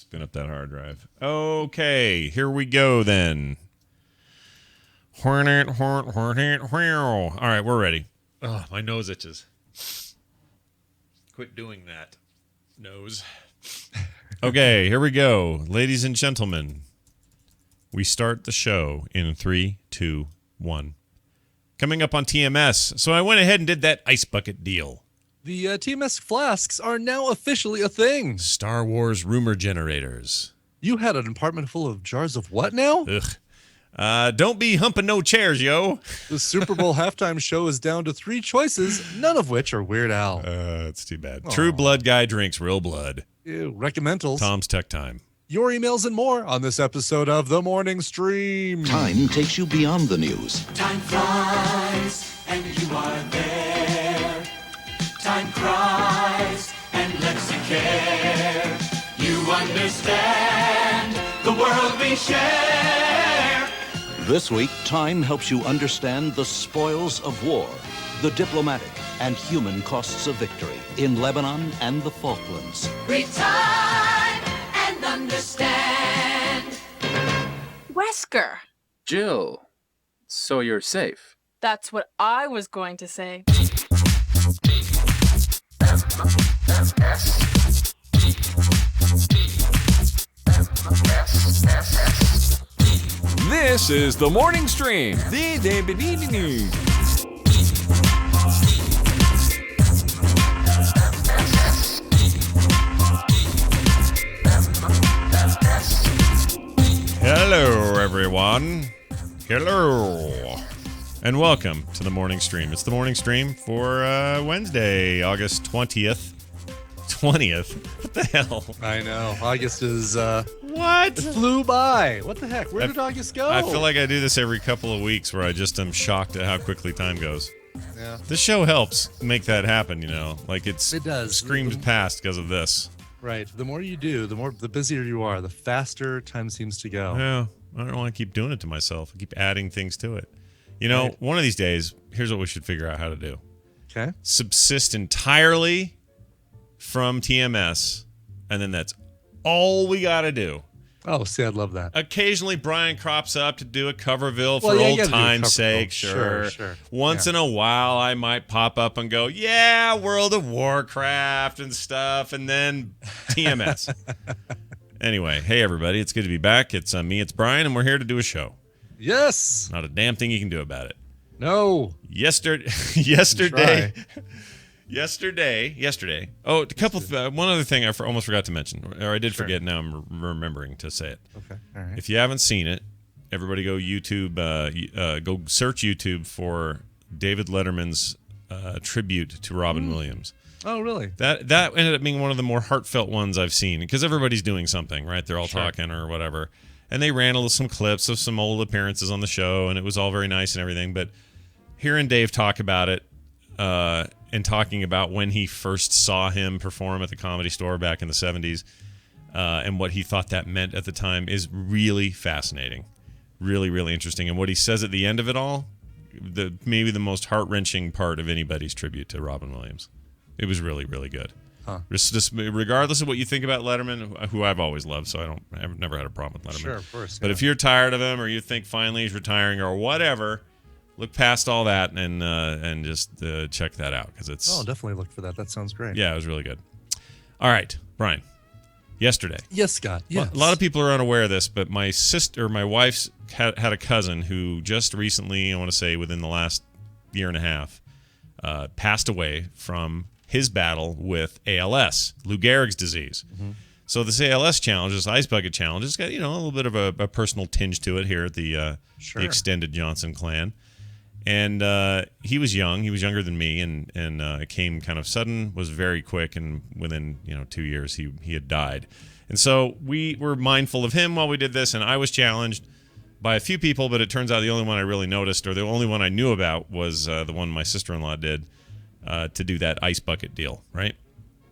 Spin up that hard drive. Okay, here we go then. All right, we're ready. Oh, my nose itches. Quit doing that, nose. Okay, here we go. Ladies and gentlemen, we start the show in 3, 2, 1. Coming up on TMS, so I went ahead and did that ice bucket deal. The TMS flasks are now officially a thing. Star Wars rumor generators. You had an apartment full of jars of what now? Ugh. Don't be humping no chairs, yo. The Super Bowl halftime show is down to 3 choices, none of which are Weird Al. It's too bad. Aww. True blood guy drinks real blood. Ew, recommendals. Tom's Tech Time. Your emails and more on this episode of The Morning Stream. Time takes you beyond the news. Time flies and you are there. Time cries and lets you care. You understand the world we share. This week, Time helps you understand the spoils of war, the diplomatic and human costs of victory in Lebanon and the Falklands. Read time and understand. Wesker. Jill, so you're safe. That's what I was going to say. This is the Morning Stream. Hello, everyone. Hello. And welcome to the Morning Stream. It's the Morning Stream for Wednesday, August 20th. 20th? What the hell? I know. August is, What? It flew by. What the heck? Where did August go? I feel like I do this every couple of weeks where I just am shocked at how quickly time goes. Yeah. This show helps make that happen, you know? Like it does. Screams past because of this. Right. The more you do, the busier you are, the faster time seems to go. Yeah. I don't want to keep doing it to myself. I keep adding things to it. You know, right. One of these days, here's what we should figure out how to do. Okay. Subsist entirely from TMS, and then that's all we got to do. Oh, see, I'd love that. Occasionally, Brian crops up to do a Coverville for old time's sake. Sure. Once in a while, I might pop up and go, yeah, World of Warcraft and stuff, and then TMS. Anyway, hey, everybody. It's good to be back. It's me, it's Brian, and we're here to do a show. Yes. Not a damn thing you can do about it. No. Yesterday. Oh, one other thing I almost forgot to mention, or I did forget. Now I'm remembering to say it. Okay. All right. If you haven't seen it, everybody go YouTube. Go search YouTube for David Letterman's tribute to Robin Williams. Oh, really? That ended up being one of the more heartfelt ones I've seen because everybody's doing something, right? They're all talking or whatever, and they ran some clips of some old appearances on the show, and it was all very nice and everything. But hearing Dave talk about it. And talking about when he first saw him perform at the Comedy Store back in the 70s and what he thought that meant at the time is really fascinating. Really, really interesting. And what he says at the end of it all, maybe the most heart-wrenching part of anybody's tribute to Robin Williams. It was really, really good. Huh. Just regardless of what you think about Letterman, who I've always loved, so I've never had a problem with Letterman. Sure, of course. But if you're tired of him or you think finally he's retiring or whatever, look past all that and just check that out because it's. Oh, definitely look for that. That sounds great. Yeah, it was really good. All right, Brian. Yesterday. Yes, Scott. Yes. A lot of people are unaware of this, but my wife's had a cousin who just recently, I want to say within the last year and a half, passed away from his battle with ALS, Lou Gehrig's disease. Mm-hmm. So this ALS challenge, this ice bucket challenge, has got a little bit of a personal tinge to it here at the extended Johnson clan. And he was young. He was younger than me, and it came kind of sudden, was very quick, and within 2 years he had died. And so we were mindful of him while we did this, and I was challenged by a few people, but it turns out the only one I really noticed, or the only one I knew about, was the one my sister-in-law did to do that ice bucket deal, right?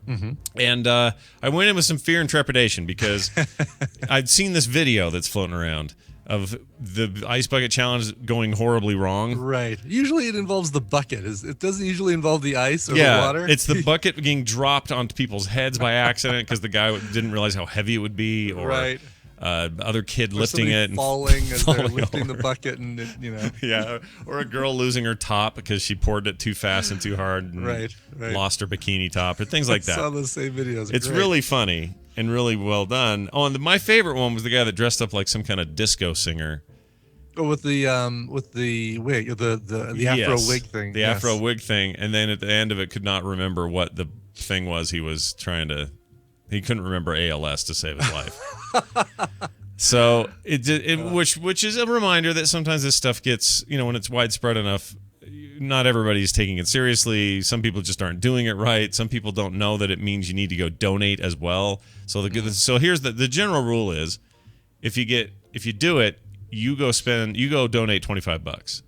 Mm-hmm. And I went in with some fear and trepidation because I'd seen this video that's floating around of the ice bucket challenge going horribly wrong. Right. Usually it involves the bucket. It doesn't usually involve the ice or Yeah, the water. it's the bucket getting dropped onto people's heads by accident because the guy didn't realize how heavy it would be, or Right. Other kid Or lifting somebody it and falling as they're falling lifting the over. bucket, and it, Yeah, or a girl losing her top because she poured it too fast and too hard and Right. lost her bikini top, or things like I saw that. those same videos. It's Great. really funny and really well done. Oh, and my favorite one was the guy that dressed up like some kind of disco singer. Oh, with the wig, the afro Yes, wig thing. The yes. afro wig thing, and then at the end of it could not remember what the thing was he was trying to. He couldn't remember ALS to save his life. So which is a reminder that sometimes this stuff gets, when it's widespread enough, not everybody's taking it seriously. Some people just aren't doing it right. Some people don't know that it means you need to go donate as well. So so here's the general rule is, if you do it, you go donate $25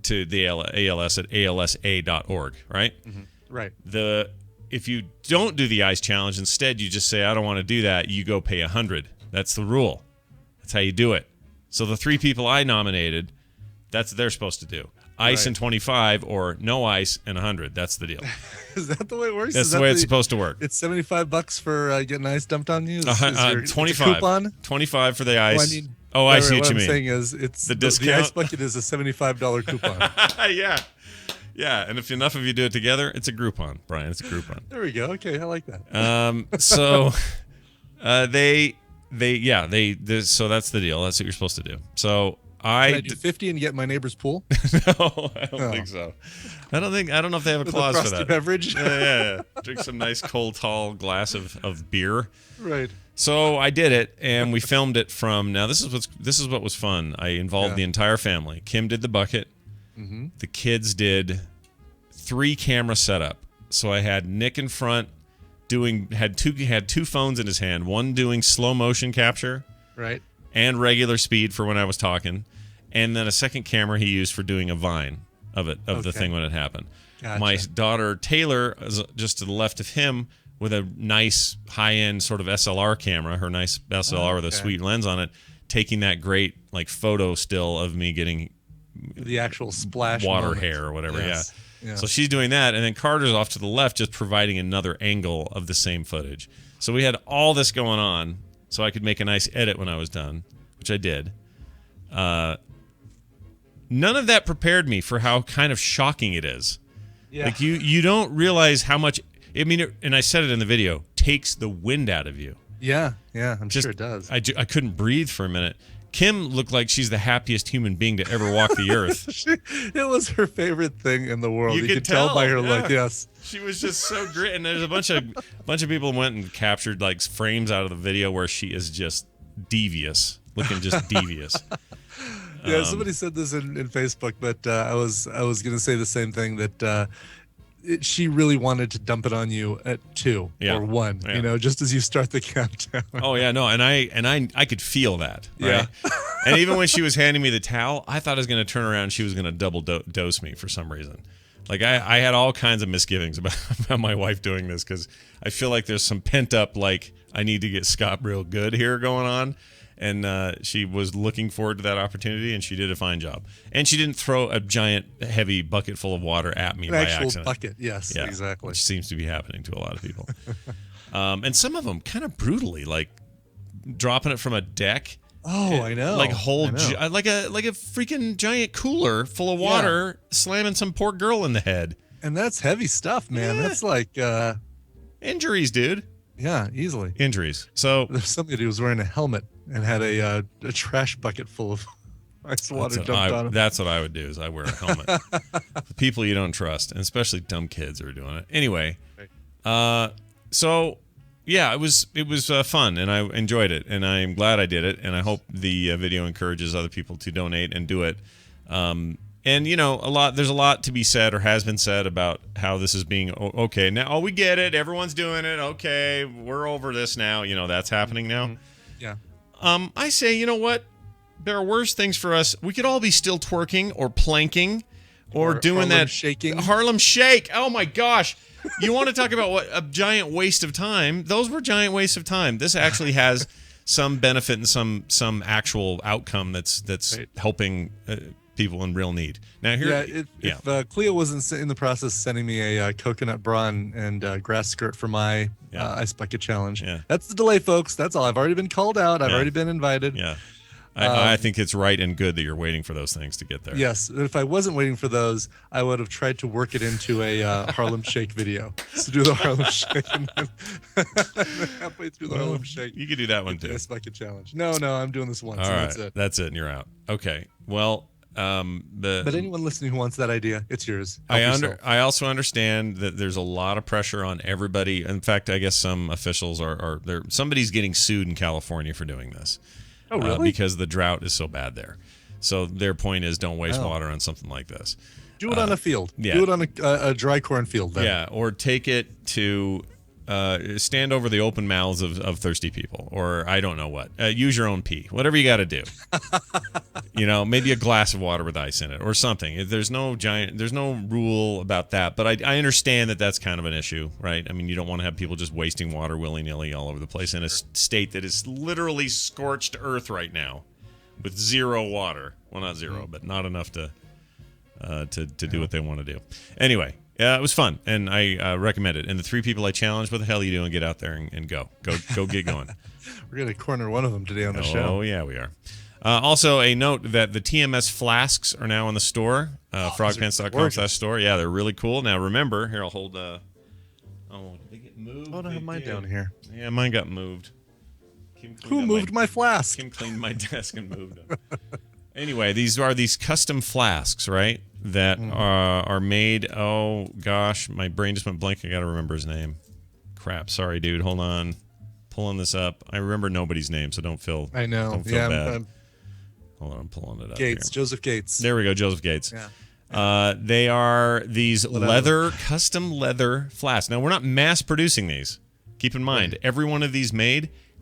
to the ALS at alsa.org, right? Right. If you don't do the ice challenge, instead you just say, I don't want to do that, you go pay $100. That's the rule. That's how you do it. So the 3 people I nominated, that's what they're supposed to do. Ice Right. and 25, or no ice and 100. That's the deal. Is that the way it works? That's Is the that way it's supposed to work. It's $75 for getting ice dumped on you. Is your 25. coupon? 25 for the ice. Well, I mean, I see what you I'm mean. saying is, it's The the ice discount? bucket is a $75 coupon. Yeah, and if enough of you do it together, it's a Groupon, Brian. It's a Groupon. There we go. Okay, I like that. So so that's the deal. That's what you're supposed to do. So Can I do 50 and get my neighbor's pool? no, I don't think so. I don't know if they have a With clause a for frosted that. beverage? Yeah. Drink some nice cold tall glass of beer. Right. So I did it, and we filmed it from. Now this is what was fun. I involved the entire family. Kim did the bucket. Mm-hmm. The kids did 3 camera setup. So I had Nick in front had two phones in his hand. One doing slow motion capture, Right. and regular speed for when I was talking, and then a second camera he used for doing a vine of the Okay. thing when it happened. Gotcha. My daughter Taylor is just to the left of him with a nice high-end sort of SLR camera, her nice SLR with a Okay. sweet lens on it, taking that great photo still of me getting The actual splash water moment. hair or whatever. Yes. Yeah. Yeah. So she's doing that, and then Carter's off to the left, just providing another angle of the same footage. So we had all this going on, so I could make a nice edit when I was done, which I did. None of that prepared me for how kind of shocking it is. Yeah. Like you don't realize how much. I mean, and I said it in the video, takes the wind out of you. Yeah, I'm sure it does. I couldn't breathe for a minute. Kim looked like she's the happiest human being to ever walk the earth. It was her favorite thing in the world. You You could could tell by her tell, look. yeah. Yes. She was just so great, and there's a bunch of people went and captured frames out of the video where she is just devious, looking just devious. Yeah. Somebody said this in Facebook, but I was gonna say the same thing, that she really wanted to dump it on you at 2 Yeah. or 1. Yeah. Just as you start the countdown. Oh yeah, no, and I could feel that. Right? Yeah. And even when she was handing me the towel, I thought I was going to turn around and she was going to double dose me for some reason. Like I had all kinds of misgivings about my wife doing this, because I feel like there's some pent up I need to get Scott real good here going on. And she was looking forward to that opportunity, and she did a fine job. And she didn't throw a giant, heavy bucket full of water at me An by actual accident. bucket. Yes. Yeah, Exactly. which seems to be happening to a lot of people. And some of them kind of brutally, dropping it from a deck. Oh, I know. Like whole, I know. like a freaking giant cooler full of water, slamming some poor girl in the head. And that's heavy stuff, man. Yeah. That's like, Injuries, dude. yeah, easily. Injuries. So There's somebody who was wearing a helmet and had a trash bucket full of ice water dumped on him. that's what I would do. Is I wear a helmet. The people you don't trust, and especially dumb kids are doing it. Anyway, so yeah, it was fun, and I enjoyed it, and I'm glad I did it, and I hope the video encourages other people to donate and do it. And there's a lot to be said, or has been said, about how this is being okay now. Oh, we get it. Everyone's doing it. Okay, we're over this now. That's happening now. Yeah. I say, you know what? There are worse things for us. We could all be still twerking or planking or doing Harlem that shaking. Harlem Shake. Oh my gosh. You want to talk about what a giant waste of time? Those were giant wastes of time. This actually has some benefit and some actual outcome that's Right. helping people in real need. Now here, if Cleo wasn't in the process of sending me a coconut bra and grass skirt for my ice bucket challenge, that's the delay, folks. That's all. I've already been called out. I've already been invited. Yeah. I think it's right and good that you're waiting for those things to get there. Yes, if I wasn't waiting for those, I would have tried to work it into a Harlem Shake video. So do the Harlem Shake, and then halfway through the Harlem Shake, you could do that one too. Ice bucket challenge. No, I'm doing this once. All And right, that's it. and you're out. Okay, well, But anyone listening who wants that idea, it's yours. I also understand that there's a lot of pressure on everybody. In fact, I guess some officials are there. Somebody's getting sued in California for doing this. Oh, really? Because the drought is so bad there. So their point is, don't waste water on something like this. Do it on a field. Yeah. Do it on a dry corn field. Then. Yeah, or take it to stand over the open mouths of thirsty people, or I don't know what. Use your own pee. Whatever you got to do. Maybe a glass of water with ice in it or something. There's no rule about that, but I understand that that's kind of an issue, right? I mean, you don't want to have people just wasting water willy-nilly all over the place in a state that is literally scorched earth right now with zero water. Well, not zero, but not enough to do what they want to do. Anyway, it was fun, and I recommend it. And the 3 people I challenged, what the hell are you doing? Get out there and go get going. We're going to corner one of them today on the show. Oh, yeah, we are. Also, a note that the TMS flasks are now in the store, frogpants.com/store. Yeah, they're really cool. Now, remember, here, I'll hold... did they get moved? Oh, I have mine down here. Yeah, mine got moved. Who moved my flask? Kim cleaned my desk and moved them. Anyway, these are these custom flasks, right, that are made... Oh, gosh, my brain just went blank. I got to remember his name. Crap, sorry, dude. Hold on. Pulling this up. I remember nobody's name, so don't feel I know. Don't feel bad. Hold on, I'm pulling it up. Gates, here. Joseph Gates. There we go, Joseph Gates. Yeah. They are these custom leather flasks. Now, we're not mass producing these. Keep in mind, every one of these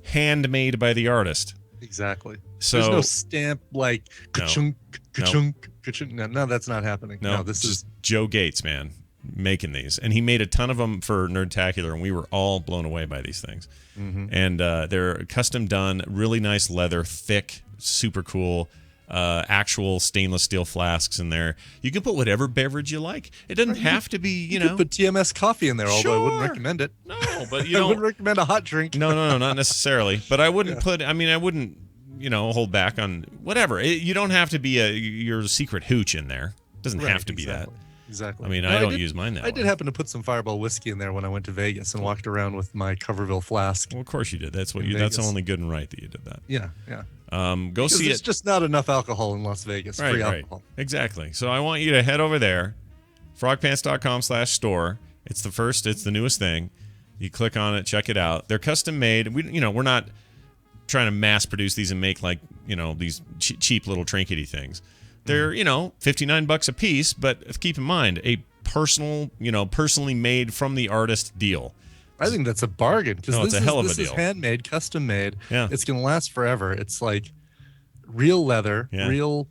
handmade by the artist. Exactly. So there's no stamp like ka-chunk, ka-chunk, No. ka-chunk. No, that's not happening. No, this is Joe Gates, man, making these. And he made a ton of them for Nerdtacular, and we were all blown away by these things. And they're custom done, really nice leather, thick, super cool, actual stainless steel flasks in there. You can put whatever beverage you like. It doesn't have to be, you know. could put TMS coffee in there, although I wouldn't Sure. recommend it. No, but you I don't. wouldn't recommend a hot drink. No, not necessarily. But I wouldn't put. I mean, I wouldn't. Hold back on whatever. You don't have to be your secret hooch in there. It doesn't have to be that. Exactly. I mean, No, I don't use mine that way. I did happen to put some Fireball whiskey in there when I went to Vegas and walked around with my Coverville flask. Well, of course you did. That's what In you. That's Vegas. only good and right that you did that. Yeah. Go Because see there's it. just not enough alcohol in Las Vegas. Free alcohol. Exactly. So I want you to head over there, frogpants.com/store. It's the newest thing. You click on it, check it out. They're custom made. We're not trying to mass produce these and make these cheap little trinkety things. They're $59 a piece, but keep in mind a personally made from the artist deal. I think that's a bargain because No, it's this a hell of a is deal. handmade, custom made. Yeah. It's gonna last forever. It's like real leather, Yeah. real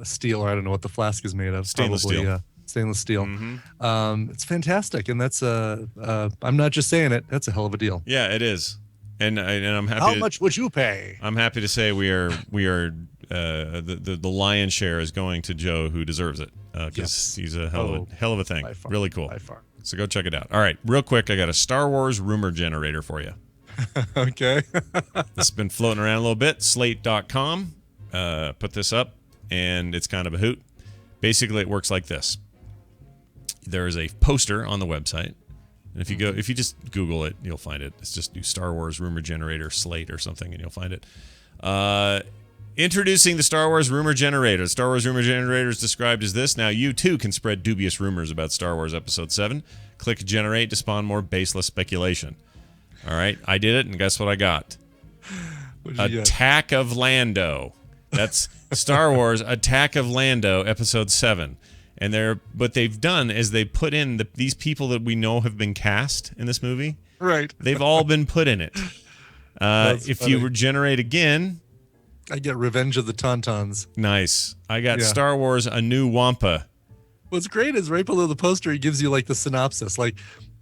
steel, or I don't know what the flask is made of. Stainless Probably, steel. Stainless steel. Mm-hmm. It's fantastic, and that's I'm not just saying it. That's a hell of a deal. Yeah, it is, and I'm happy. How much would you pay? I'm happy to say we are the lion's share is going to Joe, who deserves it, because Yes. he's a hell of a thing. By far, Really cool. By far. So go check it out. All right, real quick, I got a Star Wars rumor generator for you. Okay. This has been floating around a little bit. Slate.com put this up, and it's kind of a hoot. Basically, it works like this. There is a poster on the website, and if you just Google it, you'll find it. It's just do Star Wars rumor generator Slate or something, and you'll find it. Introducing the Star Wars rumor generator. The Star Wars rumor generator is described as this. Now you too can spread dubious rumors about Star Wars Episode 7. Click generate to spawn more baseless speculation. All right, I did it, and guess what I got? What'd you get? Attack of Lando. That's Star Wars Attack of Lando Episode 7. And what they've done is they put in these people that we know have been cast in this movie. Right. They've all been put in it. If funny. you regenerate again, I get Revenge of the Tauntauns. nice. I got Yeah. Star Wars A New Wampa. What's great is right below the poster, he gives you like the synopsis. Like,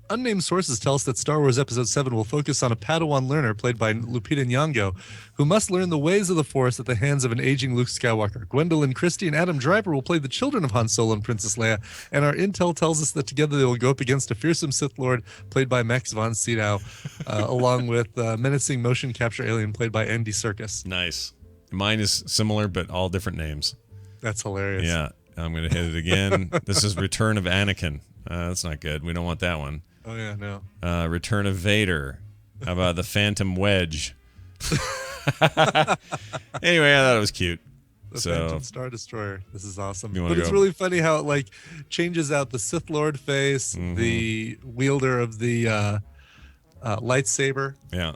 unnamed sources tell us that Star Wars Episode 7 will focus on a Padawan learner played by Lupita Nyong'o, who must learn the ways of the Force at the hands of an aging Luke Skywalker. Gwendolyn Christie and Adam Driver will play the children of Han Solo and Princess Leia, and our intel tells us that together they will go up against a fearsome Sith Lord played by Max von Sydow, along with a menacing motion capture alien played by Andy Serkis. Nice. Mine is similar, but all different names. That's hilarious. Yeah, I'm going to hit it again. This is Return of Anakin. That's not good. We don't want that one. Oh, yeah, no. Return of Vader. How about the Phantom Wedge? Anyway, I thought it was cute. The Phantom Star Destroyer. This is awesome. You wanna But it's go? really funny how it like changes out the Sith Lord face, the wielder of the lightsaber, Yeah.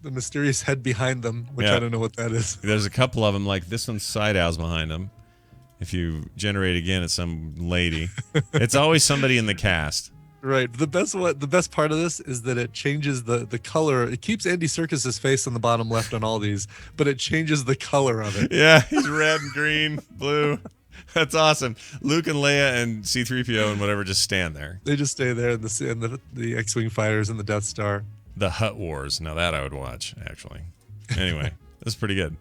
the mysterious head behind them, which Yeah. I don't know what that is. There's a couple of them, like this one's side owls behind him. If you generate again, it's some lady. It's always somebody in the cast. Right. The best part of this is that it changes the color. It keeps Andy Serkis's face on the bottom left on all these, but it changes the color of it. Yeah, he's red and green, blue. That's awesome. Luke and Leia and C-3PO and whatever just stand there. They just stay there in the X-Wing fighters and the Death Star. The Hutt Wars. Now that I would watch, actually. Anyway, that's pretty good.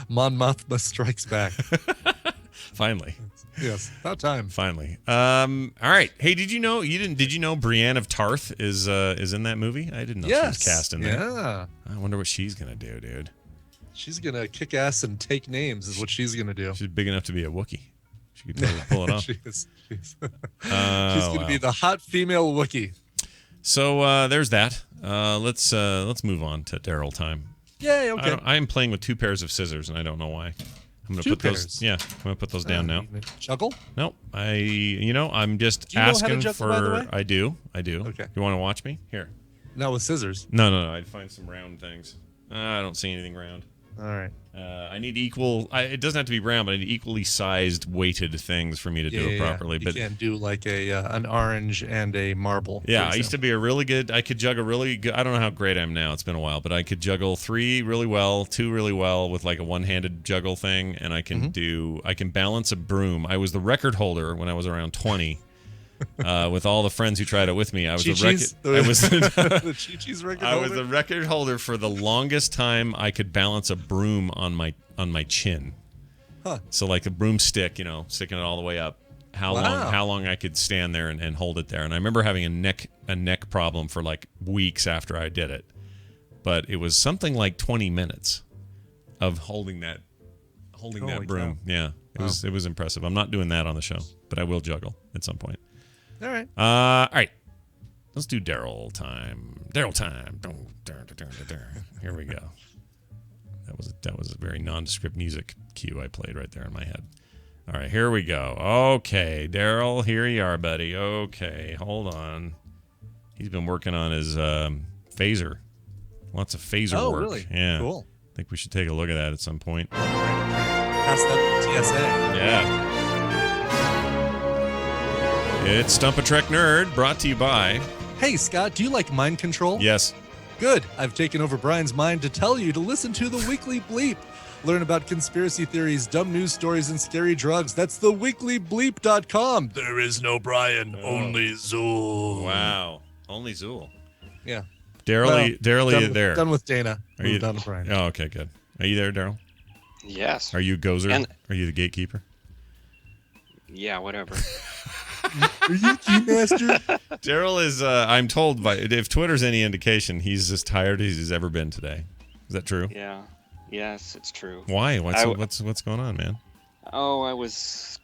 Mon Mothma strikes back. Finally. Yes, about time. Finally. All right. Hey, did you know Brienne of Tarth is in that movie? I didn't know she was cast in there. Yeah. I wonder what she's gonna do, dude. She's gonna kick ass and take names is what she's gonna do. She's big enough to be a Wookiee. She could totally pull it off. She's gonna be the hot female Wookiee. So there's that. Let's move on to Daryl time. Yay, okay. I am playing with 2 pairs of scissors, and I don't know why. I'm gonna Two put pairs? those. Yeah, I'm gonna put those down now. Juggle? No, I'm just Do you know how to asking juggle, by the way? I do. Okay. You want to watch me? Here. Not with scissors. No. I'd find some round things. I don't see anything round. All right. I need equal. It doesn't have to be round, but I need equally sized, weighted things for me to do it properly. You But can't do like an orange and a marble. yeah, I used to be a really good. I could juggle really good. I don't know how great I am now. It's been a while, but I could juggle 3 really well, 2 really well with like a one-handed juggle thing, and I can do. I can balance a broom. I was the record holder when I was around 20. With all the friends who tried it with me, I was the record holder for the longest time I could balance a broom on my chin. Huh. So like a broomstick, sticking it all the way up. How long I could stand there and hold it there. And I remember having a neck problem for like weeks after I did it. But it was something like 20 minutes of holding that broom. God. Yeah. It was impressive. I'm not doing that on the show, but I will juggle at some point. All right. All right. Let's do Daryl time. Daryl time. Here we go. That was a very nondescript music cue I played right there in my head. All right, here we go. Okay, Daryl, here you are, buddy. Okay, hold on. He's been working on his phaser. Lots of phaser work. Really? Yeah. Cool. I think we should take a look at that at some point. Pass that to TSA. Yeah. It's Stump a Trek Nerd, brought to you by... Hey, Scott, do you like mind control? Yes. Good. I've taken over Brian's mind to tell you to listen to the Weekly Bleep. Learn about conspiracy theories, dumb news stories, and scary drugs. That's theweeklybleep.com. There is no Brian, only Zool. Wow. Only Zool. Yeah. Daryl, are you there? Done with Dana. Are you done with Brian? Oh, okay, good. Are you there, Daryl? Yes. Are you Gozer? And- Are you the gatekeeper? Yeah, whatever. Are you Keymaster? Daryl is, I'm told, if Twitter's any indication, he's as tired as he's ever been today. Is that true? Yeah. Yes, it's true. Why? What's going on, man? Oh, I was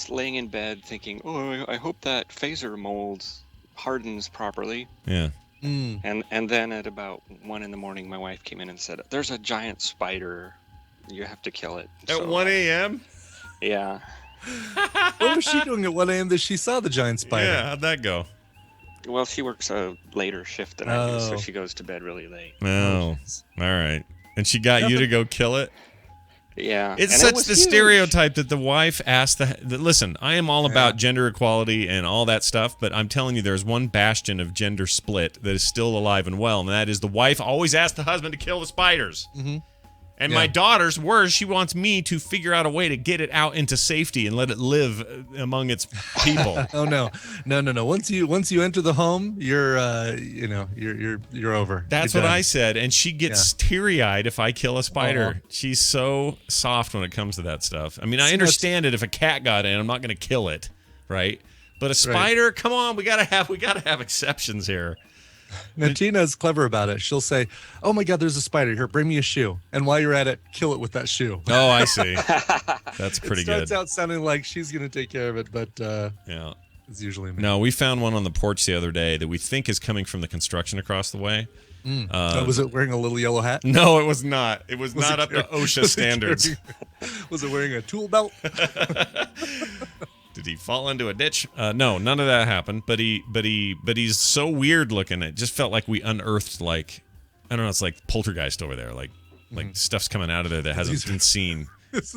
laying in bed thinking, I hope that phaser mold hardens properly. Yeah. And then at about 1 a.m, my wife came in and said, "There's a giant spider. You have to kill it." At 1 a.m.? Yeah. What was she doing at 1 a.m. that she saw the giant spider? Yeah, how'd that go? Well, she works a later shift than I do, so she goes to bed really late. Oh, all right. And she got you to go kill it? Yeah. It's and such it was the huge. stereotype that the wife asked listen, I am all about gender equality and all that stuff, but I'm telling you there's one bastion of gender split that is still alive and well, and that is the wife always asks the husband to kill the spiders. Mm-hmm. And Yeah. my daughter's worse. She wants me to figure out a way to get it out into safety and let it live among its people. Oh no. Once you enter the home, you're you're over. That's You're what done. I said. And she gets teary-eyed if I kill a spider. Aw. She's so soft when it comes to that stuff. I mean, I See, understand it if a cat got in, I'm not going to kill it, right? But a spider, come on, we gotta have exceptions here. Now Tina's clever about it. She'll say, "Oh my God, there's a spider here. Bring me a shoe." And while you're at it, kill it with that shoe. Oh, I see. That's pretty It good. starts out sounding like she's gonna take care of it, but Yeah. it's usually me. No, we found one on the porch the other day that we think is coming from the construction across the way. Was it wearing a little yellow hat? No, it was not. It was not it up to carrying- OSHA was it standards. Was it wearing a tool belt? Did he fall into a ditch? No, none of that happened. But he's so weird looking. It just felt like we unearthed I don't know. It's like poltergeist over there. Like stuff's coming out of there that hasn't been seen. This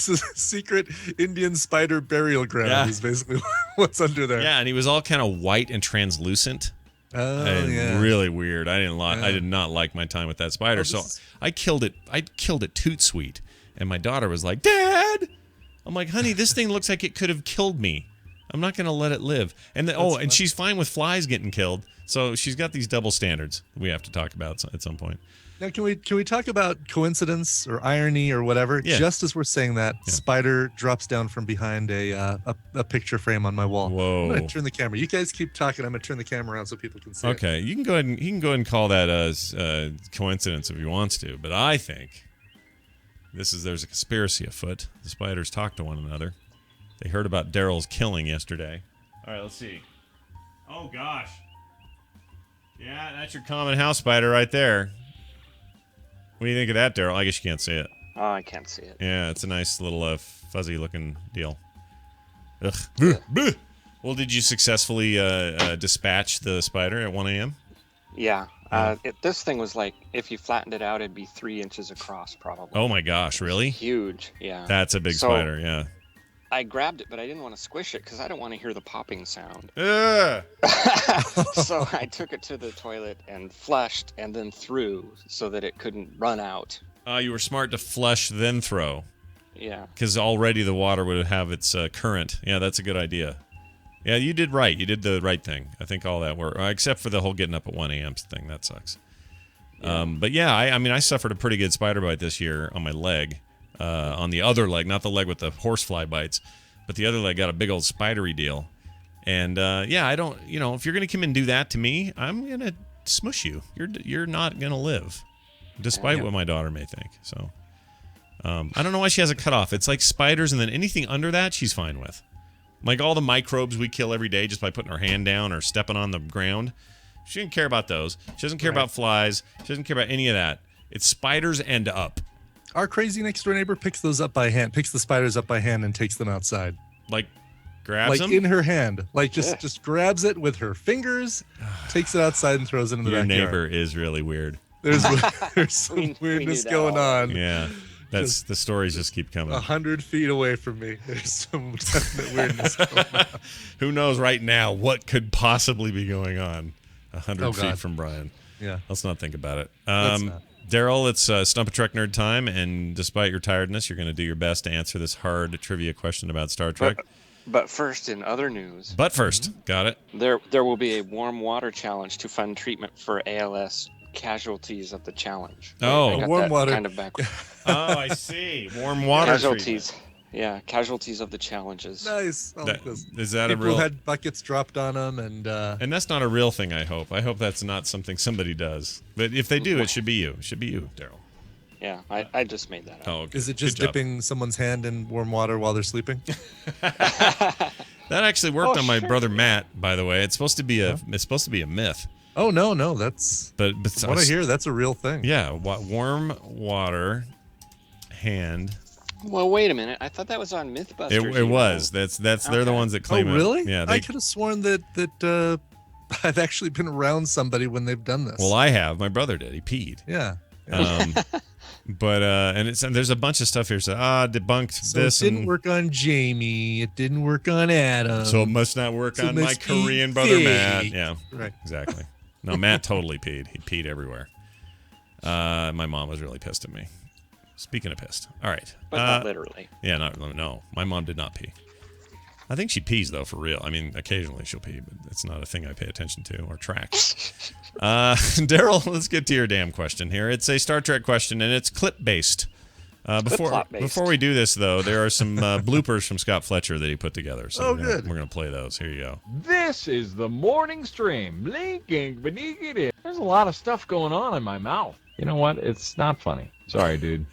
is a secret Indian spider burial ground. Yeah. Is basically what's under there. Yeah, and he was all kind of white and translucent. Oh And yeah. really weird. I didn't like. Yeah. I did not like my time with that spider. Oh, So this is- I killed it toot sweet. And my daughter was like, "Dad," I'm like, "Honey, this thing looks like it could have killed me. I'm not gonna let it live." And and she's fine with flies getting killed. So she's got these double standards we have to talk about at some point. Now, can we talk about coincidence or irony or whatever? Yeah. Just as we're saying that, spider drops down from behind a picture frame on my wall. Whoa. I'm gonna turn the camera. You guys keep talking. I'm gonna turn the camera around so people can see. Okay, you can go ahead and call that a coincidence if you want to, but I think there's a conspiracy afoot. The spiders talk to one another. They heard about Daryl's killing yesterday. All right, let's see. Oh gosh, yeah, that's your common house spider right there. What do you think of that, Daryl? I guess you can't see it. Oh, I can't see it. Yeah, it's a nice little fuzzy looking deal. Ugh. Bleh. Well, did you successfully dispatch the spider at 1 a.m.? Yeah. This thing was like, if you flattened it out, it'd be 3 inches across, probably. Oh my gosh, really? Huge. Yeah. That's a big So- spider, yeah. I grabbed it, but I didn't want to squish it because I don't want to hear the popping sound. Ugh. So I took it to the toilet and flushed and then threw so that it couldn't run out. You were smart to flush then throw, Yeah. because already the water would have its current. Yeah, that's a good idea. Yeah, you did right. You did the right thing. I think all that worked, except for the whole getting up at 1 a.m. thing. That sucks. But yeah, I mean, I suffered a pretty good spider bite this year on my leg. On the other leg, not the leg with the horsefly bites, but the other leg got a big old spidery deal. And yeah, I don't, if you're gonna come and do that to me, I'm gonna smush you. You're not gonna live, despite what my daughter may think. So, I don't know why she has a cutoff. It's like spiders, and then anything under that, she's fine with. Like all the microbes we kill every day just by putting her hand down or stepping on the ground. She doesn't care about those. She doesn't care about flies. She doesn't care about any of that. It's spiders and up. Our crazy next door neighbor picks those up by hand, picks the spiders up by hand and takes them outside. Like, grabs Like them? in her hand. Like just grabs it with her fingers, takes it outside and throws it in the Your backyard. neighbor is really weird. There's some We knew weirdness that going all. on. Yeah. That's the stories just keep coming. 100 feet away from me. There's some definite weirdness going on. Who knows right now what could possibly be going on 100 Oh, feet God. from Brian. Yeah. Let's not think about it. Let's not. Daryl, it's Stump a Trek Nerd time, and despite your tiredness, you're going to do your best to answer this hard trivia question about Star Trek. But first, in other news, But first, got it? there will be a warm water challenge to fund treatment for ALS casualties of the challenge. Oh. I got Warm that water. kind of backwards. Oh, I see. Warm water Casualties. Yeah, casualties of the challenges. Nice. I like treatment. this. Is that a People real... had buckets dropped on them and And that's not a real thing, I hope. I hope that's not something somebody does. But if they do, it should be you. It should be you, Daryl. Yeah, I just made that up. Oh, okay. is it just Good job. dipping someone's hand in warm water while they're sleeping? That actually worked Oh, on my sure. brother Matt, by the way. It's supposed to be a myth. Oh no, that's But from what I hear, that's a real thing. Yeah, warm water hand. Well, wait a minute. I thought that was on MythBusters. It was. That's they're the Okay. ones that Oh claim it. really? Yeah, I could have sworn that I've actually been around somebody when they've done this. well, I have. My brother did. He peed. yeah. But and there's a bunch of stuff here. So debunked So this. it didn't and, work on Jamie. It didn't work on Adam. So it must not work So on it my must be Korean brother Matt. fake. Yeah, Right. exactly. No, Matt totally peed. He peed everywhere. My mom was really pissed at me. Speaking of pissed. All right. But not literally. Yeah, no. My mom did not pee. I think she pees, though, for real. I mean, occasionally she'll pee, but it's not a thing I pay attention to or track. Daryl, let's get to your damn question here. It's a Star Trek question, and it's clip-based. Before we do this, though, there are some bloopers from Scott Fletcher that he put together. So we're going to play those. Here you go. This is the morning stream. Blinking, beneath. There's a lot of stuff going on in my mouth. You know what? It's not funny. Sorry, dude.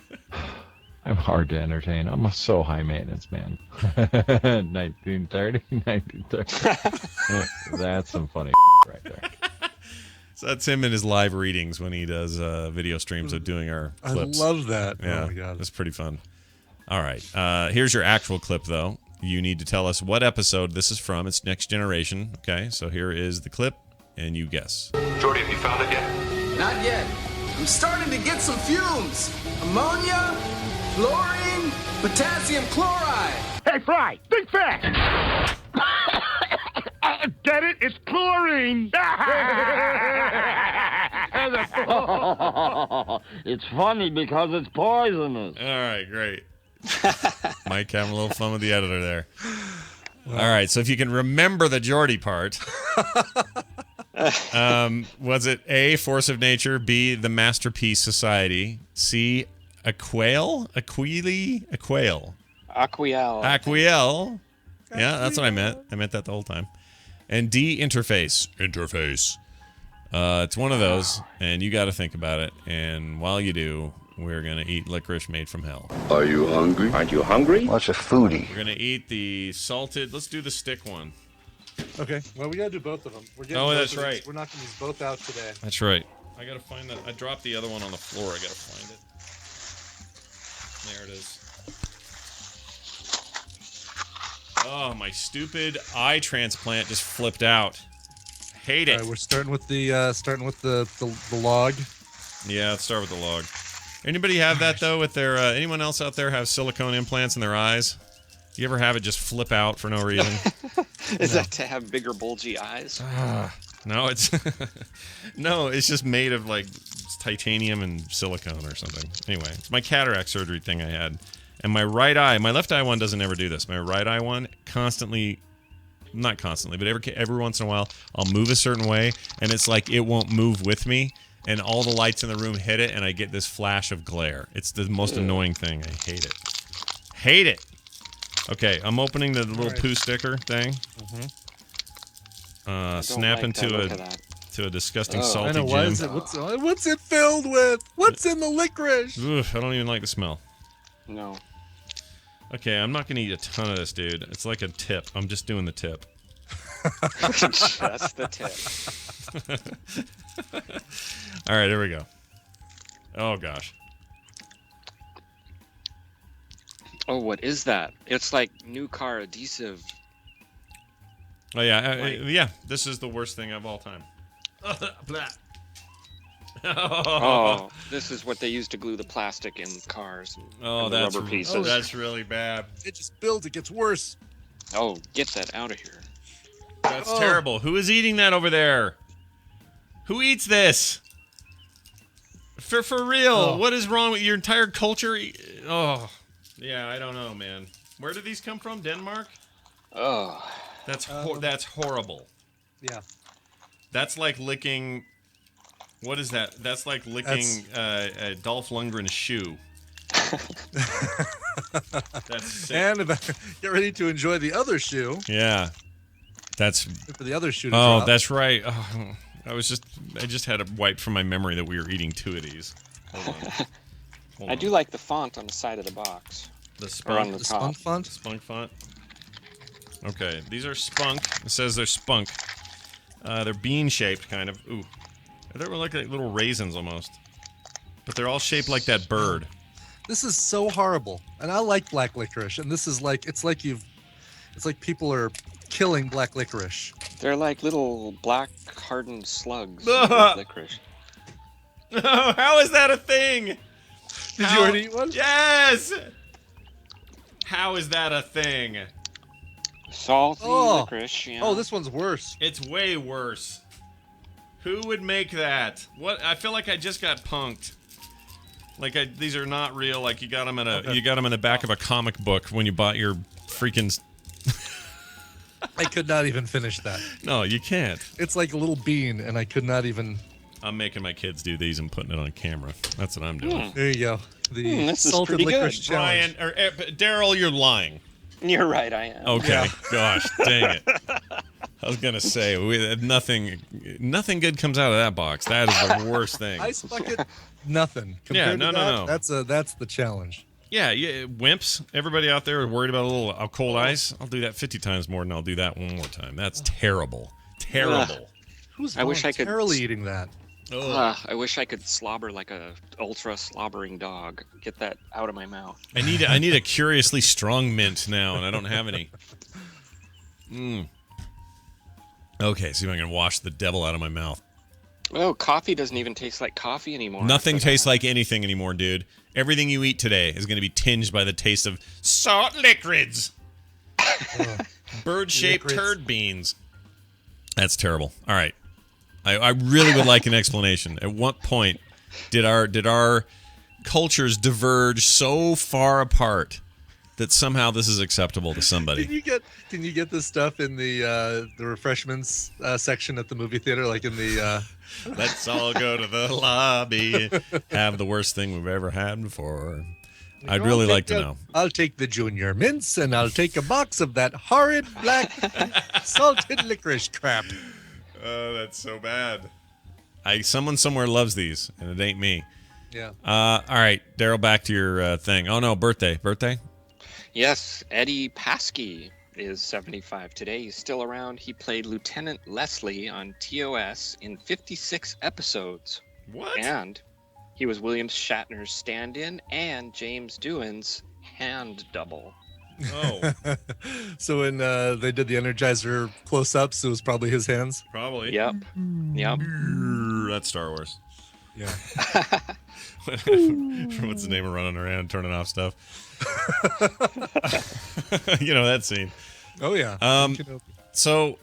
I'm hard to entertain. I'm a so high maintenance, man. 1930, 1930. That's some funny right there. So that's him in his live readings when he does video streams of doing our clips. I love that. Yeah, oh my god, that's pretty fun. All right, here's your actual clip, though. You need to tell us what episode this is from. It's Next Generation. Okay, so here is the clip, and you guess. Jordy, have you found it yet? Not yet. I'm starting to get some fumes. Ammonia, fluorine, potassium chloride. Hey, Fry, think fast. Get it? It's chlorine. It's funny because it's poisonous. All right, great. Mike having a little fun with the editor there. All right, so if you can remember the Geordie part. Was it A, Force of Nature, B, the Masterpiece Society, C, a quail? A quail. Aquiel. Yeah, that's what I meant. I meant that the whole time. And D, interface. It's one of those, and you got to think about it. And while you do, we're going to eat licorice made from hell. Are you hungry? Aren't you hungry? What's a foodie? We're going to eat the salted. Let's do the stick one. Okay, well, we got to do both of them. That's right. We're knocking these both out today. That's right. I got to find that. I dropped the other one on the floor. I got to find it. There it is. Oh, my stupid eye transplant just flipped out. Hate it. All right, we're starting with the log. Yeah, let's start with the log. Anybody have that though? With their anyone else out there have silicone implants in their eyes? You ever have it just flip out for no reason? Is that to have bigger bulgy eyes? No, it's no, it's just made of like titanium and silicone or something. Anyway, it's my cataract surgery thing I had. And my right eye, my left eye one doesn't ever do this. My right eye one constantly, not constantly, but every once in a while, I'll move a certain way, and it's like it won't move with me, and all the lights in the room hit it, and I get this flash of glare. It's the most annoying thing. I hate it. Hate it. Okay, I'm opening the little poo sticker thing. Snap into a disgusting salty I know, gem. why is it? What's it filled with? What's in the licorice? Ugh, I don't even like the smell. No. Okay, I'm not going to eat a ton of this, dude. It's like a tip. I'm just doing the tip. Just the tip. All right, here we go. Oh, gosh. Oh, what is that? It's like new car adhesive. Oh, yeah. Yeah, this is the worst thing of all time. Oh, this is what they use to glue the plastic in cars. And the rubber pieces. That's really bad. It just builds. It gets worse. Oh, get that out of here. That's terrible. Who is eating that over there? Who eats this? For real. What is wrong with your entire culture? Oh, yeah, I don't know, man. Where did these come from? Denmark? Oh. That's horrible. Yeah. That's like licking... What is that? That's like licking Dolph Lundgren's shoe. That's sick. And get ready to enjoy the other shoe. Yeah. That's... For the other shoe to Oh, drop. that's right. Oh, I just had it wiped from my memory that we were eating two of these. Hold on. I do like the font on the side of the box. The Or spunk, on the top. Spunk font? Spunk font. Okay, these are spunk. It says they're spunk. They're bean-shaped, kind of. Ooh. They were like little raisins almost. But they're all shaped like that bird. This is so horrible. And I like black licorice. And this is like, it's like people are killing black licorice. They're like little black hardened slugs with licorice. How is that a thing? Did you already eat one? Yes! How is that a thing? Salty licorice, yeah. Oh, this one's worse. It's way worse. Who would make that? What? I feel like I just got punked. Like these are not real. Like you got them in the back of a comic book when you bought your freaking. I could not even finish that. No, you can't. It's like a little bean, and I could not even. I'm making my kids do these and putting it on camera. That's what I'm doing. There you go. The this is salted pretty licorice good. challenge. Brian or Daryl, you're lying. You're right, I am. Okay. Yeah. Gosh, dang it. I was gonna say nothing good comes out of that box. That is the worst thing. Ice bucket, nothing. Yeah, Compared to no. That's the challenge. Yeah, wimps. Everybody out there worried about a little cold ice. I'll do that 50 times more than I'll do that one more time. That's terrible. Terrible. Who's I wish I could- voluntarily eating that? I wish I could slobber like a ultra slobbering dog. Get that out of my mouth. I need a curiously strong mint now, and I don't have any. Okay, see if I can wash the devil out of my mouth. Oh, coffee doesn't even taste like coffee anirmore. Nothing tastes like anything anymore, dude. Everything you eat today is going to be tinged by the taste of salt liquids. Bird-shaped Liquids. turd beans. That's terrible. All right. I really would like an explanation. At what point did our cultures diverge so far apart that somehow this is acceptable to somebody? Can you get this stuff in the refreshments section at the movie theater, like in the? Let's all go to the lobby. Have the worst thing we've ever had before. I'd really like to know. I'll take the junior mints, and I'll take a box of that horrid black salted licorice crap. Oh, that's so bad. Someone somewhere loves these, and it ain't me. Yeah. All right, Daryl, back to your thing. Oh no, birthday. Yes, Eddie Paskey is 75 today. He's still around. He played Lieutenant Leslie on TOS in 56 episodes. What? And he was William Shatner's stand-in and James Doohan's hand double. Oh, So when they did the Energizer close-ups, it was probably his hands. probably. Yep. That's Star Wars. Yeah. What's the name of running around, turning off stuff? You know that scene. Oh yeah. So,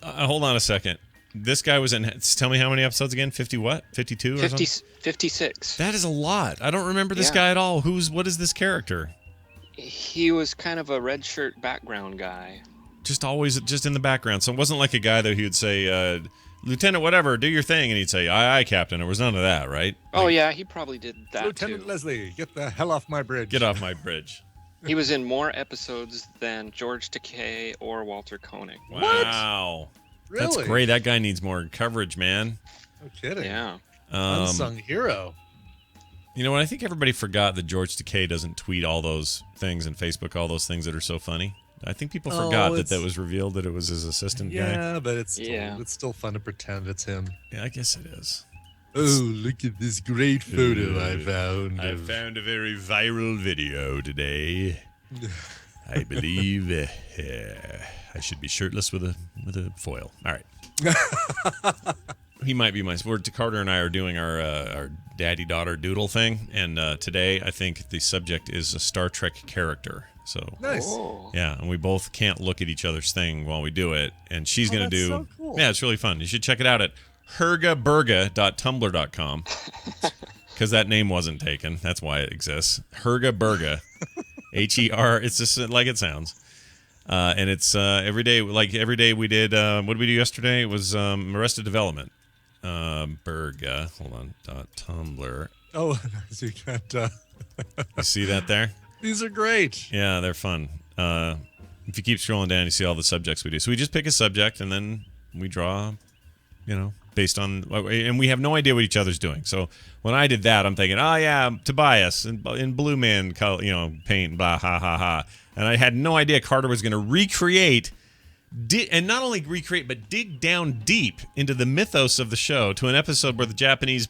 hold on a second. This guy was in. Tell me how many episodes again? 50 what? 52 or 50, something? 56. That is a lot. I don't remember this guy at all. What is this character? He was kind of a red shirt background guy. Just in the background. So it wasn't like a guy that he would say, Lieutenant, whatever, do your thing, and he'd say, aye, aye, Captain. There was none of that, right? Oh yeah, he probably did that Lieutenant too. Leslie, get the hell off my bridge. Get off my bridge. He was in more episodes than George Takei or Walter Koenig. Wow. Really? That's great. That guy needs more coverage, man. No kidding. Yeah. Unsung hero. You know what? I think everybody forgot that George Takei doesn't tweet all those things and Facebook all those things that are so funny. I think people forgot that was revealed that it was his assistant guy. Yeah, but it's still fun to pretend it's him. Yeah, I guess it is. Oh, look at this great photo I found. I found a very viral video today. I believe I should be shirtless with a foil. All right. He might be Carter and I are doing our daddy-daughter doodle thing, and today I think the subject is a Star Trek character. So Nice. yeah, and we both can't look at each other's thing while we do it, and she's gonna that's do. so cool. Yeah, it's really fun. You should check it out at hergaburga.tumblr.com because that name wasn't taken. That's why it exists. Hergaburga, Her. It's just like it sounds. And it's every day. Like every day we did. What did we do yesterday? It was Arrested Development. Burga. Hold on. .tumblr. Oh, so you got. You see that there? These are great. Yeah, they're fun. If you keep scrolling down, you see all the subjects we do. So we just pick a subject and then we draw, based on, and we have no idea what each other's doing. So when I did that, I'm thinking, oh yeah, Tobias in Blue Man, paint, blah, ha, ha, ha. And I had no idea Carter was going to recreate, and not only recreate, but dig down deep into the mythos of the show to an episode where the Japanese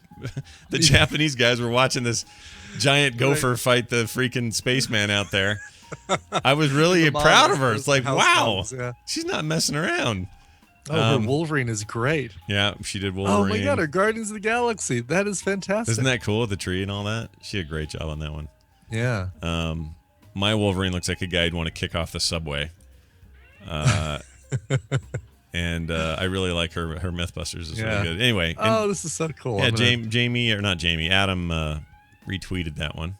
guys were watching this giant gopher fight the freaking spaceman out there. I was really proud of her. It's like, wow, she's not messing around. Oh, her Wolverine is great. Yeah, she did Wolverine. Oh my God, her Guardians of the Galaxy. That is fantastic. Isn't that cool with the tree and all that? She did a great job on that one. Yeah. My Wolverine looks like a guy who'd want to kick off the subway. And I really like her Mythbusters is really good. Anyway. This is so cool. Yeah, Jamie, or not Jamie, Adam retweeted that one,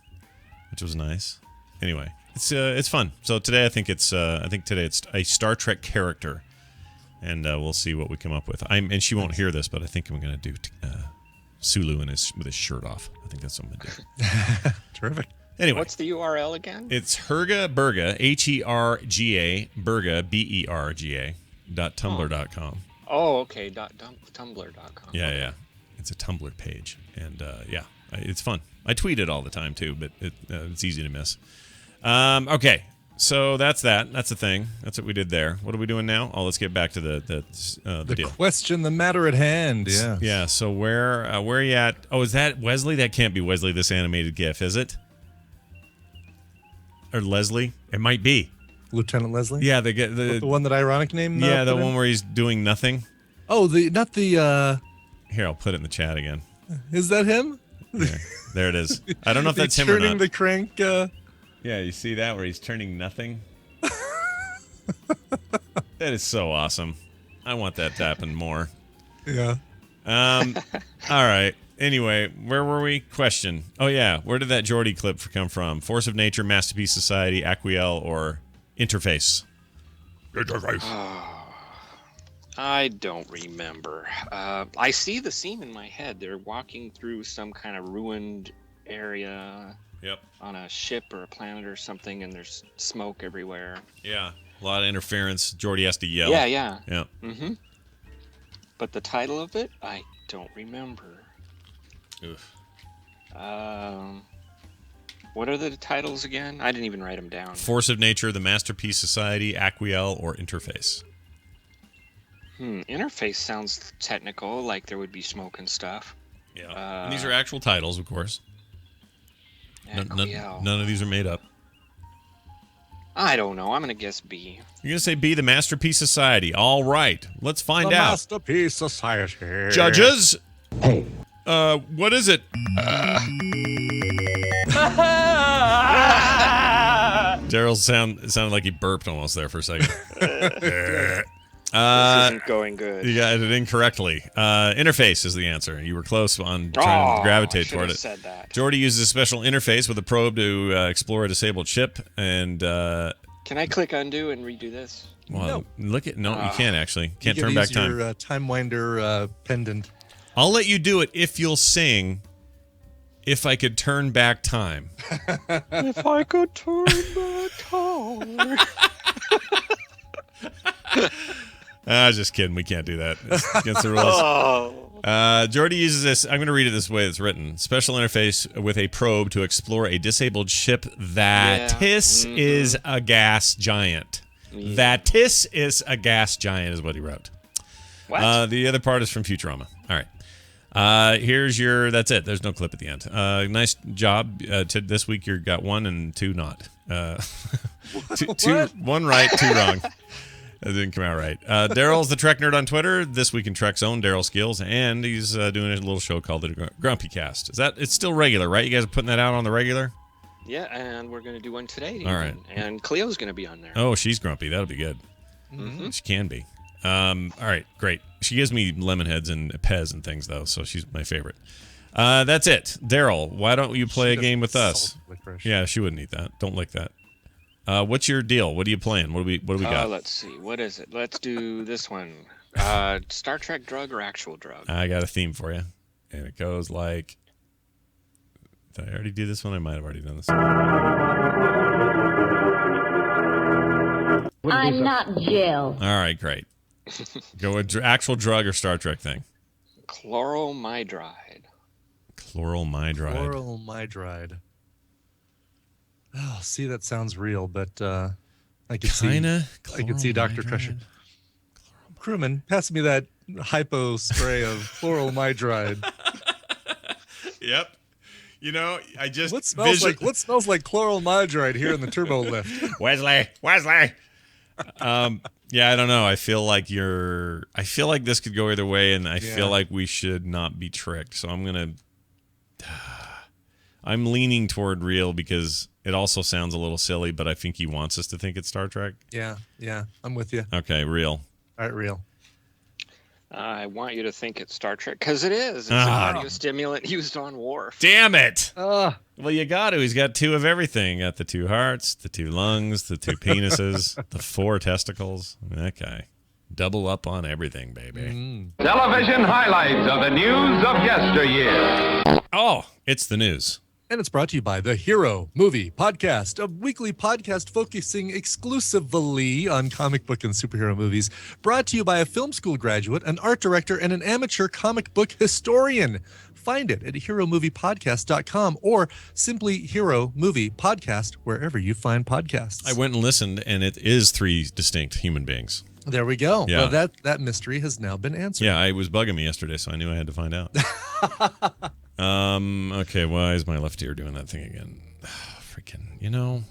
which was nice. Anyway, it's fun. So today I think it's a Star Trek character, and we'll see what we come up with. And she won't hear this, but I think I'm gonna do Sulu with his shirt off. I think that's what I'm gonna do. Terrific. Anyway, what's the URL again? It's Herga Berga, Herga Berga Berga .tumblr.com. Oh, okay. Tumblr.com. Yeah. It's a Tumblr page, and it's fun. I tweet it all the time too, but it's easy to miss. Okay, so that's that. That's the thing. That's what we did there. What are we doing now? Oh, let's get back to the deal. Question, the matter at hand. Yeah. Yeah. So where are you at? Oh, is that Wesley? That can't be Wesley. This animated GIF, is it? Or Leslie? It might be. Lieutenant Leslie? Yeah, the one that ironic name. Yeah, the one where he's doing nothing. Oh, not the. Here, I'll put it in the chat again. Is that him? There it is. I don't know if that's him or not. Turning the crank. Yeah, you see that where he's turning nothing? That is so awesome. I want that to happen more. Yeah. All right. Anyway, where were we? Question. Oh, yeah. Where did that Geordie clip come from? Force of Nature, Masterpiece Society, Aquiel, or Interface? I don't remember. I see the scene in my head. They're walking through some kind of ruined area. Yep. On a ship or a planet or something, and there's smoke everywhere. Yeah. A lot of interference. Geordie has to yell. Yeah. Yeah. Mm-hmm. But the title of it, I don't remember. Oof. What are the titles again? I didn't even write them down. Force of Nature, The Masterpiece Society, Aquiel, or Interface? Interface sounds technical, like there would be smoke and stuff. Yeah. And these are actual titles, of course. None of these are made up. I don't know. I'm going to guess B. You're going to say B, The Masterpiece Society. All right. Let's find the out. Masterpiece Society. Judges. Hey. What is it? Daryl sounded like he burped almost there for a second. This isn't going good. You got it incorrectly. Interface is the answer. You were close on trying to gravitate toward it. Said that. Geordie uses a special interface with a probe to explore a disabled ship. And can I click undo and redo this? Well, you can't actually. Can't turn back time. Your time winder pendant. I'll let you do it if you'll sing. If I could turn back time. If I could turn back time. Just kidding. We can't do that. It's against the rules. Geordie uses this. I'm going to read it this way it's written. Special interface with a probe to explore a disabled ship that is a gas giant. Yeah. That is a gas giant is what he wrote. What? The other part is from Futurama. All right. That's it. There's no clip at the end. Nice job. This week you got 1 and 2 not. One right, 2 wrong. That didn't come out right. Daryl's the Trek Nerd on Twitter. This week in Trek's own Daryl Skills, and he's doing a little show called the Grumpy Cast. It's still regular, right? You guys are putting that out on the regular? Yeah, and we're going to do one today. All right. And Cleo's going to be on there. Oh, she's grumpy. That'll be good. Mm-hmm. She can be. All right, great. She gives me lemon heads and Pez and things, though, so she's my favorite. That's it. Daryl, why don't you play a game with us? Yeah, she wouldn't eat that. Don't lick that. What's your deal? What are you playing? What do we got? Let's see. What is it? Let's do this one. Star Trek drug or actual drug? I got a theme for you, and it goes like... Did I already do this one? I might have already done this one. I'm not Jill. All right, great. Go with actual drug or Star Trek thing. Chloromydride. Chloromydride. Oh, see, that sounds real, but I could see Dr. Crusher. Crewman, pass me that hypo spray of chloromydride. Yep. You know, I just what smells like chloromydride here in the turbo lift? Wesley. Yeah, I don't know. I feel like this could go either way, and I feel like we should not be tricked. So I'm leaning toward real because it also sounds a little silly, but I think he wants us to think it's Star Trek. Yeah, I'm with you. Okay, real. All right, real. I want you to think it's Star Trek, because it is. It's Ah. a cardiostimulant used on Worf. Damn it! Uh, Well, you got to. He's got 2 of everything. Got the 2 hearts, the 2 lungs, the 2 penises, the 4 testicles. I mean, that guy. Double up on everything, baby. Television highlights of the news of yesteryear. Oh, it's the news. And it's brought to you by the Hero Movie Podcast, a weekly podcast focusing exclusively on comic book and superhero movies. Brought to you by a film school graduate, an art director, and an amateur comic book historian. Find it at heromoviepodcast.com or simply Hero Movie Podcast, wherever you find podcasts. I went and listened, and it is 3 distinct human beings. There we go. Yeah. Well, that mystery has now been answered. Yeah, it was bugging me yesterday, so I knew I had to find out. Okay, why is my left ear doing that thing again? Freaking,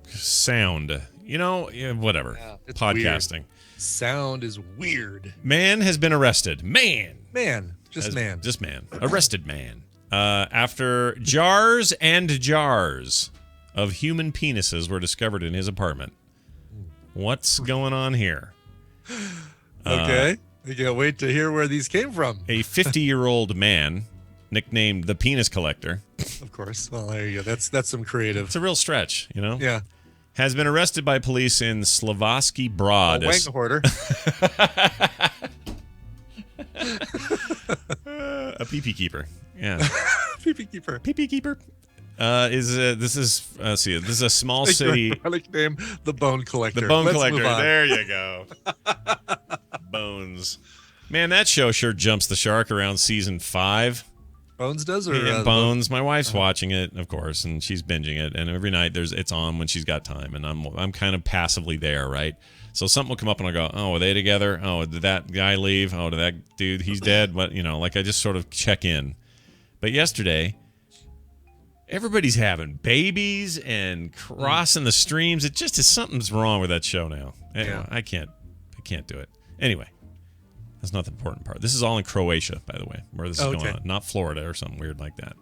sound. Yeah, whatever. Yeah, it's Podcasting. weird. Sound is weird. Man has been arrested. Man. Just man. Arrested man. After jars and jars of human penises were discovered in his apartment. What's going on here? Okay. I can't wait to hear where these came from. A 50-year-old man, nicknamed the Penis Collector. Of course. Well, there you go. That's some creative. It's a real stretch, Yeah. Has been arrested by police in Slavosky Brod. A wank hoarder. A pee-pee keeper. Yeah. Pee-pee keeper. Pee-pee keeper. This is a small city. I like name the Bone Collector. The Bone Let's Collector. move on. There you go. Bones. Man, that show sure jumps the shark around season 5. Bones does, or Yeah, Bones. My wife's watching it, of course, and she's binging it. And every night it's on when she's got time, and I'm kind of passively there, right? So something will come up, and I'll go, "Oh, are they together? Oh, did that guy leave? Oh, did that dude? He's dead." But like I just sort of check in. But yesterday, everybody's having babies and crossing the streams. It just is something's wrong with that show now. Anyway, I can't do it. Anyway. That's not the important part. This is all in Croatia, by the way, where this is going on. Not Florida or something weird like that.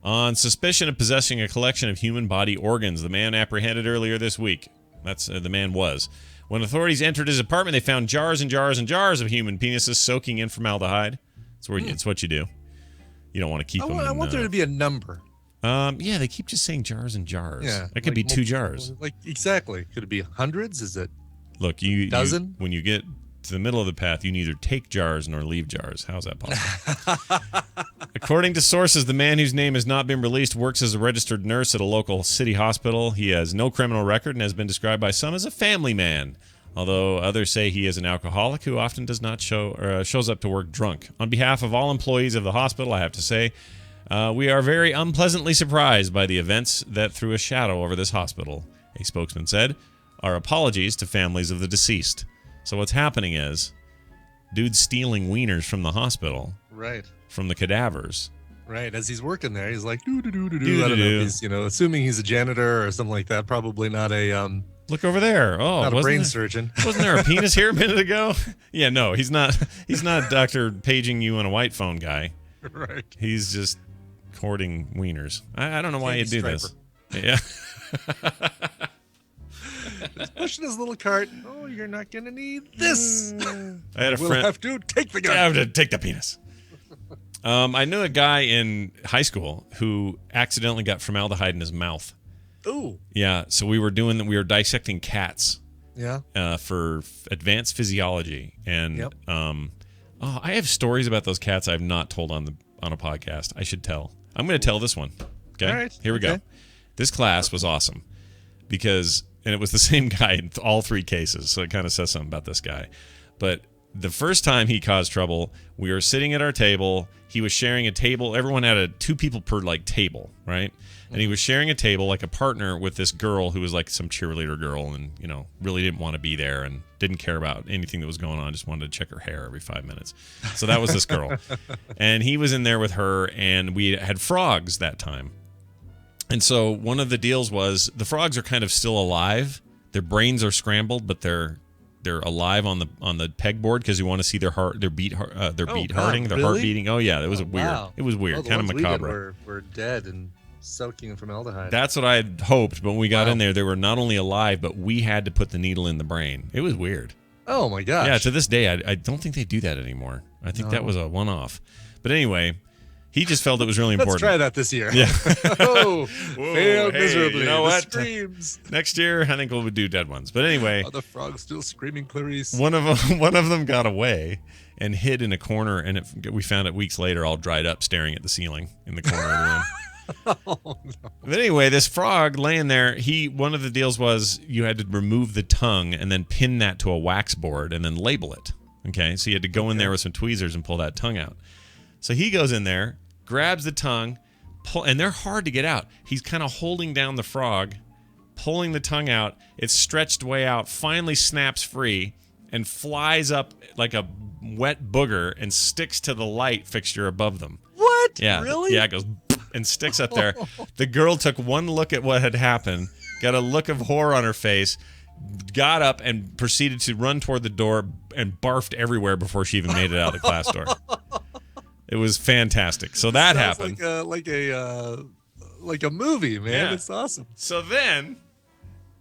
On suspicion of possessing a collection of human body organs, the man apprehended earlier this week. That's the man was. When authorities entered his apartment, they found jars and jars and jars of human penises soaking in formaldehyde. It's what you do. You don't want to keep them. I want there to be a number. Yeah, they keep just saying jars and jars. Yeah, it could be 2 jars. Exactly. Could it be hundreds? Is it? Look, dozen? When you get to the middle of the path, you neither take jars nor leave jars. How's that possible? According to sources, the man whose name has not been released works as a registered nurse at a local city hospital. He has no criminal record and has been described by some as a family man, although others say he is an alcoholic who often does not shows up to work drunk. On behalf of all employees of the hospital, I have to say, we are very unpleasantly surprised by the events that threw a shadow over this hospital, a spokesman said. Our apologies to families of the deceased. So what's happening is, dude's stealing wieners from the hospital. Right. From the cadavers. Right. As he's working there, he's like, do-do-do-do-do. I don't know if he's, assuming he's a janitor or something like that. Probably not a, Look over there. Oh, not a brain surgeon. Wasn't there a penis here a minute ago? Yeah, no, he's not. He's not Dr. Paging you on a white phone guy. Right. He's just hoarding wieners. I don't know why you do this. Yeah. He's pushing his little cart. Oh, you're not going to need this. I had a friend. We'll have to take the gun. I have to take the penis. I knew a guy in high school who accidentally got formaldehyde in his mouth. Ooh. Yeah, so we were dissecting cats. Yeah. For advanced physiology, and I have stories about those cats I've not told on a podcast. I should tell. I'm going to tell this one. Okay. All right. Here we go. This class was awesome because, and it was the same guy in all 3 cases, so it kind of says something about this guy. But the first time he caused trouble, we were sitting at our table. He was sharing a table. Everyone had 2 people per table, right? And he was sharing a table like a partner with this girl who was like some cheerleader girl, and really didn't want to be there and didn't care about anything that was going on. Just wanted to check her hair every 5 minutes. So that was this girl, and he was in there with her, and we had frogs that time. And so one of the deals was the frogs are kind of still alive. Their brains are scrambled, but they're alive on the pegboard because you want to see their heart, their beat hearting, their heart beating. Oh yeah, it was weird. Wow. It was weird, kind of macabre. We're dead and soaking in formaldehyde. That's what I had hoped, but when we got in there, they were not only alive, but we had to put the needle in the brain. It was weird. Oh my gosh. Yeah, to this day, I don't think they do that anymore. I think that was a one-off. But anyway, he just felt it was really important. Let's try that this year. Yeah. Whoa, failed hey, miserably. You know The what? Screams. Next year, I think we'll do dead ones. But anyway, the frog's still screaming, Clarice. one of them got away and hid in a corner, and we found it weeks later, all dried up, staring at the ceiling in the corner of the room. Oh, no. But anyway, this frog laying there, one of the deals was you had to remove the tongue and then pin that to a wax board and then label it. Okay, so you had to go in there with some tweezers and pull that tongue out. So he goes in there, grabs the tongue, and they're hard to get out. He's kind of holding down the frog, pulling the tongue out. It's stretched way out, finally snaps free, and flies up like a wet booger and sticks to the light fixture above them. What? Yeah, Really? Yeah, it goes and sticks up there. The girl took one look at what had happened, got a look of horror on her face, got up and proceeded to run toward the door and barfed everywhere before she even made it out the class door. It was fantastic. So that happened. Like a movie, man. Yeah. It's awesome. So then,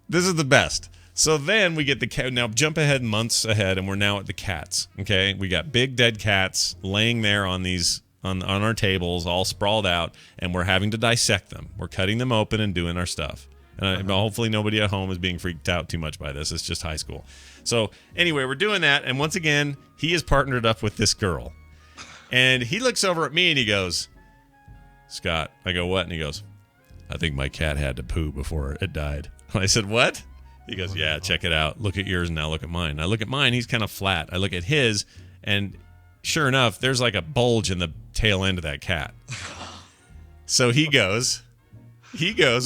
this is the best. So then we get the cat. Now jump ahead months ahead, and we're now at the cats. Okay, we got big dead cats laying there on these on our tables, all sprawled out, and we're having to dissect them. We're cutting them open and doing our stuff. And hopefully nobody at home is being freaked out too much by this. It's just high school. So anyway, we're doing that, and once again, he is partnered up with this girl. And he looks over at me and he goes, Scott. I go, what? And he goes, I think my cat had to poo before it died. And I said, what? He goes, yeah, check it out. Look at yours and now look at mine. I look at mine, he's kind of flat. I look at his, and sure enough, there's like a bulge in the tail end of that cat. So he goes,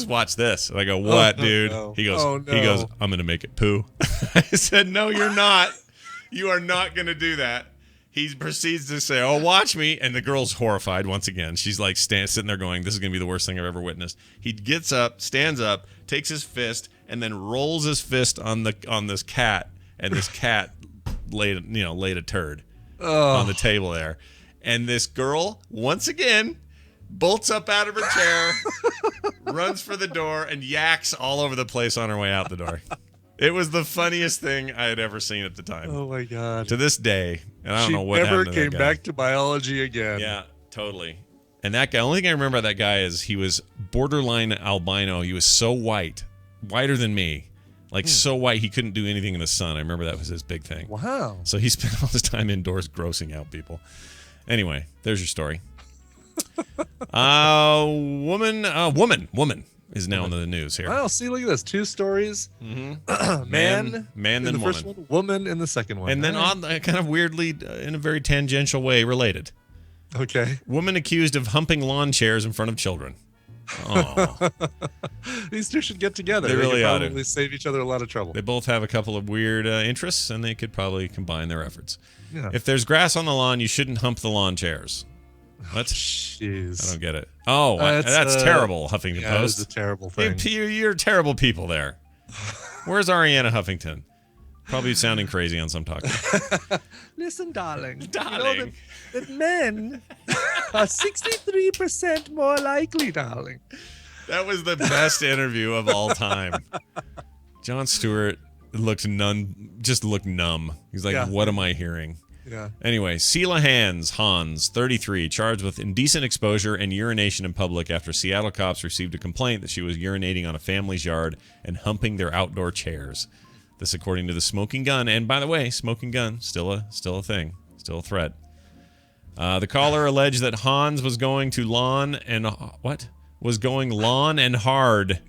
watch this. And I go, what, dude? No. He goes, I'm going to make it poo. I said, no, you're not. You are not going to do that. He proceeds to say, oh, watch me. And the girl's horrified once again. She's like sitting there going, this is going to be the worst thing I've ever witnessed. He gets up, stands up, takes his fist, and then rolls his fist on this cat. And this cat laid a turd on the table there. And this girl, once again, bolts up out of her chair, runs for the door, and yaks all over the place on her way out the door. It was the funniest thing I had ever seen at the time. Oh my god! To this day, and I don't know what happened to that guy. She never came back to biology again. Yeah, totally. And that guy, only thing I remember about that guy is he was borderline albino. He was so white, whiter than me, like so white he couldn't do anything in the sun. I remember that was his big thing. Wow. So he spent all his time indoors grossing out people. Anyway, there's your story. Woman is now in the news here. Wow, see, look at this. 2 stories. Mm-hmm. Man then in the woman. first one, woman in the second one. And then kind of weirdly, in a very tangential way, related. Okay. Woman accused of humping lawn chairs in front of children. Oh. These two should get together. They really could ought probably to. save each other a lot of trouble. They both have a couple of weird interests, and they could probably combine their efforts. Yeah. If there's grass on the lawn, you shouldn't hump the lawn chairs. What? Jeez. I don't get it. Oh, that's terrible, Huffington Post. That's a terrible thing. You're terrible people there. Where's Ariana Huffington? Probably sounding crazy on some talk. Listen, darling. Darling. You know that men are 63% more likely, darling. That was the best interview of all time. Jon Stewart looked numb. He's like, what am I hearing? Yeah. Anyway, Sela Hans, 33, charged with indecent exposure and urination in public after Seattle cops received a complaint that she was urinating on a family's yard and humping their outdoor chairs. This according to the Smoking Gun. And by the way, Smoking Gun, still a thing, still a threat. The caller alleged that Hans was going lawn and hard.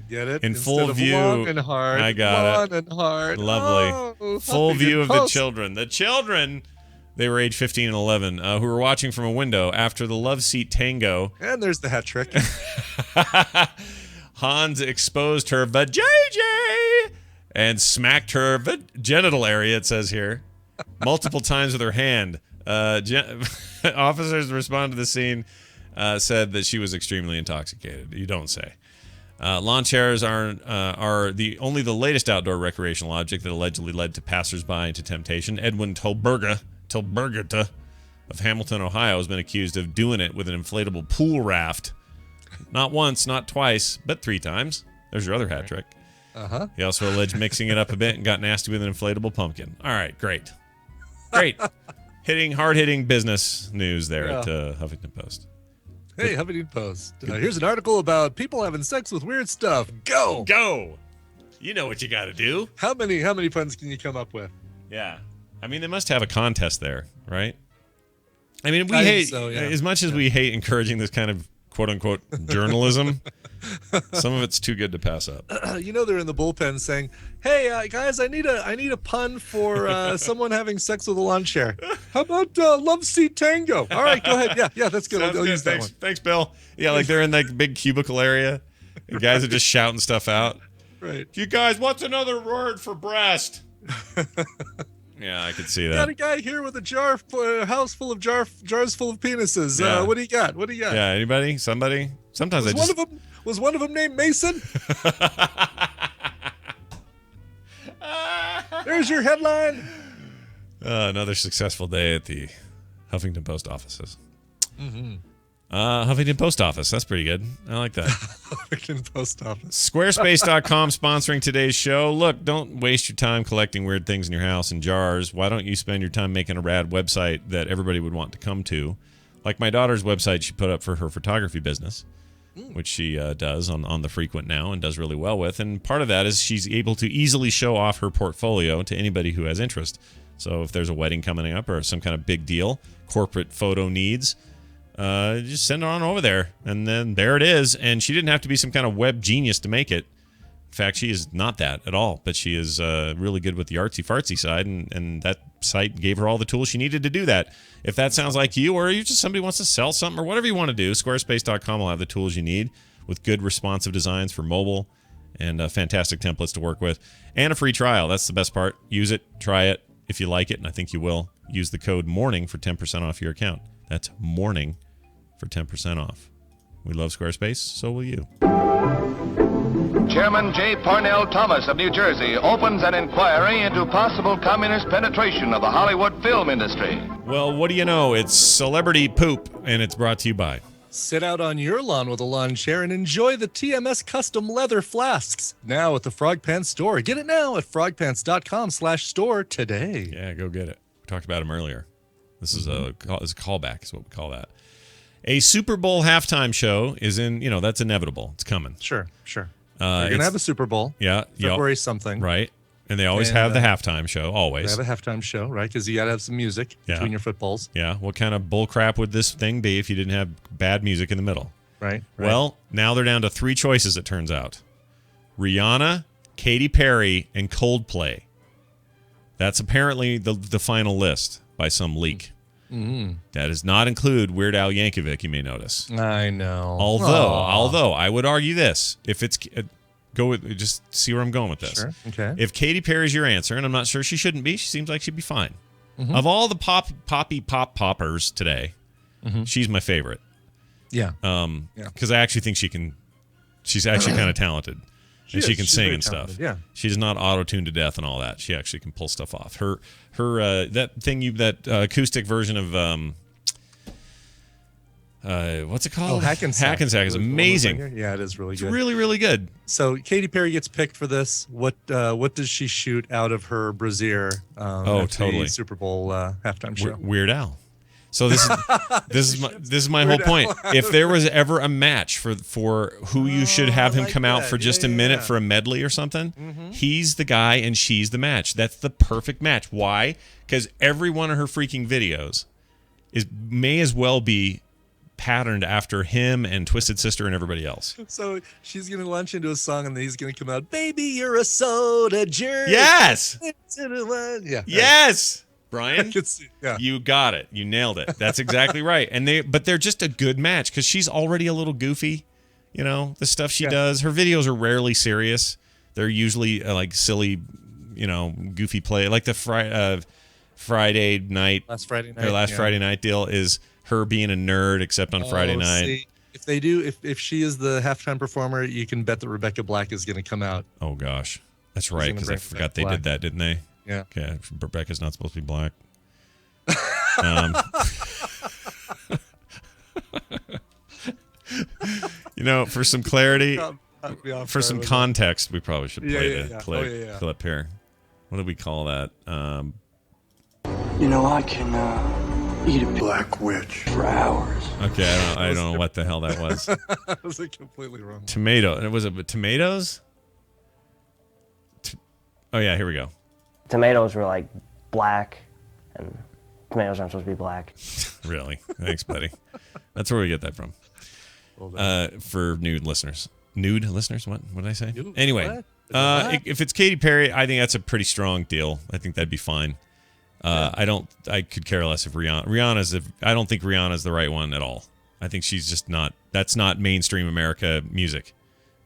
Get it? In Instead full of view. long and hard. I got long and hard. Lovely. Oh, Full view of the Post. children. The children, they were age 15 and 11, who were watching from a window after the love seat tango. And there's the hat trick. Hans exposed her vajayjay and smacked her genital area, it says here, multiple times with her hand. Officers responded to the scene, said that she was extremely intoxicated. You don't say. Lawn chairs are only the latest outdoor recreational object that allegedly led to passersby into temptation. Edwin Tilburga of Hamilton, Ohio, has been accused of doing it with an inflatable pool raft. Not once, not twice, but 3 times. There's your other hat trick. Uh-huh. He also alleged mixing it up a bit and got nasty with an inflatable pumpkin. All right, great. Hard-hitting business news there at Huffington Post. Hey, Huffington Post. Here's an article about people having sex with weird stuff. Go! You know what you got to do. How many puns can you come up with? Yeah. I mean, they must have a contest there, right? I mean, as much as we hate encouraging this kind of quote-unquote journalism, some of it's too good to pass up. They're in the bullpen saying, "Hey, guys, I need a pun for someone having sex with a lawn chair. How about Love Seat Tango?" All right, go ahead. Yeah, that's good. I'll use that one. Thanks, Bill. Yeah, like they're in like big cubicle area, and guys are just shouting stuff out. Right. You guys, what's another word for breast? Yeah, I could see that. Got a guy here with a house full of jars full of penises. Yeah. What do you got? Yeah, anybody? Somebody? Sometimes Was one of them named Mason? There's your headline. Another successful day at the Huffington Post offices. Mm-hmm. Huffington Post Office. That's pretty good. I like that. Huffington Post Office. Squarespace.com sponsoring today's show. Look, don't waste your time collecting weird things in your house in jars. Why don't you spend your time making a rad website that everybody would want to come to? Like my daughter's website she put up for her photography business, which she does on the frequent now and does really well with. And part of that is she's able to easily show off her portfolio to anybody who has interest. So if there's a wedding coming up or some kind of big deal, corporate photo needs, just send it on over there. And then there it is. And she didn't have to be some kind of web genius to make it. In fact, she is not that at all. But she is really good with the artsy-fartsy side. And that site gave her all the tools she needed to do that. If that sounds like you, or you just somebody wants to sell something or whatever you want to do, Squarespace.com will have the tools you need with good responsive designs for mobile and fantastic templates to work with. And a free trial. That's the best part. Use it. Try it. If you like it, and I think you will, use the code MORNING for 10% off your account. That's MORNING for 10% off. We love Squarespace, so will you. Chairman J. Parnell Thomas of New Jersey opens an inquiry into possible communist penetration of the Hollywood film industry. Well, what do you know? It's celebrity poop, and it's brought to you by... Sit out on your lawn with a lawn chair and enjoy the TMS custom leather flasks. Now at the Frog Pants store. Get it now at frogpants.com/store today. Yeah, go get it. We talked about them earlier. This is a callback is what we call that. A Super Bowl halftime show is that's inevitable. It's coming. Sure. You're going to have a Super Bowl. Yeah. February something. Right. And they always have the halftime show, always. They have a halftime show, right? Because you got to have some music between your footballs. Yeah. What kind of bull crap would this thing be if you didn't have bad music in the middle? Right. Well, now they're down to 3 choices, it turns out. Rihanna, Katy Perry, and Coldplay. That's apparently the final list by some leak. Mm-hmm. That does not include Weird Al Yankovic, you may notice. I know. Although I would argue this. If it's... just see where I'm going with this. Sure. Okay. If Katy Perry's your answer, and I'm not sure she shouldn't be, she seems like she'd be fine. Mm-hmm. Of all the poppers today, she's my favorite. Yeah. Because I actually think she's actually kind of talented. She can sing and stuff. Yeah. She's not auto-tuned to death and all that. She actually can pull stuff off. Her that acoustic version of what's it called? Hackensack is amazing. Yeah, it is really good. It's really, really good. So Katy Perry gets picked for this. What does she shoot out of her brassiere? Totally. The Super Bowl halftime show. Weird Al. So this is my whole point. If there was ever a match for who you should have him come out for just a minute for a medley or something, he's the guy and she's the match. That's the perfect match. Why? Because every one of her freaking videos may as well be patterned after him and Twisted Sister and everybody else. So she's going to launch into a song and then he's going to come out, "Baby, you're a soda jerk." Yes. Yeah. Yes. Brian, yeah. You got it. You nailed it. That's exactly right. But they're just a good match because she's already a little goofy. The stuff she does. Her videos are rarely serious. They're usually like silly, goofy play. Like the Friday night. Last Friday night. Her last Friday night deal is her being a nerd, except on Friday night. See, if they do, if she is the halftime performer, you can bet that Rebecca Black is going to come out. Oh gosh, that's right. Because I forgot they did that, didn't they? Yeah. Okay. Rebecca's not supposed to be black. For some clarity, For some context, we probably should play the yeah. clip here. What do we call that? You know, I can eat a black witch for hours. Okay, I don't know what the hell that was. That was completely wrong. Tomato. And was it tomatoes? Oh, yeah, here we go. Tomatoes were like black, and tomatoes aren't supposed to be black. Really? Thanks, buddy. That's where we get that from. For nude listeners. Nude listeners? What did I say? Nude? Anyway, What? if it's Katy Perry, I think that's a pretty strong deal. I think that'd be fine. I could care less if I don't think Rihanna's the right one at all. I think she's just not. That's not mainstream America music.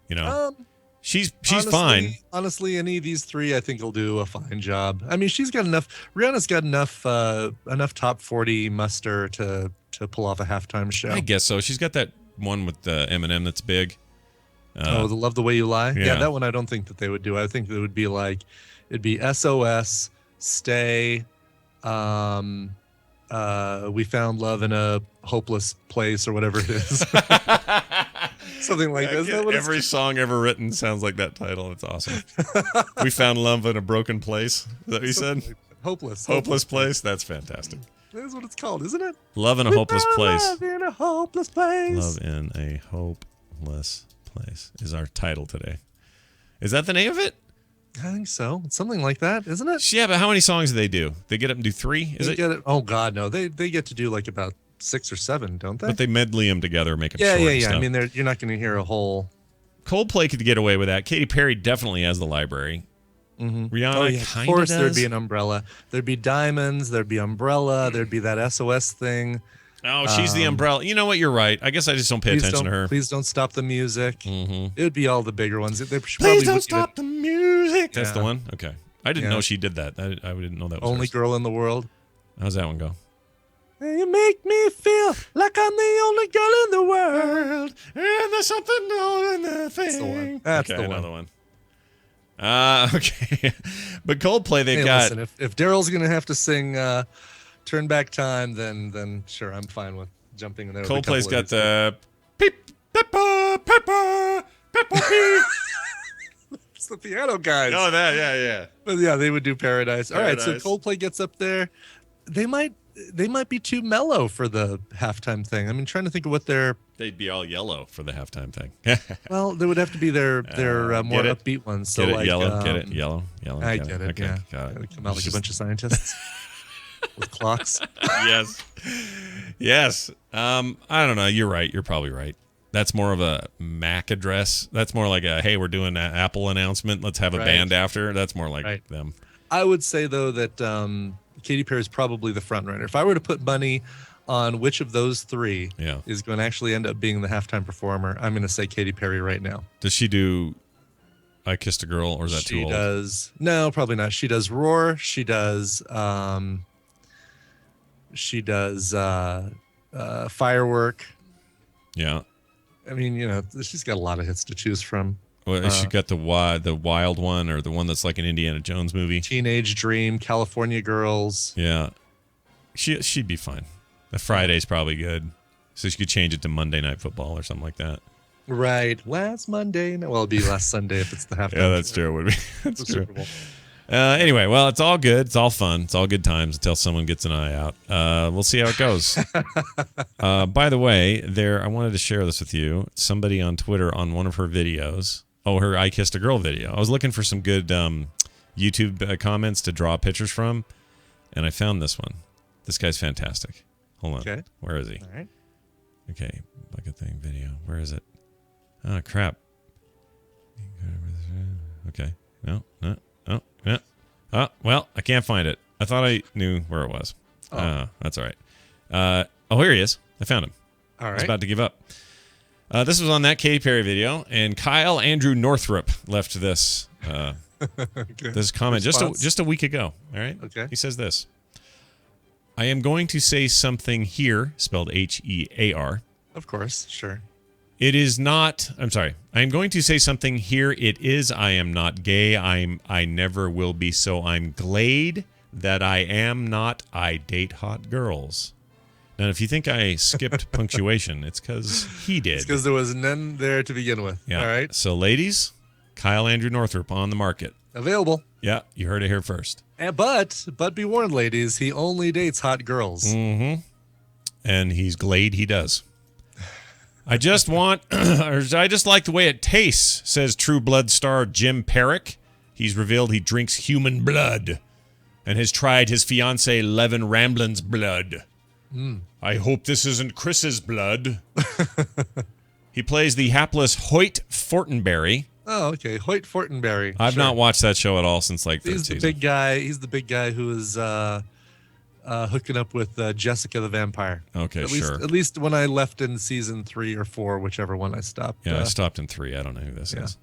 You know, she's fine. Honestly, any of these three, I think, will do a fine job. I mean, she's got enough. Rihanna's got enough top 40 muster to pull off a halftime show. I guess so. She's got that one with Eminem that's big. The Love the Way You Lie. Yeah. Yeah, that one I don't think that they would do. I think it would be it'd be SOS, Stay, We Found Love in a Hopeless Place, or whatever it is. Something like that. Isn't that what Every song ever written sounds like that title. It's awesome. We found love in a broken place. Is that what you said? Like Hopeless Place. That's fantastic. That's what it's called, isn't it? Love in a hopeless place. Love in a hopeless place. Love in a hopeless place is our title today. Is that the name of it? I think so. It's something like that, isn't it? Yeah, but how many songs do they do? They get up and do 3? Is it? Oh God, no. They get to do like about 6 or 7, don't they? But they medley them together, make them yeah, short. yeah, and yeah. stuff. I mean, you're not going to hear a whole. Coldplay could get away with that. Katy Perry definitely has the library. Mm-hmm. Rihanna kind of course, does. there'd be an umbrella. There'd be diamonds. There'd be umbrella. There'd be that SOS thing. Oh, she's the umbrella. You know what? You're right. I guess I just don't pay attention to her. Please don't stop the music. Mm-hmm. It would be all the bigger ones. Please don't stop the music. That's the one? Okay. I didn't Yeah. know she did that. I didn't know that was Only hers. girl in the world. How's that one go? You make me feel like I'm the only girl in the world. And there's something on the thing. That's the one. That's okay, the another one. Okay. But Coldplay, they've Hey, got... listen, if Daryl's going to have to sing Turn Back Time, then sure, I'm fine with jumping in there. Coldplay's got the... Peppa Pig. It's the piano guys. Oh, that, yeah. But yeah, they would do Paradise. All right, so Paradise. Coldplay gets up there. They might be too mellow for the halftime thing. I mean, trying to think of what their They'd be all yellow for the halftime thing. well, they would have to be their more get it? upbeat ones. So Get it, like yellow, get it, yellow. I got get it. Okay, Yeah, got it. They come out like a bunch of scientists with clocks. Yes. I don't know. You're right. You're probably right. That's more of a MAC address. That's more like a, hey, we're doing an Apple announcement. Let's have a band after. That's more like them. I would say, though, that Katy Perry is probably the front runner. If I were to put money on which of those three is going to actually end up being the halftime performer, I'm going to say Katy Perry right now. Does she do I Kissed a Girl, or is that too old? She does. No, probably not. She does Roar. She does Firework. Yeah. I mean, you know, she's got a lot of hits to choose from. Well, has she got the wild one, or the one that's like an Indiana Jones movie? Teenage Dream, California Girls. Yeah. She'd be fine. The Friday's probably good. So she could change it to Monday Night Football or something like that. Right. Last Monday. No, well, it'll be last Sunday if it's the halftime. Yeah, that's true. It would be. That's The true. Super Bowl. Anyway, well, it's all good. It's all fun. It's all good times until someone gets an eye out. We'll see how it goes. By the way, I wanted to share this with you. Somebody on Twitter on one of her videos. Oh, her I Kissed a Girl video. I was looking for some good YouTube comments to draw pictures from, and I found this one. This guy's fantastic. Hold on. Okay. Where is he? All right. Okay. Bucket thing video. Where is it? Oh, crap. Okay. No. Oh, well, I can't find it. I thought I knew where it was. That's all right. Here he is. I found him. All right. I was about to give up. This was on that Katy Perry video, and Kyle Andrew Northrup left this this comment just a week ago. All right. Okay. He says this: I am going to say something here, spelled H-E-A-R. Of course, sure. It is not. I'm sorry. I am going to say something here. It is. I am not gay. I never will be. So I'm glad that I am not. I date hot girls. And if you think I skipped punctuation, it's because he did. It's because there was none there to begin with. Yeah. All right. So, ladies, Kyle Andrew Northrup on the market. Available. Yeah, you heard it here first. But be warned, ladies, he only dates hot girls. Mm-hmm. And he's glad he does. I just like the way it tastes, says True Blood star Jim Perrick. He's revealed he drinks human blood and has tried his fiancée Levin Ramblin's blood. I hope this isn't Chris's blood. He plays the hapless Hoyt Fortenberry. Oh, okay. Hoyt Fortenberry. I've not watched that show at all since like third He's the season. big guy. He's the big guy who is hooking up with Jessica the Vampire. Okay, sure. At least when I left in season 3 or 4, whichever one I stopped. Yeah, I stopped in 3. I don't know who this is.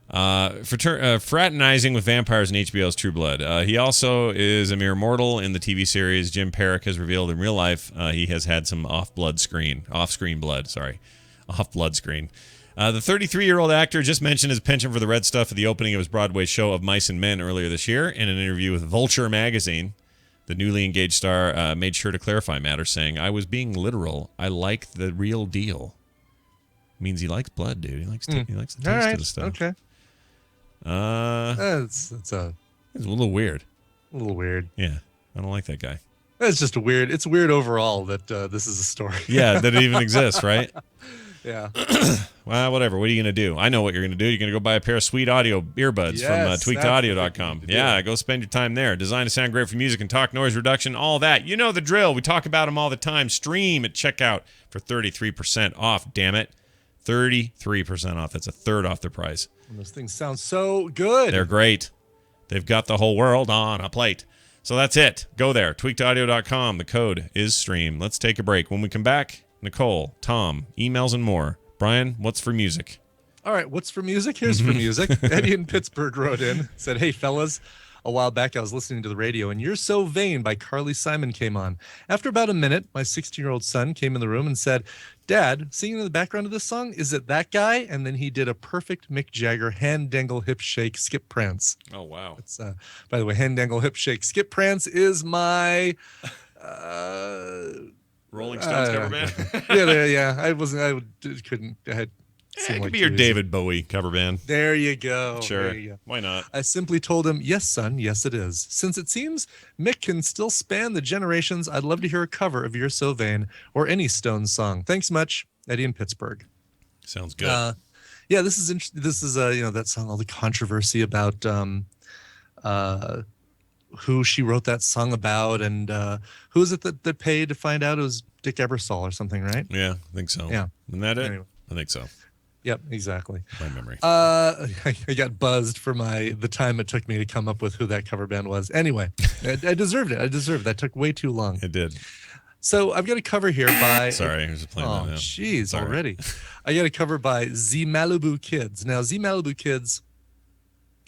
Fraternizing with vampires in HBO's True Blood. He also is a mere mortal in the TV series. Jim Perrick has revealed in real life he has had some off-blood screen. The 33-year-old actor just mentioned his penchant for the red stuff at the opening of his Broadway show of Mice and Men earlier this year. In an interview with Vulture magazine, the newly engaged star made sure to clarify matters, saying, "I was being literal. I like the real deal." Means he likes blood, dude. He likes he likes the taste of the stuff. Okay. It's a little weird. A little weird. Yeah, I don't like that guy. It's just it's weird overall that this is a story. Yeah, that it even exists, right? Yeah. Well, whatever. What are you going to do? I know what you're going to do. You're going to go buy a pair of sweet audio earbuds from tweakedaudio.com. Yeah, go spend your time there. Designed to sound great for music and talk, noise reduction, all that. You know the drill. We talk about them all the time. Stream at checkout for 33% off, damn it. 33% off. That's a third off the price. And those things sound so good. They're great. They've got the whole world on a plate. So that's it. Go there. tweakedaudio.com. The code is stream. Let's take a break. When we come back, Nicole, Tom, emails, and more. Brian, what's for music? All right, what's for music? Here's for music. Eddie in Pittsburgh wrote in, said, "Hey, fellas. A while back, I was listening to the radio, and You're So Vain by Carly Simon came on. After about a minute, my 16-year-old son came in the room and said, 'Dad, singing in the background of this song, is it that guy?' And then he did a perfect Mick Jagger hand dangle hip shake skip prance." Oh, wow. It's, by the way, hand dangle hip shake skip prance is my Rolling Stones cover band? yeah. I had it could be your David Bowie cover band. There you go. Sure. There you go. Why not? I simply told him, "Yes, son, yes, it is. Since it seems Mick can still span the generations, I'd love to hear a cover of You're So Vain or any Stones song. Thanks much, Eddie in Pittsburgh." Sounds good. Yeah, this is interesting. This is that song, all the controversy about who she wrote that song about, and who is it that paid to find out? It was Dick Ebersol or something, right? Yeah, I think so. Yeah. Isn't that it? Anyway. I think so. Yep, exactly. My memory. I got buzzed for the time it took me to come up with who that cover band was. Anyway, I deserved it. That took way too long. It did. So I've got a cover here by. Sorry, I was just playing that now. Jeez, already. I got a cover by Z Malibu Kids. Now, Z Malibu Kids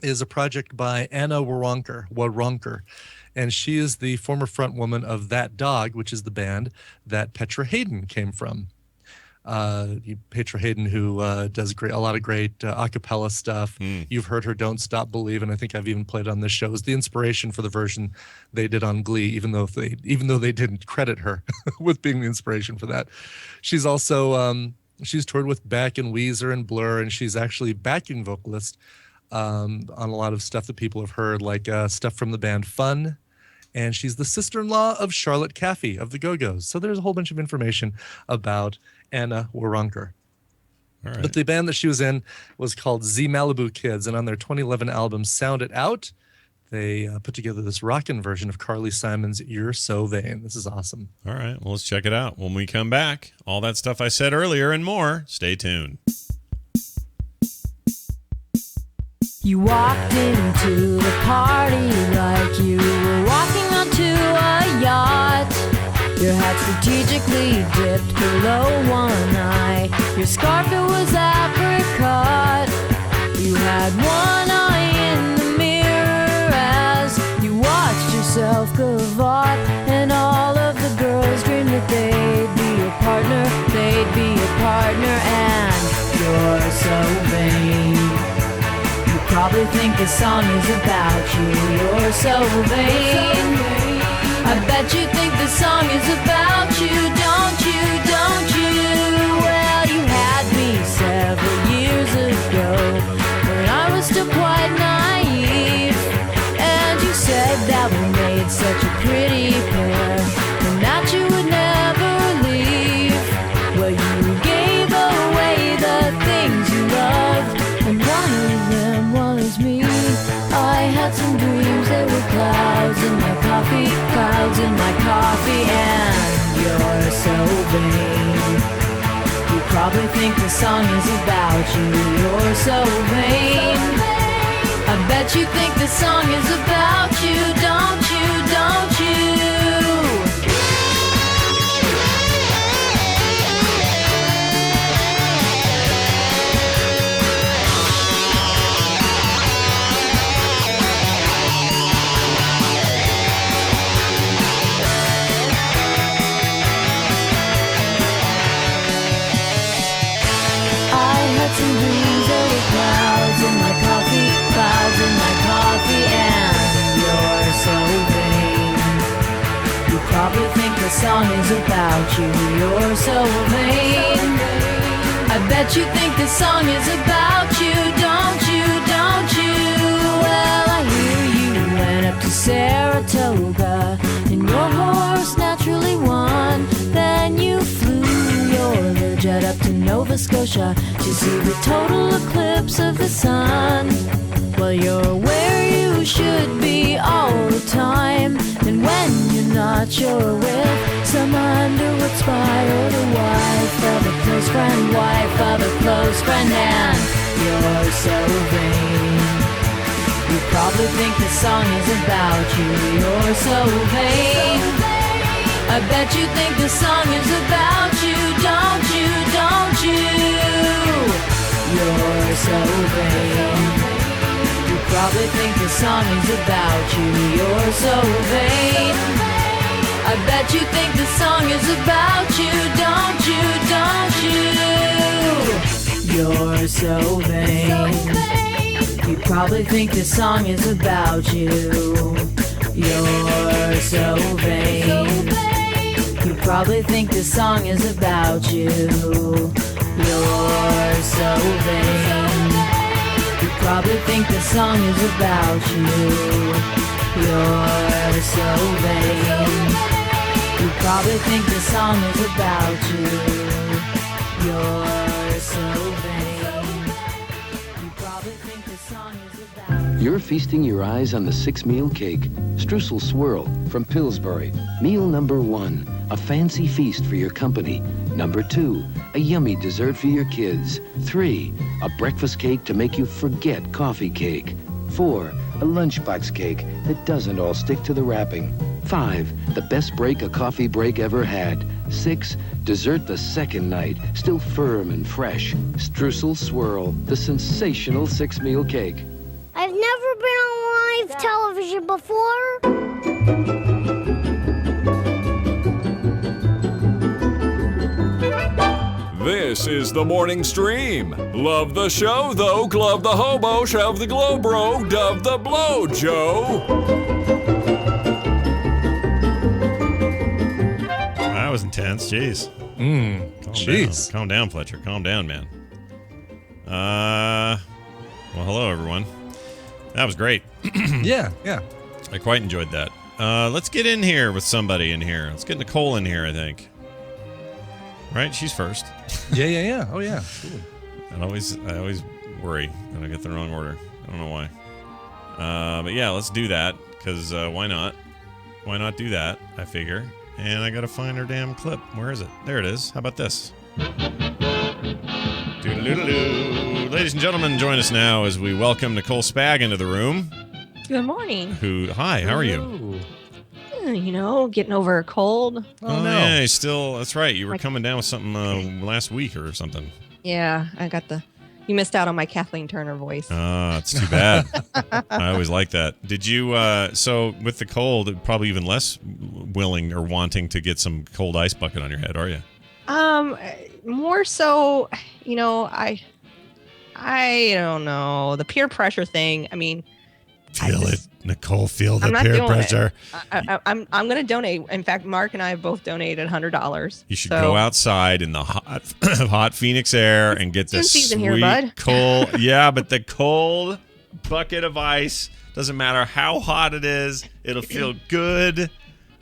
is a project by Anna Waronker, and she is the former front woman of That Dog, which is the band that Petra Hayden came from. Petra Hayden, who does a lot of great a cappella stuff. You've heard her "Don't Stop Believin'." I think I've even played on this show. Is the inspiration for the version they did on Glee, even though they didn't credit her with being the inspiration for that. She's also she's toured with Beck and Weezer and Blur, and she's actually backing vocalist on a lot of stuff that people have heard, like stuff from the band Fun. And she's the sister-in-law of Charlotte Caffey of the Go-Go's. So there's a whole bunch of information about Anna Waronker. All right. But the band that she was in was called Z Malibu Kids. And on their 2011 album, Sound It Out, they put together this rockin' version of Carly Simon's You're So Vain. This is awesome. All right. Well, let's check it out. When we come back, all that stuff I said earlier and more. Stay tuned. You walked into the party like you were walking onto a yacht. Your hat strategically dipped below one eye. Your scarf, it was apricot. You had one eye in the mirror as you watched yourself gavotte. And all of the girls dreamed that they'd be your partner. They'd be your partner, and you're so vain. Probably think this song is about you. You're so vain. I bet you think the song is about you, don't you, don't you? Well, you had me several years ago when I was still quite naive, and you said that we made such a pretty pair and that you would never leave. Well, you gave away the things you loved, and one of them was me. I had some dreams, there were clouds in my coffee, and you're so vain. You probably think the song is about you, you're so vain. I bet you think the song is about you, don't you, don't you? Some dreams, there were clouds in my coffee, and you're so vain. You probably think the song is about you, you're so vain. I bet you think the song is about you, don't you, don't you? Well, I hear you went up to Saratoga, and your horse naturally won. Then you flew your Learjet up to Nova Scotia to see the total eclipse of the sun. Well, you're where you should be all the time, and when you're not, you're with some underwood spy or the wife of a close friend, and you're so vain. You probably think the song is about you, you're so vain. I bet you think the song is about you, don't you, don't you? You're so vain. You probably think the song is about you, you're so vain. I bet you think the song is about you, don't you, don't you? You're so vain. You probably think the song is about you. You're so vain. You probably think the song is about you. You're so vain. You probably think the song is about you. You're so vain. You probably think the song is about you. You're so vain. You probably think the song is about you. You're feasting your eyes on the 6-meal cake. Streusel Swirl from Pillsbury. Meal number 1. A fancy feast for your company. Number 2, a yummy dessert for your kids. 3, a breakfast cake to make you forget coffee cake. 4, a lunchbox cake that doesn't all stick to the wrapping. 5, the best break a coffee break ever had. 6, dessert the second night, still firm and fresh. Streusel Swirl, the sensational 6-meal cake. I've never been on live television before. This is the morning stream. Love the show, though. Glove the hobo, shove the glow, bro, dove the blow, Joe. That was intense. Jeez. Jeez. Calm down, Fletcher. Calm down, man. Well, hello, everyone. That was great. Yeah. I quite enjoyed that. Let's get in here with somebody in here. Let's get Nicole in here, I think. Right? She's first. Yeah. Oh, yeah. Cool. I always worry that I get the wrong order. I don't know why. But yeah, let's do that, because why not? Why not do that, I figure. And I gotta find her damn clip. Where is it? There it is. How about this? Doodle-doodle-doo. Ladies and gentlemen, join us now as we welcome Nicole Spag into the room. Good morning. Hi, how are you? You know, getting over a cold. Oh no. Yeah, that's right. You were coming down with something last week or something. Yeah, you missed out on my Kathleen Turner voice. It's too bad. I always like that. Did you, so with the cold, probably even less willing or wanting to get some cold ice bucket on your head, are you? More so, I don't know, the peer pressure thing. I mean, Feel it, Nicole. Feel the I'm not peer doing pressure. it. I'm going to donate. In fact, Mark and I have both donated $100. You should go outside in the hot Phoenix air and get this season sweet here, bud. cold. Yeah, but the cold bucket of ice, doesn't matter how hot it is, it'll feel good.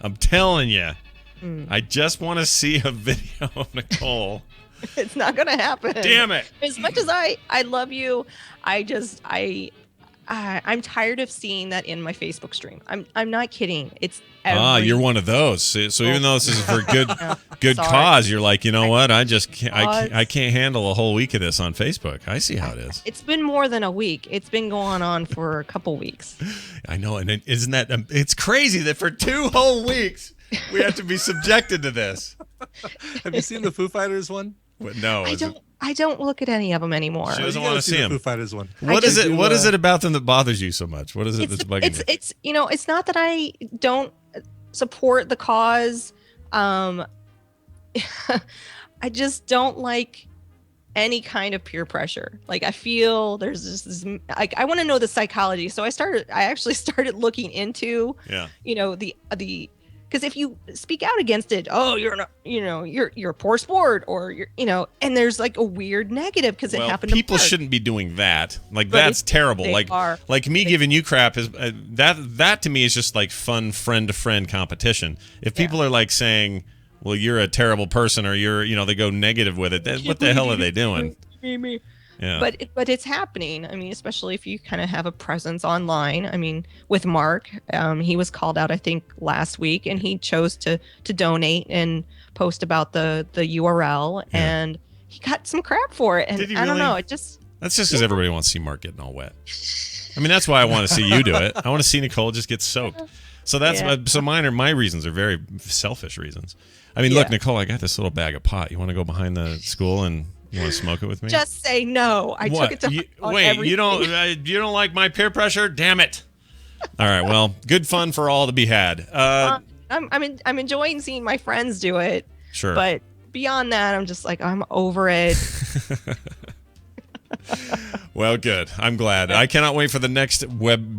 I'm telling you. I just want to see a video of Nicole. It's not going to happen. Damn it. As much as I love you, I'm tired of seeing that in my Facebook stream. I'm not kidding. It's you're one of those. So even though this is for good cause, you're like, you know what? I can't handle a whole week of this on Facebook. I see how it is. It's been more than a week. It's been going on for a couple weeks. I know, and isn't that it's crazy that for 2 whole weeks we have to be subjected to this. Have you seen the Foo Fighters one? No, I don't look at any of them anymore. She doesn't want to see the them. Foo Fighters one. What is it? What is it about them that bothers you so much? What is it that's bugging you? It's it's not that I don't support the cause. I just don't like any kind of peer pressure. Like I feel there's just this, like I want to know the psychology. So I actually started looking into the because if you speak out against it, you're a poor sport, or and there's like a weird negative because it happened. People to Mark. shouldn't be doing that. Like But that's terrible. they Like are. me giving you crap is that to me is just like fun friend to friend competition. If people are like saying, "Well, you're a terrible person," or they go negative with it, then what the hell are they doing? Yeah. But it's happening. I mean, especially if you kind of have a presence online. I mean, with Mark, he was called out, I think, last week, and he chose to donate and post about the URL, and he got some crap for it. And Did he I don't really? know. It just That's just because everybody wants to see Mark getting all wet. I mean, that's why I want to see you do it. I want to see Nicole just get soaked. So my reasons are very selfish reasons. I mean, look, Nicole, I got this little bag of pot. You want to go behind the school and you want to smoke it with me? Just say no. I took it to you don't like my peer pressure? Damn it! All right, well, good fun for all to be had. I'm enjoying seeing my friends do it. Sure. But beyond that, I'm just like I'm over it. Well, good. I'm glad. I cannot wait for the next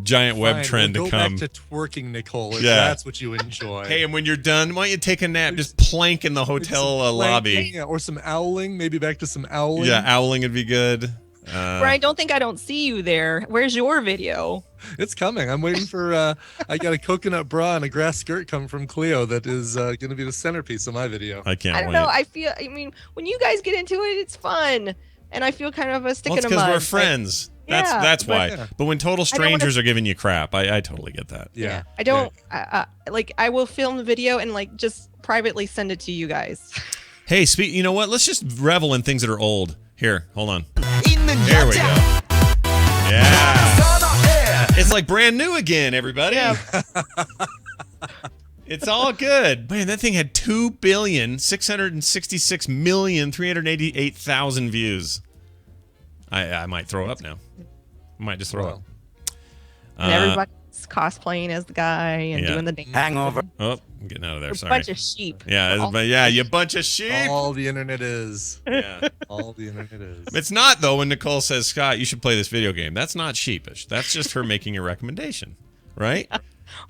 giant web trend to come. Go back to twerking, Nicole, if that's what you enjoy. Hey, and when you're done, why don't you take a nap? Just plank in the hotel lobby. Yeah, or some owling. Maybe back to some owling. Yeah, owling would be good. Brian, I don't see you there. Where's your video? It's coming. I'm waiting for. I got a coconut bra and a grass skirt coming from Cleo that is going to be the centerpiece of my video. I can't wait. I don't know. I mean, when you guys get into it, it's fun. And I feel kind of a stick in the mud. Because we're friends. That's why. Yeah. But when total strangers are giving you crap, I totally get that. Yeah. I don't I will film the video and just privately send it to you guys. Hey, you know what? Let's just revel in things that are old. Here, hold on. There we go. Yeah. It's like brand new again, everybody. Yeah. It's all good. Man, that thing had 2,666,388,000 views. I might throw up now. I might just throw up. And everybody's cosplaying as the guy and doing the dance. Hangover. Oh, I'm getting out of there. You're Sorry. a bunch of sheep. Yeah, you bunch of sheep. All the internet is. Yeah. All the internet is. It's not, though, when Nicole says, Scott, you should play this video game. That's not sheepish. That's just her making a recommendation, right?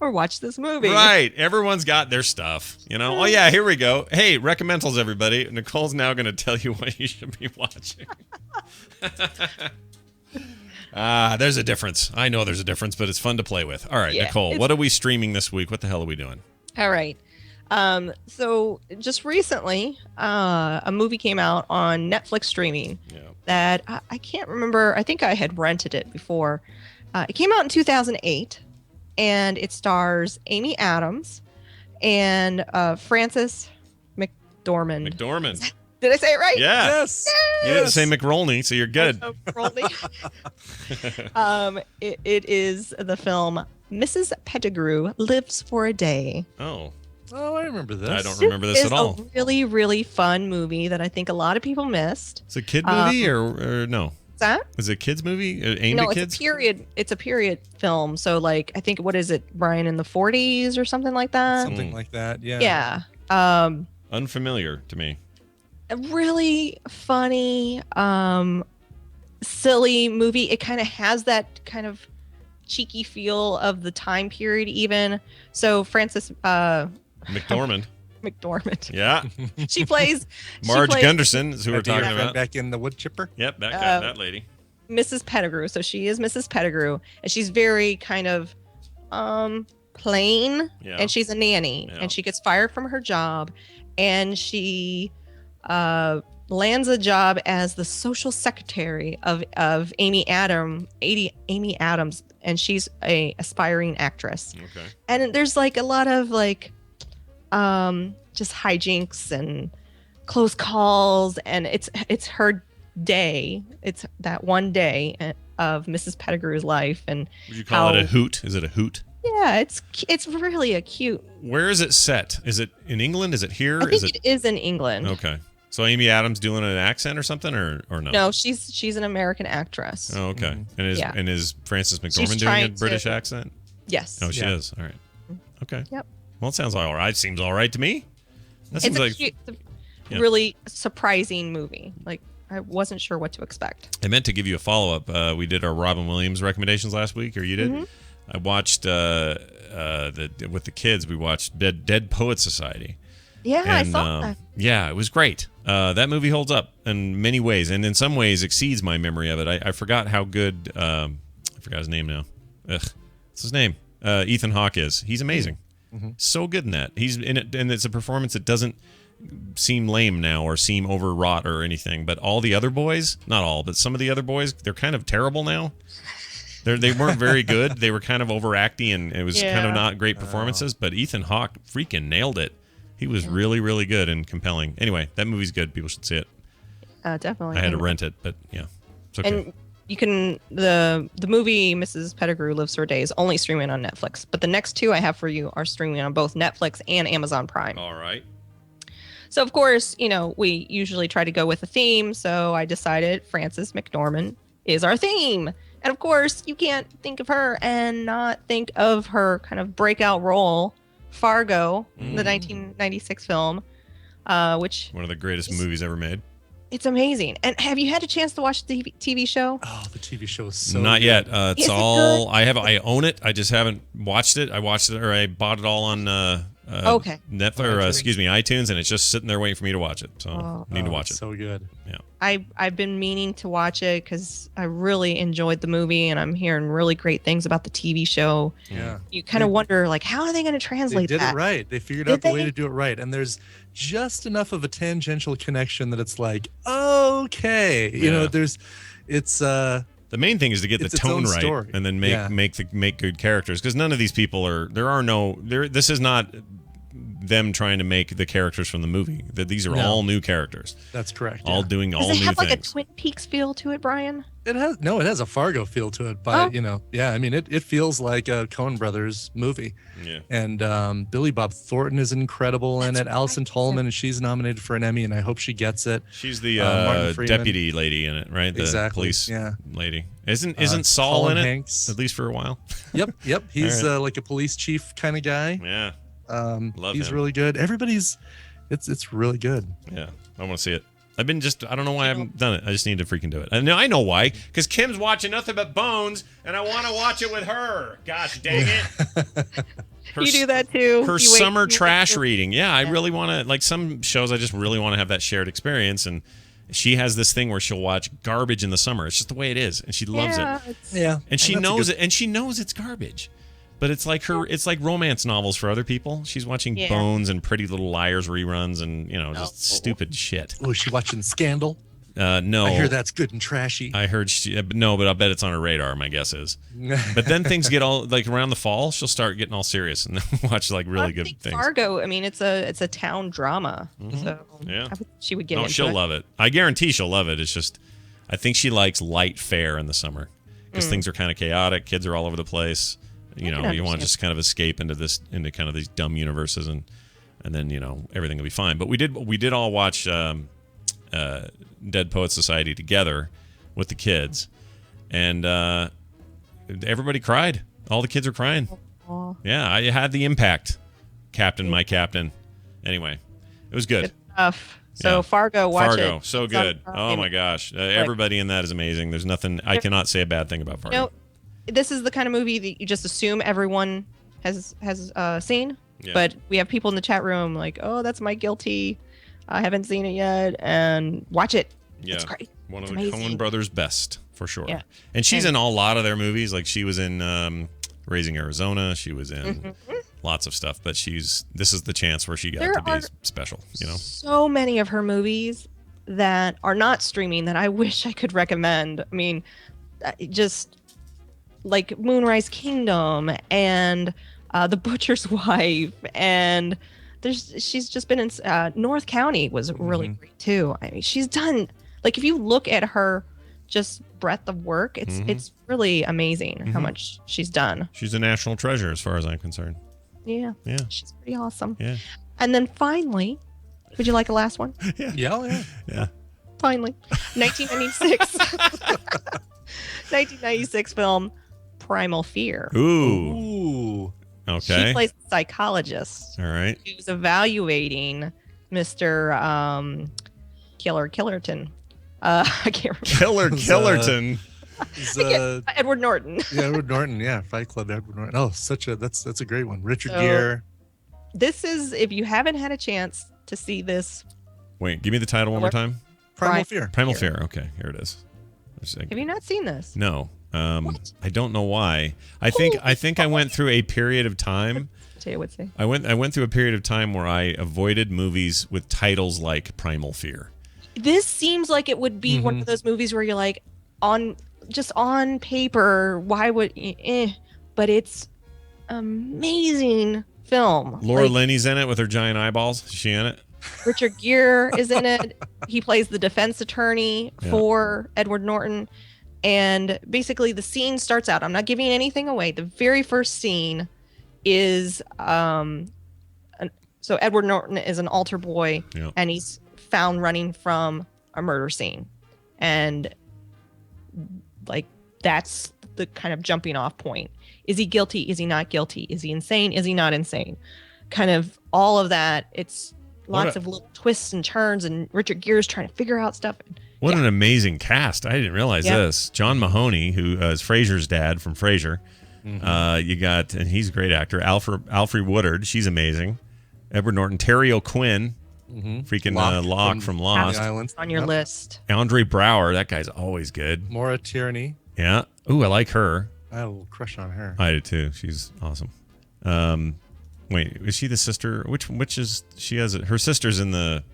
Or watch this movie. Right. Everyone's got their stuff. Oh, yeah, here we go. Hey, recommendals, everybody. Nicole's now going to tell you what you should be watching. There's a difference. I know there's a difference, but it's fun to play with. All right, Nicole, what are we streaming this week? What the hell are we doing? All right. So just recently, a movie came out on Netflix streaming that I can't remember. I think I had rented it before. It came out in 2008, and it stars Amy Adams and Frances McDormand. McDormand. Did I say it right? Yeah. Yes. You didn't say McRolney, so you're good. It is the film Mrs. Pettigrew Lives for a Day. Oh, I remember this. I don't remember this at all. It's a really, really fun movie that I think a lot of people missed. It's a kid movie or no? What's that? Is it a kids movie aimed at kids? It's a period film. So I think, what is it, Brian, in the 40s or something like that? Something like that, yeah. Yeah. Unfamiliar to me. A really funny, silly movie. It kind of has that kind of cheeky feel of the time period even. So Frances McDormand. McDormand. Yeah. She plays Marge Gunderson is who we're talking about. Back in the wood chipper. Yep, that lady. Mrs. Pettigrew. So she is Mrs. Pettigrew, and she's very kind of plain, and she's a nanny, and she gets fired from her job, and she lands a job as the social secretary of Amy Adams, and she's a aspiring actress. Okay. And there's like a lot of like just hijinks and close calls, and it's her day. It's that one day of Mrs. Pettigrew's life. And would you call it a hoot? Is it a hoot? Yeah, it's really a cute. Where is it set? Is it in England? Is it here? I think it is in England. Okay. So Amy Adams doing an accent or something, or no? No, she's an American actress. Oh, okay. Mm-hmm. And is Frances She's McDormand doing a trying British to- accent? Yes. Oh, she is. All right. Okay. Yep. Well, it sounds all right. Seems all right to me. That seems like It's Yeah. really surprising movie. Like I wasn't sure what to expect. I meant to give you a follow up. We did our Robin Williams recommendations last week, or you did. Mhm. I watched with the kids. We watched Dead Poet Society. Yeah, I saw that. Yeah, it was great. That movie holds up in many ways, and in some ways exceeds my memory of it. I forgot how good. I forgot his name now. What's his name? Ethan Hawke is. He's amazing. Mm-hmm. So good in that. He's in it, and it's a performance that doesn't seem lame now or seem overwrought or anything. But all the other boys, not all, but some of the other boys, they're kind of terrible now. They weren't very good. They were kind of overacting, and it was kind of not great performances. But Ethan Hawke freaking nailed it. He was really, really good and compelling. Anyway, that movie's good. People should see it. Definitely. I had to rent it, but yeah, it's okay. And you can the movie Mrs. Pettigrew Lives Her Days only streaming on Netflix, but the next two I have for you are streaming on both Netflix and Amazon Prime. All right. So of course, we usually try to go with a theme. So I decided Frances McDormand is our theme, and of course, you can't think of her and not think of her kind of breakout role, Fargo, the 1996 film, which One of the greatest movies ever made. it's amazing. And have you had a chance to watch the TV show? Oh, the TV show is so Not good. yet. It's Is it all I own it. I just haven't watched it. I watched it, or I bought it all on Okay. Netflix, or iTunes, and it's just sitting there waiting for me to watch it. So need to watch it. So good. Yeah. I've been meaning to watch it because I really enjoyed the movie, and I'm hearing really great things about the TV show. Yeah. You kind of wonder, like, how are they going to They translate did that? it right. They figured Did out the way they? to do it right. And there's just enough of a tangential connection that it's like, okay. You know, it's The main thing is to get the It's its tone own right, story. and then Yeah. make good characters, because none of these people are. This is not them trying to make the characters from the movie. That these are No. all new characters. That's correct. All doing Does all it new have like a things. Twin Peaks feel to it, Brian? It has a Fargo feel to it, but Oh. I mean, it feels like a Coen Brothers movie. Yeah. And Billy Bob Thornton is incredible in it. Allison Tolman, and she's nominated for an Emmy, and I hope she gets it. She's the Martin Freeman. deputy lady in it, right? The Exactly, police yeah. lady. Isn't Saul Colin in it? Hanks. At least for a while. Yep. He's All right. like a police chief kind of guy. Yeah. Love He's him. really good. It's really good. Yeah, I want to see it. I don't know why I haven't done it. I just need to freaking do it. I know why. Because Kim's watching nothing but Bones, and I want to watch it with her. Gosh dang it. You do that too. Her You wait- summer trash reading. Yeah, I really want to, like some shows, I just really want to have that shared experience. And she has this thing where she'll watch garbage in the summer. It's just the way it is. And she loves it. Yeah. And she that's a knows good- it. And she knows it's garbage. But it's like it's like romance novels for other people. She's watching Yeah. Bones and Pretty Little Liars reruns and, just stupid shit. Oh, is she watching Scandal? No. I hear that's good and trashy. I heard no, but I bet it's on her radar. My guess is. But then things get all like around the fall. She'll start getting all serious and then watch like really good things. Fargo. I mean, it's a town drama. So Yeah. I would- she would get Oh, into she'll it. love it. I guarantee she'll love it. It's just, I think she likes light fare in the summer because things are kind of chaotic. Kids are all over the place. You want to just kind of escape into kind of these dumb universes, and then everything will be fine. But we did all watch Dead Poets Society together with the kids, and everybody cried. All the kids are crying. Aw. Yeah, I had the impact, Captain, my captain. Anyway, it was good. Stuff. So Yeah. Fargo, watch Fargo, it. so It's on good. Oh Prime. my gosh, everybody in that is amazing. There's nothing I cannot say a bad thing about Fargo. this is the kind of movie that you just assume everyone has seen. Yeah. But we have people in the chat room like, oh, that's my guilty. I haven't seen it yet, and watch it. Yeah, it's great. One of It's the amazing. Coen brothers' best for sure. Yeah. And she's in a lot of their movies. Like she was in Raising Arizona. She was in lots of stuff. But this is the chance where she got There to be are special. You know. So many of her movies that are not streaming that I wish I could recommend. I mean, just like Moonrise Kingdom and The Butcher's Wife, and she's just been in North County was really great too. I mean, she's done, like, if you look at her just breadth of work, it's really amazing how much she's done. She's a national treasure as far as I'm concerned. Yeah. Yeah. She's pretty awesome. Yeah. And then finally, would you like a last one? Yeah. Finally, 1996. 1996 film Primal Fear. Ooh. Okay. She plays a psychologist All right. who's evaluating Mr. Killerton. I can't remember. Killerton. Edward Norton. Yeah, Edward Norton. Yeah, Fight Club. Edward Norton. Oh, that's a great one. Richard So, Gere. This is, if you haven't had a chance to see this. Wait, give me the title one more time. Primal Fear. Primal Fear. Okay, here it is. Have you not seen this? No. I don't know why. I think I went through a period of time. I would say. I went through a period of time where I avoided movies with titles like Primal Fear. This seems like it would be one of those movies where you're like, on paper, why would but it's amazing film. Laura Linney's in it with her giant eyeballs. Is she in it? Richard Gere is in it. He plays the defense attorney for Edward Norton. And basically the scene starts out, I'm not giving anything away. The very first scene is so Edward Norton is an altar boy and he's found running from a murder scene. And like that's the kind of jumping off point. Is he guilty? Is he not guilty? Is he insane? Is he not insane? Kind of all of that. It's lots of little twists and turns, and Richard Gere's trying to figure out stuff. What an amazing cast. I didn't realize this. John Mahoney, who is Frasier's dad from Frasier. You got, and he's a great actor, Alfre Woodard. She's amazing. Edward Norton. Terry O'Quinn. Freaking Locke from Lost. On your list. Andre Braugher. That guy's always good. Maura Tierney. Yeah. Ooh, I like her. I have a little crush on her. I do too. She's awesome. Wait, is she the sister? Which is she has it? Her sister's in the.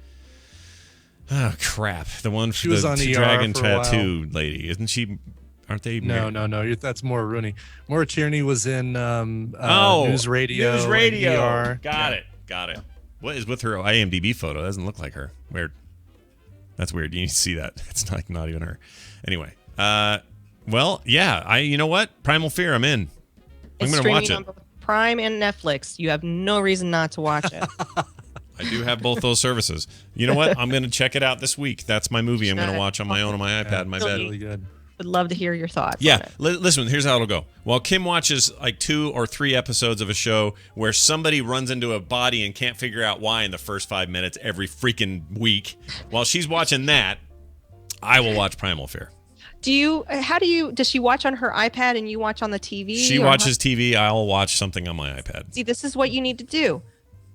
Oh crap! The one She for was the on ER dragon for a while. tattoo lady, isn't she? Aren't they? No. That's Maura Rooney. Maura Tierney was in News Radio. News Radio. ER. Got it. What is with her IMDb photo? It doesn't look like her. Weird. That's weird. You need to see that. It's like not even her. Anyway. Well, yeah. You know what? Primal Fear. I'm in. I'm gonna watch it. On both Prime and Netflix. You have no reason not to watch it. I do have both those services. You know what? I'm going to check it out this week. That's my movie I'm going to watch on my own on my iPad in my bed. Really good. Would love to hear your thoughts. Yeah. on it. Listen, here's how it'll go. While Kim watches like 2 or 3 episodes of a show where somebody runs into a body and can't figure out why in the first 5 minutes every freaking week, while she's watching that, I will watch Primal Fear. Does she watch on her iPad and you watch on the TV? She watches TV. I'll watch something on my iPad. See, this is what you need to do.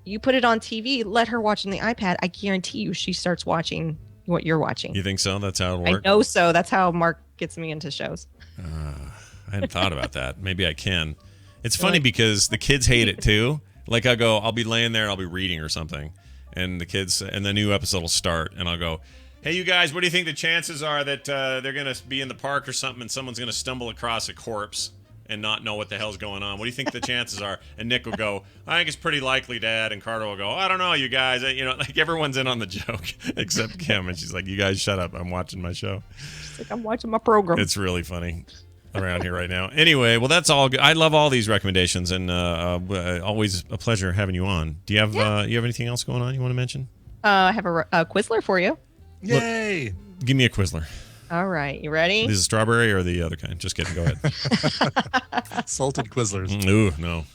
You put it on TV, let her watch on the iPad. I guarantee you she starts watching what you're watching. You think so? That's how it'll work? I know so. That's how Mark gets me into shows. I hadn't thought about that. Maybe I can. It's funny because the kids hate it too. Like I'll be laying there and I'll be reading or something. And the kids, and the new episode will start and I'll go, hey, you guys, what do you think the chances are that they're going to be in the park or something and someone's going to stumble across a corpse and not know what the hell's going on? What do you think the chances are? And Nick will go, I think it's pretty likely, Dad. And Carter will go, I don't know, you guys. Like everyone's in on the joke except Kim. And she's like, you guys shut up. I'm watching my show. She's like, I'm watching my program. It's really funny around here right now. Anyway, well, that's all good. I love all these recommendations and always a pleasure having you on. Do you have you have anything else going on you want to mention? I have a Quizler for you. Yay! Look, give me a Quizler. All right, you ready? This is strawberry or the other kind? Just kidding. Go ahead. Salted Twizzlers. Ooh, no.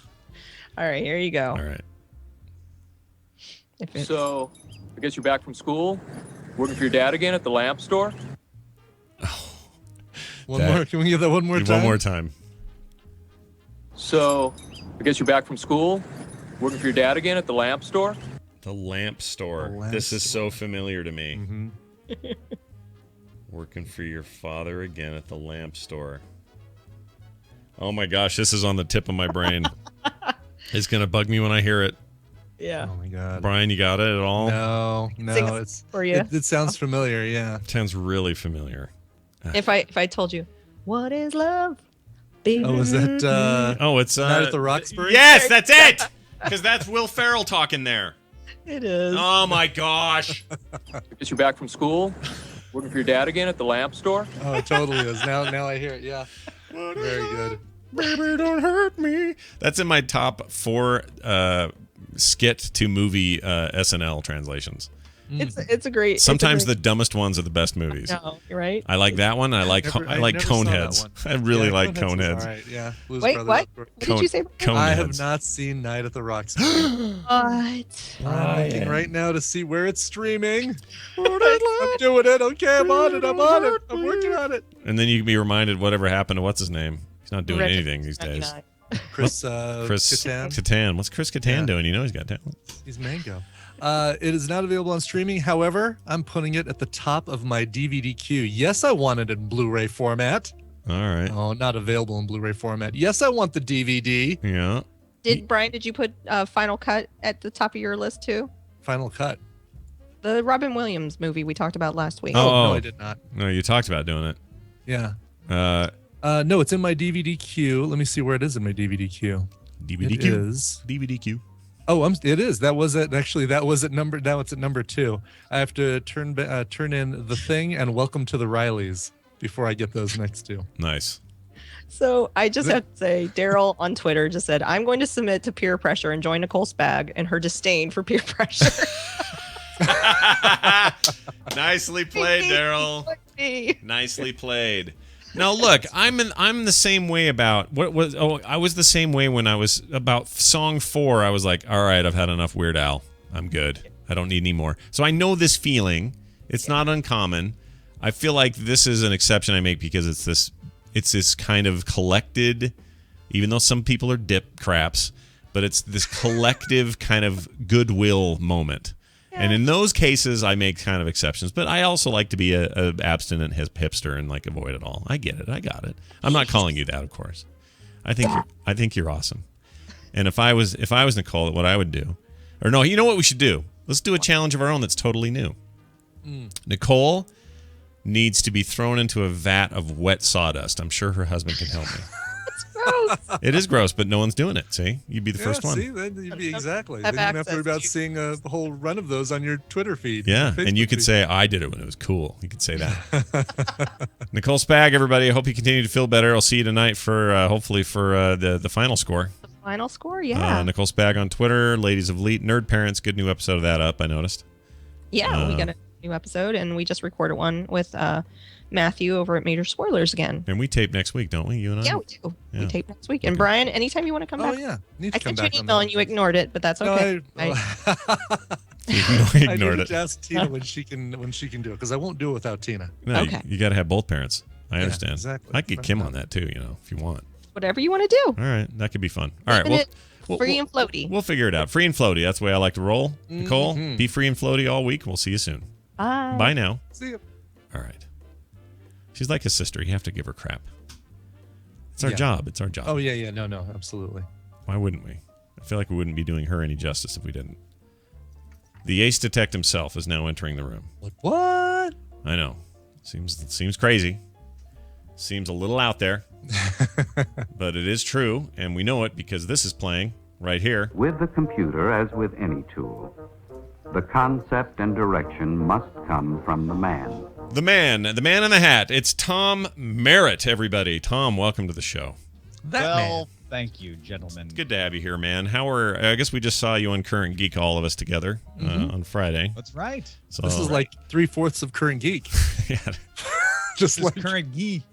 All right, here you go. All right. So, I guess you're back from school, working for your dad again at the lamp store? One more. Can we get that one more time? One more time. So, I guess you're back from school, working for your dad again at the lamp store? The lamp store. This is so familiar to me. Mm-hmm. Working for your father again at the lamp store. Oh my gosh, this is on the tip of my brain. It's going to bug me when I hear it. Yeah. Oh my God. Brian, you got it at all? No, it's for you. It sounds familiar, yeah. It sounds really familiar. If I told you, what is love? Baby? Oh, is that it's Night at the Roxbury? Yes, that's it. Because that's Will Ferrell talking there. It is. Oh my gosh. I guess you're back from school, working for your dad again at the lamp store? Oh, it totally is. Now I hear it. Yeah. Very good. Baby, don't hurt me. That's in my top 4 skit to movie SNL translations. It's a great. Sometimes the dumbest ones are the best movies. No, you're right. I like that one. I like Coneheads. I really like Coneheads. All right, yeah. Blues Wait, Brothers. what? What did you say? I have Coneheads. not seen Night at the Roxbury. What? I'm looking right now to see where it's streaming. I'm doing it. Okay, I'm on it. I'm working on it. And then you can be reminded whatever happened to what's his name. He's not doing Reggie anything these days. Chris Chris Kattan. Kattan. What's Chris Kattan doing? You know he's got talent. He's Mango. It is not available on streaming. However, I'm putting it at the top of my DVD queue. Yes, I want it in Blu-ray format. All right. Oh, not available in Blu-ray format. Yes, I want the DVD. Yeah. Did you put Final Cut at the top of your list too? Final Cut. The Robin Williams movie we talked about last week. Oh, no, I did not. No, you talked about doing it. Yeah. No, it's in my DVD queue. Let me see where it is in my DVD queue. DVD queue. Is DVD queue. Oh, it is. That was it. Actually, that was at number. Now it's at number 2. I have to turn in The Thing and Welcome to the Rileys before I get those next 2. Nice. So I just have to say, Daryl on Twitter just said, "I'm going to submit to peer pressure and join Nicole Spag and her disdain for peer pressure." Nicely played, Daryl. Nicely played. Now look, I'm the same way about I was the same way when I was about song 4. I was like, all right, I've had enough Weird Al. I'm good. I don't need any more. So I know this feeling. It's not uncommon. I feel like this is an exception I make because it's this kind of collected, even though some people are dip craps, but it's this collective kind of goodwill moment. And in those cases, I make kind of exceptions. But I also like to be a abstinent hipster and like avoid it all. I get it. I got it. I'm not calling you that, of course. I think you're awesome. And if I was Nicole, what I would do, or no, you know what we should do? Let's do a challenge of our own that's totally new. Nicole needs to be thrown into a vat of wet sawdust. I'm sure her husband can help me. Gross. It is gross, but no one's doing it. See, you'd be the first one. See, then you'd be exactly. Then you don't have to worry about seeing a whole run of those on your Twitter feed. Yeah, and you could say, I did it when it was cool. You could say that. Nicole Spag, everybody. I hope you continue to feel better. I'll see you tonight for hopefully for the final score. The final score, yeah. Nicole Spag on Twitter. Ladies of Elite Nerd Parents. Good new episode of that up. I noticed. Yeah, we got a new episode, and we just recorded one with Matthew over at Major Spoilers again. And we tape next week, don't we? You and I? Yeah, we do. Yeah. We tape next week. And Brian, anytime you want to come back. Oh, yeah. I sent you an email and you ignored it, but that's okay. You I ignored need it. to ask Tina when she can do it, because I won't do it without Tina. No, you got to have both parents. I Yeah, understand. exactly. I could get Kim on that too, if you want. Whatever you want to do. All right, that could be fun. All right, Keeping it free and floaty. We'll figure it out. Free and floaty. That's the way I like to roll. Nicole, be free and floaty all week. We'll see you soon. Bye. Bye now. See you. All right. She's like a sister. You have to give her crap. It's our job. It's our job. Oh, yeah. No, absolutely. Why wouldn't we? I feel like we wouldn't be doing her any justice if we didn't. The ace detect himself is now entering the room. What? I know. Seems crazy. Seems a little out there. But it is true, and we know it because this is playing right here. With the computer, as with any tool, the concept and direction must come from the man. The man in the hat. It's Tom Merritt, everybody. Tom, welcome to the show. Thank you, gentlemen. It's good to have you here, man. I guess we just saw you on Current Geek, all of us together, on Friday. That's right. So this is like 3/4 of Current Geek. Yeah. Just like Current Geek.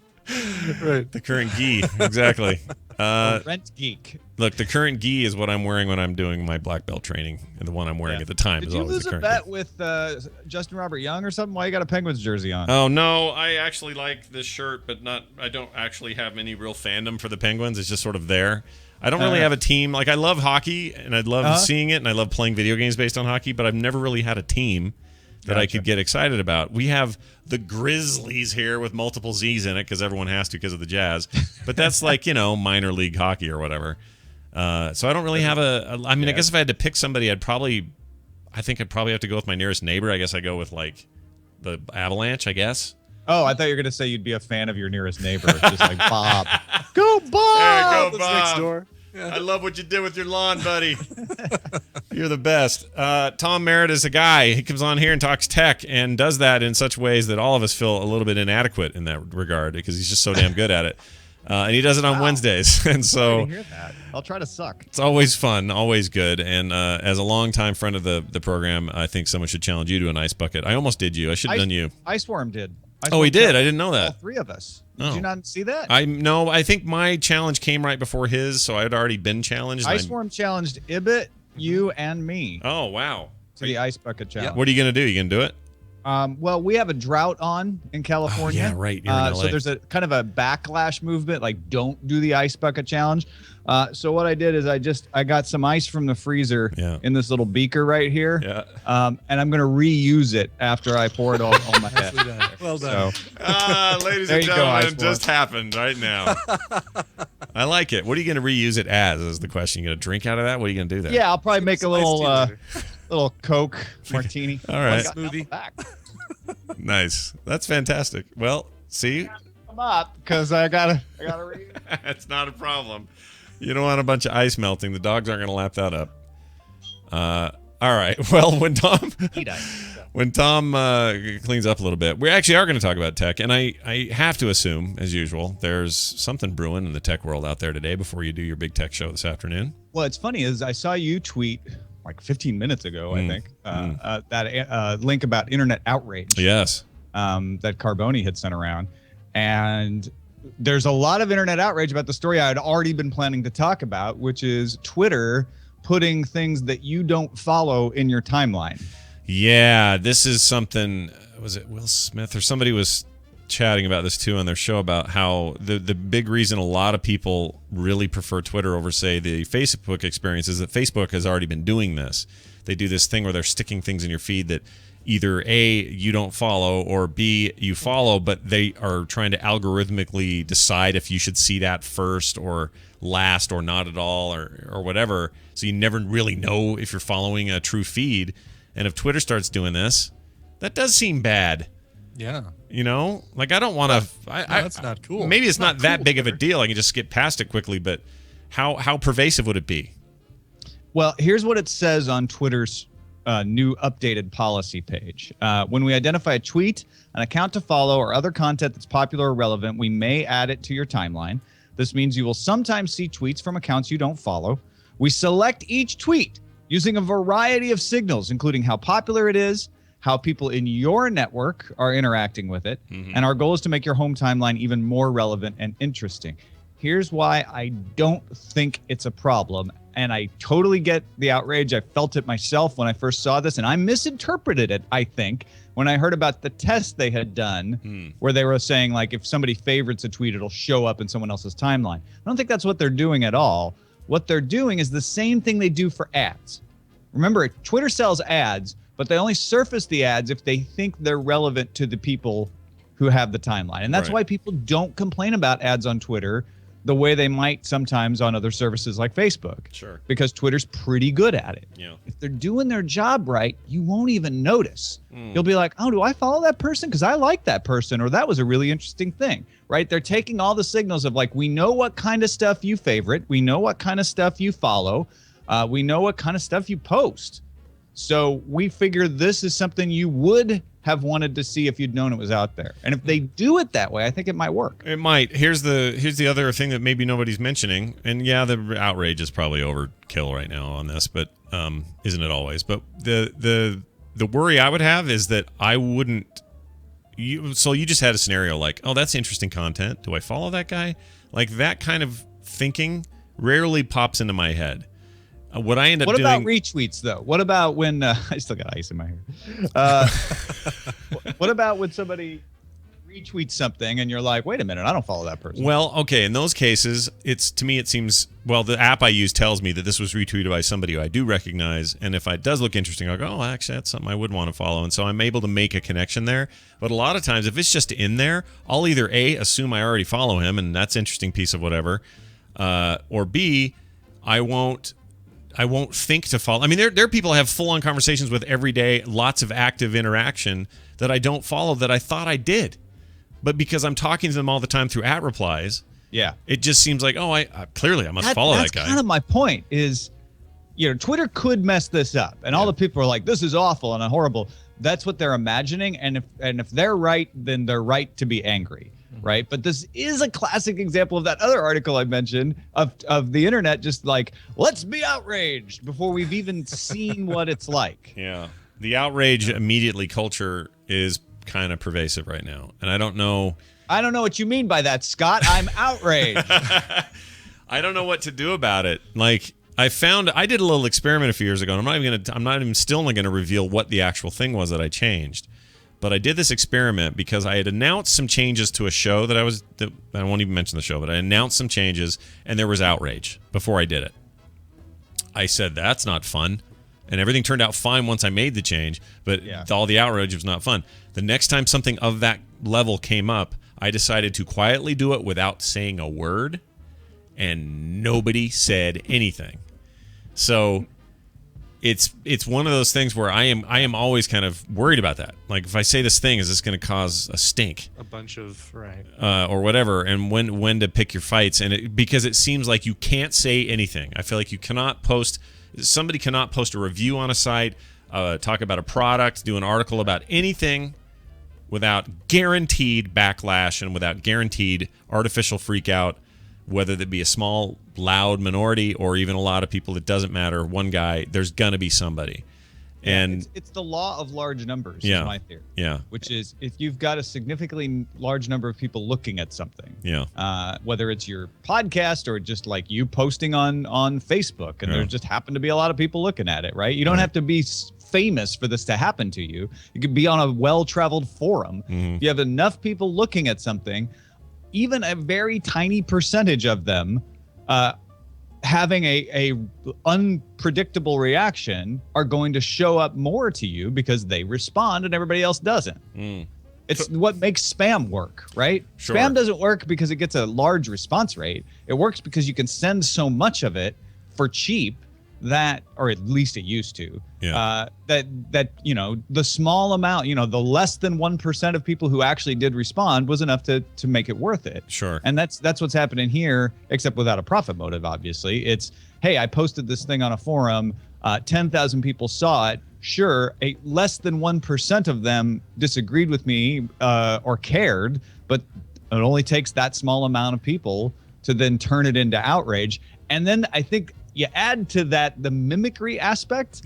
Right. The current gi, exactly. Rent geek. Look, the current gi is what I'm wearing when I'm doing my black belt training, and the one I'm wearing at the time Did is you always lose the a current bet gi. with Justin Robert Young or something? Why you got a Penguins jersey on? Oh no, I actually like this shirt, but I don't actually have any real fandom for the Penguins. It's just sort of there. I don't really have a team. Like, I love hockey, and I love seeing it, and I love playing video games based on hockey, but I've never really had a team that I could get excited about. We have the Grizzlies here with multiple Z's in it because everyone has to because of the Jazz. But that's like, minor league hockey or whatever. So I don't really have I guess if I had to pick somebody, I think I'd probably have to go with my nearest neighbor. I guess I go with, like, the Avalanche, I guess. Oh, I thought you were going to say you'd be a fan of your nearest neighbor, just like Bob. Go Bob! There you go, That's next Bob. door. I love what you did with your lawn, buddy. You're the best. Tom Merritt is a guy. He comes on here and talks tech and does that in such ways that all of us feel a little bit inadequate in that regard because he's just so damn good at it. And he does it on Wednesdays. And so I didn't hear that. I'll try to suck. It's always fun, always good. And as a longtime friend of the program, I think someone should challenge you to an ice bucket. I almost did you. I should have done you. Iceworm did. Oh, he did? I didn't know that. All three of us. Did you not see that? I think my challenge came right before his, so I had already been challenged. Iceworm challenged Ibbot, you, and me. Oh, wow. To the ice bucket challenge. What are you going to do? You going to do it? Well, we have a drought on in California. Oh, yeah, right. You're in LA. So there's a kind of a backlash movement, like don't do the ice bucket challenge. So what I did is I got some ice from the freezer in this little beaker right here. Yeah. And I'm going to reuse it after I pour it all on my head. Well done. So, ladies there and you go, gentlemen, Iceworm. just happened right now. I like it. What are you going to reuse it as is the question. You going to drink out of that? What are you going to do there? Yeah, I'll probably make a little Coke martini. All right. Smoothie. Nice. That's fantastic. Well, see? I'm up because I gotta read. That's not a problem. You don't want a bunch of ice melting. The dogs aren't going to lap that up. All right. Well, when Tom cleans up a little bit, we actually are going to talk about tech, and I have to assume, as usual, there's something brewing in the tech world out there today before you do your big tech show this afternoon. Well, it's funny is I saw you tweet like 15 minutes ago, I think, that link about internet outrage. Yes. That Carboni had sent around, and there's a lot of internet outrage about the story I had already been planning to talk about, which is Twitter putting things that you don't follow in your timeline. Yeah, this is something, was it Will Smith or somebody was chatting about this too on their show about how the big reason a lot of people really prefer Twitter over, say, the Facebook experience is that Facebook has already been doing this. They do this thing where they're sticking things in your feed that either A, you don't follow, or B, you follow, but they are trying to algorithmically decide if you should see that first or last or not at all or whatever. So you never really know if you're following a true feed. And if Twitter starts doing this, that does seem bad. Yeah. Like I don't want to. That's not cool. Maybe it's not that big of a deal. I can just skip past it quickly. But how pervasive would it be? Well, here's what it says on Twitter's new updated policy page. When we identify a tweet, an account to follow, or other content that's popular or relevant, we may add it to your timeline. This means you will sometimes see tweets from accounts you don't follow. We select each tweet using a variety of signals, including how popular it is, how people in your network are interacting with it, and our goal is to make your home timeline even more relevant and interesting. Here's why I don't think it's a problem, and I totally get the outrage. I felt it myself when I first saw this, and I misinterpreted it, I think, when I heard about the test they had done where they were saying, like, if somebody favorites a tweet, it'll show up in someone else's timeline. I don't think that's what they're doing at all. What they're doing is the same thing they do for ads. Remember, Twitter sells ads, but they only surface the ads if they think they're relevant to the people who have the timeline. And that's why people don't complain about ads on Twitter the way they might sometimes on other services like Facebook. Sure. Because Twitter's pretty good at it. Yeah. If they're doing their job right, you won't even notice. You'll be like, oh, do I follow that person? Because I like that person, or that was a really interesting thing, right? They're taking all the signals of, like, we know what kind of stuff you favorite. We know what kind of stuff you follow. We know what kind of stuff you post. So we figure this is something you would have wanted to see if you'd known it was out there. And if they do it that way, I think it might work. It might. Here's the other thing that maybe nobody's mentioning. And yeah, the outrage is probably overkill right now on this, but isn't it always? But the worry I would have is that I wouldn't So you just had a scenario like, oh, that's interesting content. Do I follow that guy? Like that kind of thinking rarely pops into my head. What I end up doing. What about retweets though? What about when I still got ice in my hair? What about when somebody retweets something and you're like, wait a minute, I don't follow that person? Well, okay, in those cases, to me it seems, well, the app I use tells me that this was retweeted by somebody who I do recognize, and if it does look interesting, I'll go, oh, actually, that's something I would want to follow, and so I'm able to make a connection there. But a lot of times, if it's just in there, I'll either A, assume I already follow him, and that's an interesting piece of whatever, or B, I won't think to follow. I mean, there are people I have full-on conversations with every day, lots of active interaction that I don't follow that I thought I did. But because I'm talking to them all the time through @replies, it just seems like, oh, I clearly I must follow that guy. That's kind of my point is, Twitter could mess this up. And all the people are like, this is awful and horrible. That's what they're imagining. And if they're right, then they're right to be angry. Right. But this is a classic example of that other article I mentioned of the internet just like, let's be outraged before we've even seen what it's like. Yeah. The outrage immediately culture is kind of pervasive right now. And I don't know what you mean by that, Scott. I'm outraged. I don't know what to do about it. Like I did a little experiment a few years ago, and I'm not even still going to reveal what the actual thing was that I changed. But I did this experiment because I had announced some changes to a show I won't even mention the show, but I announced some changes and there was outrage before I did it. I said, that's not fun. And everything turned out fine once I made the change, but all the outrage was not fun. The next time something of that level came up, I decided to quietly do it without saying a word, and nobody said anything. So it's one of those things where I am always kind of worried about that. Like if I say this thing, is this going to cause a stink? A bunch of or whatever, and when to pick your fights, and because it seems like you can't say anything. I feel like you cannot post. Somebody cannot post a review on a site, talk about a product, do an article about anything without guaranteed backlash and without guaranteed artificial freak out, whether that be a small, loud minority or even a lot of people. It doesn't matter. One guy, there's going to be somebody. And it's the law of large numbers, is my theory. Yeah. Which is if you've got a significantly large number of people looking at something, whether it's your podcast or just like you posting on Facebook, and there just happen to be a lot of people looking at it, right? You don't have to be famous for this to happen to you. You could be on a well-traveled forum. If you have enough people looking at something, even a very tiny percentage of them having a unpredictable reaction are going to show up more to you because they respond and everybody else doesn't. It's what makes spam work, right? Sure. Spam doesn't work because it gets a large response rate. It works because you can send so much of it for cheap that, or at least it used to, that the small amount, the less than 1% of people who actually did respond was enough to make it worth it. Sure. And that's what's happening here, except without a profit motive, obviously. It's, hey, I posted this thing on a forum, 10,000 people saw it. Sure, less than 1% of them disagreed with me or cared, but it only takes that small amount of people to then turn it into outrage. And then I think you add to that the mimicry aspect,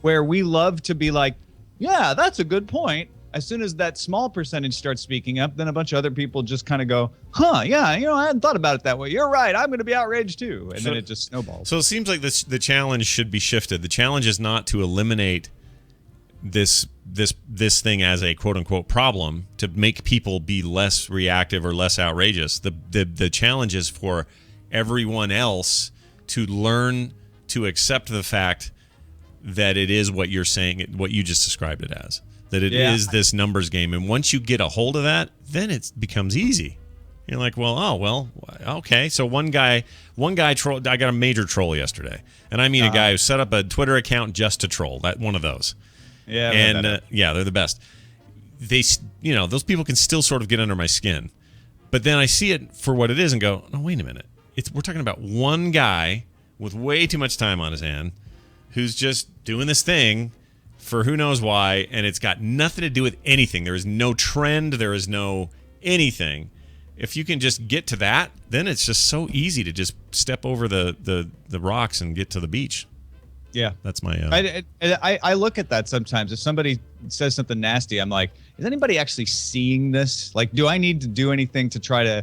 where we love to be like, yeah, that's a good point. As soon as that small percentage starts speaking up, then a bunch of other people just kind of go, I hadn't thought about it that way. You're right. I'm going to be outraged too. And then it just snowballs. So it seems like the challenge should be shifted. The challenge is not to eliminate this thing as a quote unquote problem to make people be less reactive or less outrageous. The challenge is for everyone else to learn to accept the fact that it is what you're saying, what you just described it as, that it is this numbers game. And once you get a hold of that, then it becomes easy. You're like, okay. So one guy trolled. I got a major troll yesterday, and I mean a guy who set up a Twitter account just to troll. That one of those. Yeah. And they're the best. They, those people can still sort of get under my skin, but then I see it for what it is and go, no, wait a minute. We're talking about one guy with way too much time on his hand who's just doing this thing for who knows why, and it's got nothing to do with anything. There is no trend. There is no anything. If you can just get to that, then it's just so easy to just step over the rocks and get to the beach. Yeah. That's my... I look at that sometimes. If somebody says something nasty, I'm like, is anybody actually seeing this? Like, do I need to do anything to try to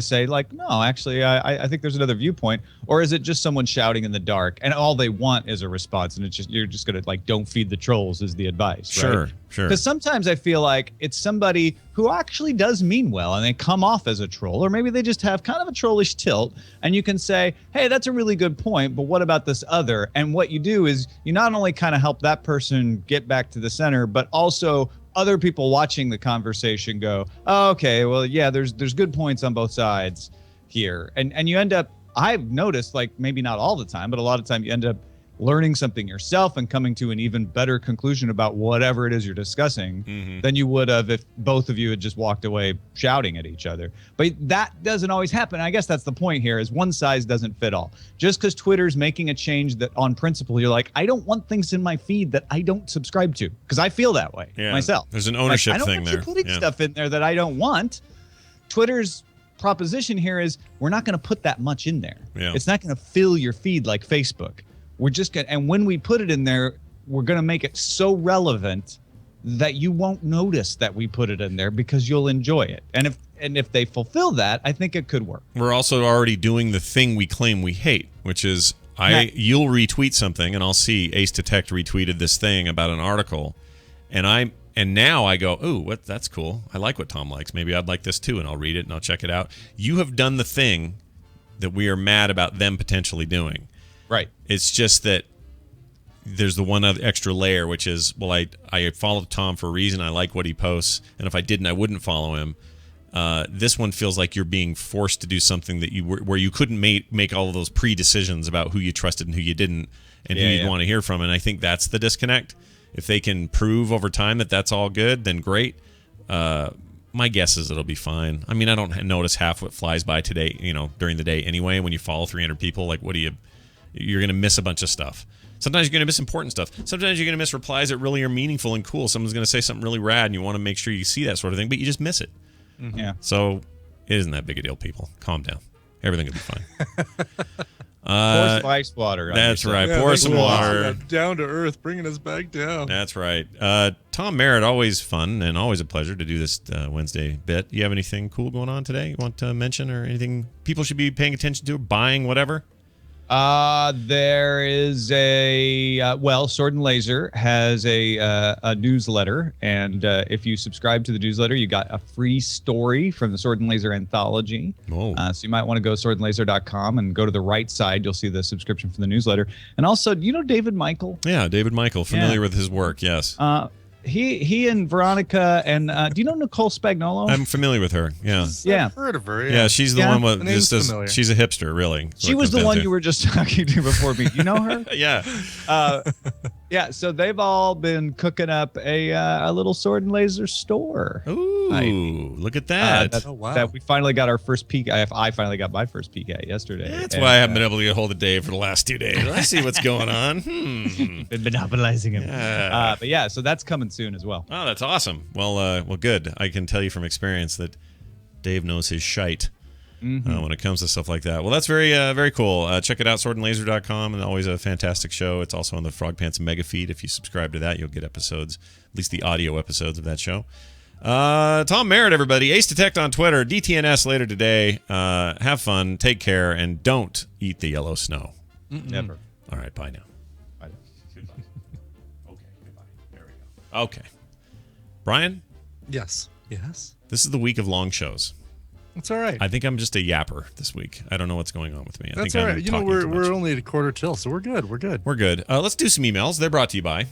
say like, no, actually, I think there's another viewpoint, or is it just someone shouting in the dark and all they want is a response, and you're just gonna like, don't feed the trolls is the advice. Sure, right? sure. Because sometimes I feel like it's somebody who actually does mean well and they come off as a troll, or maybe they just have kind of a trollish tilt, and you can say, hey, that's a really good point, but what about this other? And what you do is you not only kind of help that person get back to the center, but also other people watching the conversation go, oh, okay, well, yeah, there's good points on both sides here. And you end up, I've noticed, like, maybe not all the time, but a lot of time you end up learning something yourself and coming to an even better conclusion about whatever it is you're discussing than you would have if both of you had just walked away shouting at each other. But that doesn't always happen. I guess that's the point here, is one size doesn't fit all. Just because Twitter's making a change that on principle, you're like, I don't want things in my feed that I don't subscribe to, because I feel that way myself. There's an ownership like, thing there. I don't want you putting stuff in there that I don't want. Twitter's proposition here is we're not going to put that much in there. Yeah. It's not going to fill your feed like Facebook. We're just going to, and when we put it in there, we're going to make it so relevant that you won't notice that we put it in there because you'll enjoy it. And if they fulfill that, I think it could work. We're also already doing the thing we claim we hate, which is you'll retweet something and I'll see Ace Detect retweeted this thing about an article, and now I go, ooh, that's cool. I like what Tom likes. Maybe I'd like this too, and I'll read it and I'll check it out. You have done the thing that we are mad about them potentially doing. Right. It's just that there's the one other extra layer, which is, well, I followed Tom for a reason. I like what he posts, and if I didn't, I wouldn't follow him. This one feels like you're being forced to do something that where you couldn't make all of those pre-decisions about who you trusted and who you didn't, and who you'd want to hear from. And I think that's the disconnect. If they can prove over time that that's all good, then great. My guess is it'll be fine. I mean, I don't notice half what flies by today, during the day anyway. When you follow 300 people, like, you're going to miss a bunch of stuff. Sometimes you're going to miss important stuff. Sometimes you're going to miss replies that really are meaningful and cool. Someone's going to say something really rad, and you want to make sure you see that sort of thing, but you just miss it. Mm-hmm. Yeah. So it isn't that big a deal, people. Calm down. Everything will be fine. Pour some ice water. That's right. Pour some water. Down to earth, bringing us back down. That's right. Tom Merritt, always fun and always a pleasure to do this Wednesday bit. You have anything cool going on today you want to mention, or anything people should be paying attention to, buying, whatever? There is Sword and Laser has a newsletter, and if you subscribe to the newsletter, you got a free story from the Sword and Laser anthology. Oh. So you might want to go swordandlaser.com and go to the right side. You'll see the subscription for the newsletter. And also, do you know David Michael? Yeah, David Michael, familiar with his work, yes. He and Veronica and do you know Nicole Spagnolo? I'm familiar with her. Yeah. I've heard of her. Yeah, she's the one with she's a hipster, really. She was the one you were just talking to before me. You know her? Yeah. Yeah, so they've all been cooking up a little Sword and Laser store. Ooh, look at that. That we finally got our first peek. I finally got my first peek at yesterday. That's why I haven't been able to get hold of Dave for the last 2 days. Let's see what's going on. Been monopolizing him. Yeah. But yeah, so that's coming soon as well. Oh, that's awesome. Well, good. I can tell you from experience that Dave knows his shite when it comes to stuff like that. Well, that's very, very cool. Check it out, swordandlaser.com, and always a fantastic show. It's also on the Frog Pants Mega Feed. If you subscribe to that, you'll get episodes, at least the audio episodes of that show. Tom Merritt, everybody. Ace Detect on Twitter. DTNS later today. Have fun. Take care. And don't eat the yellow snow. Never. All right. Bye now. Bye. Goodbye. Okay. Goodbye. There we go. Okay. Brian? Yes. This is the week of long shows. It's all right. I think I'm just a yapper this week. I don't know what's going on with me. That's all right. We're only at a quarter till, so we're good. We're good. Let's do some emails. They're brought to you by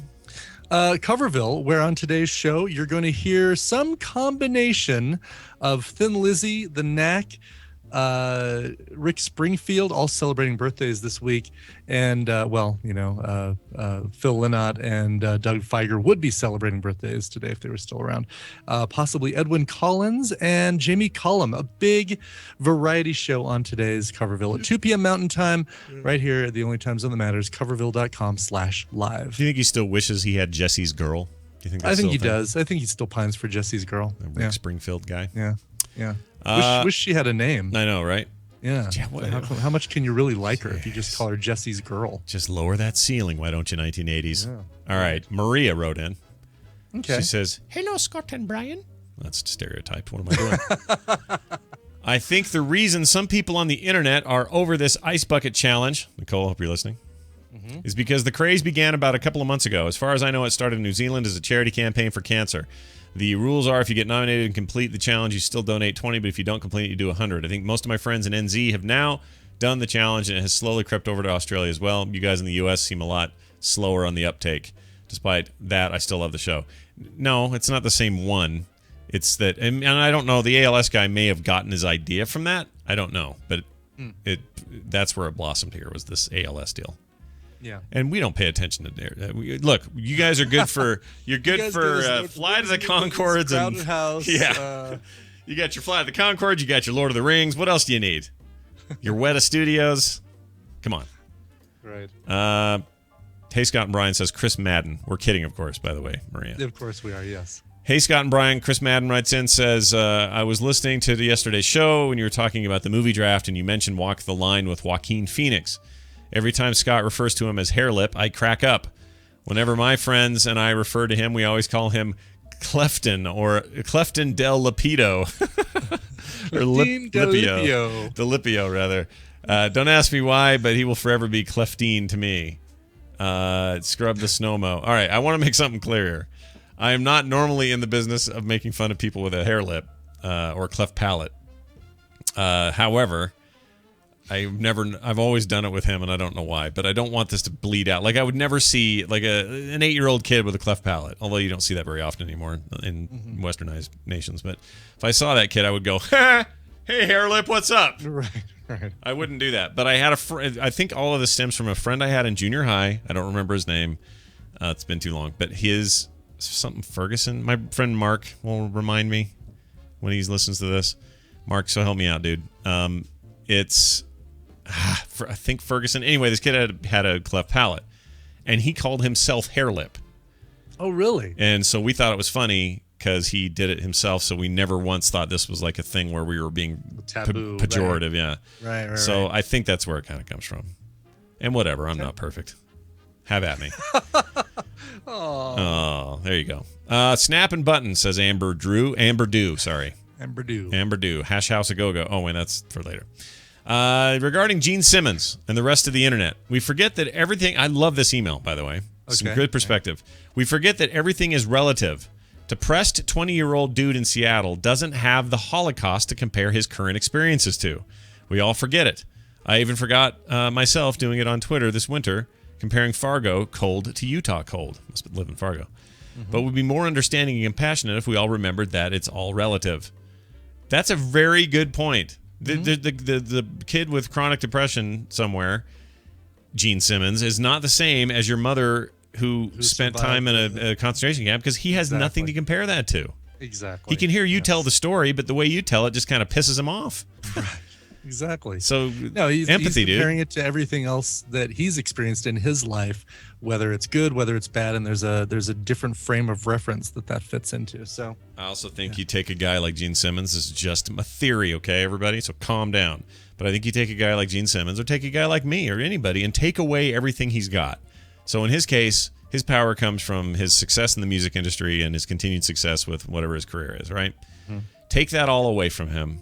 Coverville, where on today's show you're going to hear some combination of Thin Lizzy, The Knack, Rick Springfield, all celebrating birthdays this week, and Phil Lynott and Doug Feiger would be celebrating birthdays today if they were still around. Possibly Edwin Collins and Jamie Cullum. A big variety show on today's Coverville at 2 p.m. Mountain Time, right here at the only time zone that matters, coverville.com/live. Do you think he still wishes he had Jesse's girl? Do you think? I think he does. I think he still pines for Jesse's girl. Rick Springfield guy. Yeah. Wish she had a name. I know, right? Yeah. How much can you really like her if you just call her Jesse's girl? Just lower that ceiling, why don't you, 1980s? Yeah. All right. Maria wrote in. Okay. She says, "Hello, Scott and Brian." That's stereotyped. What am I doing? I think the reason some people on the internet are over this ice bucket challenge, Nicole, I hope you're listening, is because the craze began about a couple of months ago. As far as I know, it started in New Zealand as a charity campaign for cancer. The rules are if you get nominated and complete the challenge, you still donate 20, but if you don't complete it, you do 100. I think most of my friends in NZ have now done the challenge, and it has slowly crept over to Australia as well. You guys in the U.S. seem a lot slower on the uptake. Despite that, I still love the show. No, it's not the same one. It's that, and I don't know, the ALS guy may have gotten his idea from that. I don't know, but that's where it blossomed here, was this ALS deal. Yeah. And we don't pay attention to there. Look, you guys are good for Fly to the Conchords and House. Yeah. You got your Fly to the Conchords, you got your Lord of the Rings. What else do you need? Your Weta Studios. Come on. Right. Hey Scott and Brian says Chris Madden. We're kidding, of course, by the way, Maria. Of course we are, yes. Hey Scott and Brian, Chris Madden writes in, says, I was listening to yesterday's show when you were talking about the movie draft and you mentioned Walk the Line with Joaquin Phoenix. Every time Scott refers to him as Hair Lip, I crack up. Whenever my friends and I refer to him, we always call him Clefton or Clefton del Lipido. Or Lipio. Delipio, rather. Don't ask me why, but he will forever be Cleftine to me. Scrub the Snowmo. All right, I want to make something clear here. I am not normally in the business of making fun of people with a hair lip or cleft palate. However, I've always done it with him, and I don't know why, but I don't want this to bleed out. Like, I would never see like an 8-year-old kid with a cleft palate, although you don't see that very often anymore in westernized nations. But if I saw that kid, I would go, "Hey, hair lip, what's up?" Right. I wouldn't do that. But I had I think all of this stems from a friend I had in junior high. I don't remember his name. It's been too long. But his something Ferguson. My friend Mark will remind me when he listens to this. Mark, so help me out, dude. It's I think Ferguson. Anyway, this kid had a cleft palate, and he called himself Hair Lip. Oh, really? And so we thought it was funny because he did it himself. So we never once thought this was like a thing where we were being taboo, pejorative. Right. Yeah. Right. So I think that's where it kind of comes from. And whatever, I'm not perfect. Have at me. Oh, there you go. Snap and Button says Amber Dew, sorry. Amber Dew. Hash House a Go-Go. Oh, wait, that's for later. Regarding Gene Simmons and the rest of the internet, we forget that everything... I love this email, by the way. Some good perspective. We forget that everything is relative. Depressed 20-year-old dude in Seattle doesn't have the Holocaust to compare his current experiences to. We all forget it. I even forgot myself doing it on Twitter this winter, comparing Fargo cold to Utah cold. Must live in Fargo. But we'd be more understanding and compassionate if we all remembered that it's all relative. That's a very good point. The kid with chronic depression somewhere, Gene Simmons, is not the same as your mother who spent time in a concentration camp, because he has nothing to compare that to. Exactly. He can hear you tell the story, but the way you tell it just kind of pisses him off. Exactly. So he's empathy, dude. Comparing it to everything else that he's experienced in his life, whether it's good, whether it's bad, and there's a different frame of reference that fits into. So I also think you take a guy like Gene Simmons. This is just a theory, okay, everybody? So calm down. But I think you take a guy like Gene Simmons, or take a guy like me, or anybody, and take away everything he's got. So in his case, his power comes from his success in the music industry and his continued success with whatever his career is, right? Take that all away from him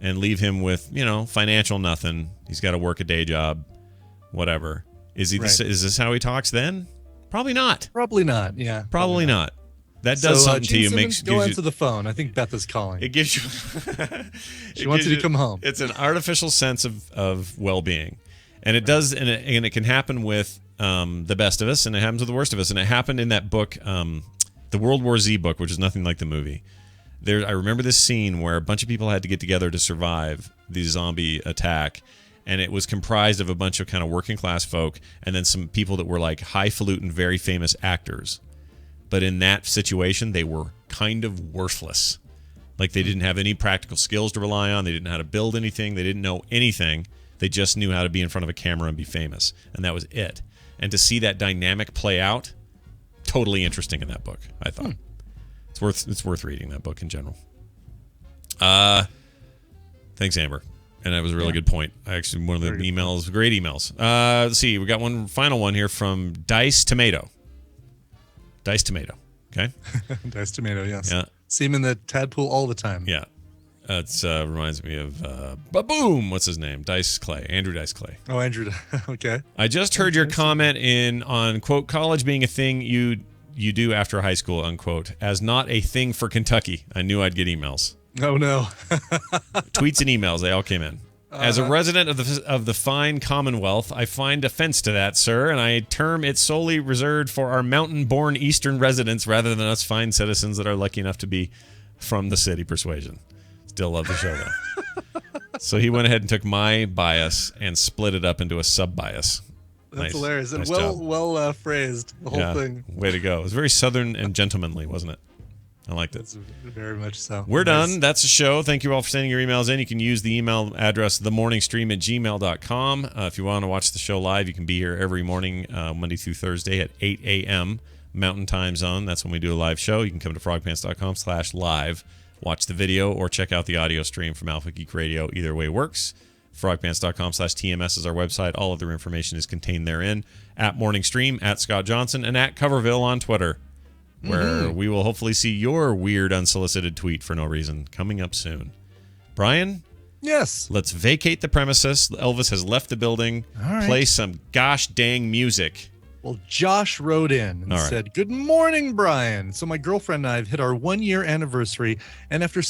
and leave him with, financial nothing. He's got to work a day job, whatever. Is this how he talks then? Probably not. Probably not. Yeah. Probably not. That does something to you. Go answer the phone. I think Beth is calling. It gives you. She wants you to come home. It's an artificial sense of well-being, and it does, and it can happen with the best of us, and it happens with the worst of us, and it happened in that book, the World War Z book, which is nothing like the movie. I remember this scene where a bunch of people had to get together to survive the zombie attack, and it was comprised of a bunch of kind of working class folk, and then some people that were like highfalutin, very famous actors. But in that situation, they were kind of worthless. Like, they didn't have any practical skills to rely on. They didn't know how to build anything. They didn't know anything. They just knew how to be in front of a camera and be famous. And that was it. And to see that dynamic play out, totally interesting in that book, I thought. It's worth reading, that book in general. Thanks, Amber. And that was a really good point. Actually, one of the emails, great emails. Let's see. We got one final one here from Dice Tomato. Okay. Diced tomato, yes. Yeah. See him in the tadpool all the time. Yeah. It reminds me of Ba-Boom. What's his name? Dice Clay. Andrew Dice Clay. Oh, Andrew. Okay. I just heard your comment on, quote, college being a thing you do after high school, unquote, as not a thing for Kentucky. I knew I'd get emails. Oh, no. Tweets and emails, they all came in. As a resident of the fine Commonwealth, I find offense to that, sir, and I term it solely reserved for our mountain-born Eastern residents rather than us fine citizens that are lucky enough to be from the city persuasion. Still love the show, though. So he went ahead and took my bias and split it up into a sub-bias. That's hilarious. And nice well phrased, the whole thing. Way to go. It was very southern and gentlemanly, wasn't it? I liked it. That's very much so. We're done. That's the show. Thank you all for sending your emails in. You can use the email address themorningstream@gmail.com. If you want to watch the show live, you can be here every morning, Monday through Thursday at 8 a.m. Mountain Time Zone. That's when we do a live show. You can come to frogpants.com/live, watch the video, or check out the audio stream from Alpha Geek Radio. Either way works. Frogpants.com/TMS is our website. All of their information is contained therein. At Morning Stream, at Scott Johnson, and at Coverville on Twitter, where we will hopefully see your weird unsolicited tweet for no reason coming up soon. Brian? Yes. Let's vacate the premises. Elvis has left the building. All right. Play some gosh dang music. Well, Josh wrote in and said, "Good morning, Brian. So my girlfriend and I have hit our 1-year anniversary, and after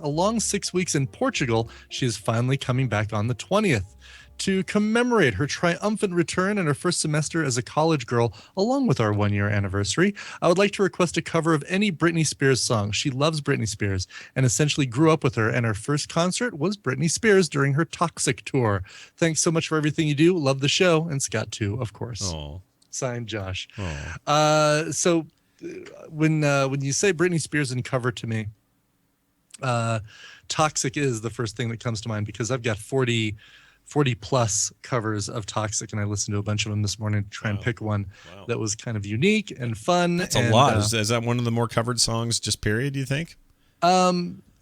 a long 6 weeks in Portugal, she is finally coming back on the 20th. To commemorate her triumphant return and her first semester as a college girl, along with our 1-year anniversary, I would like to request a cover of any Britney Spears song. She loves Britney Spears and essentially grew up with her, and her first concert was Britney Spears during her Toxic tour. Thanks so much for everything you do. Love the show." And Scott, too, of course. Oh. Signed, Josh. Oh. So when you say Britney Spears in cover to me, Toxic is the first thing that comes to mind, because I've got 40 plus covers of Toxic, and I listened to a bunch of them this morning to try and pick one that was kind of unique and fun. That's a lot. Is that one of the more covered songs, just period, do you think?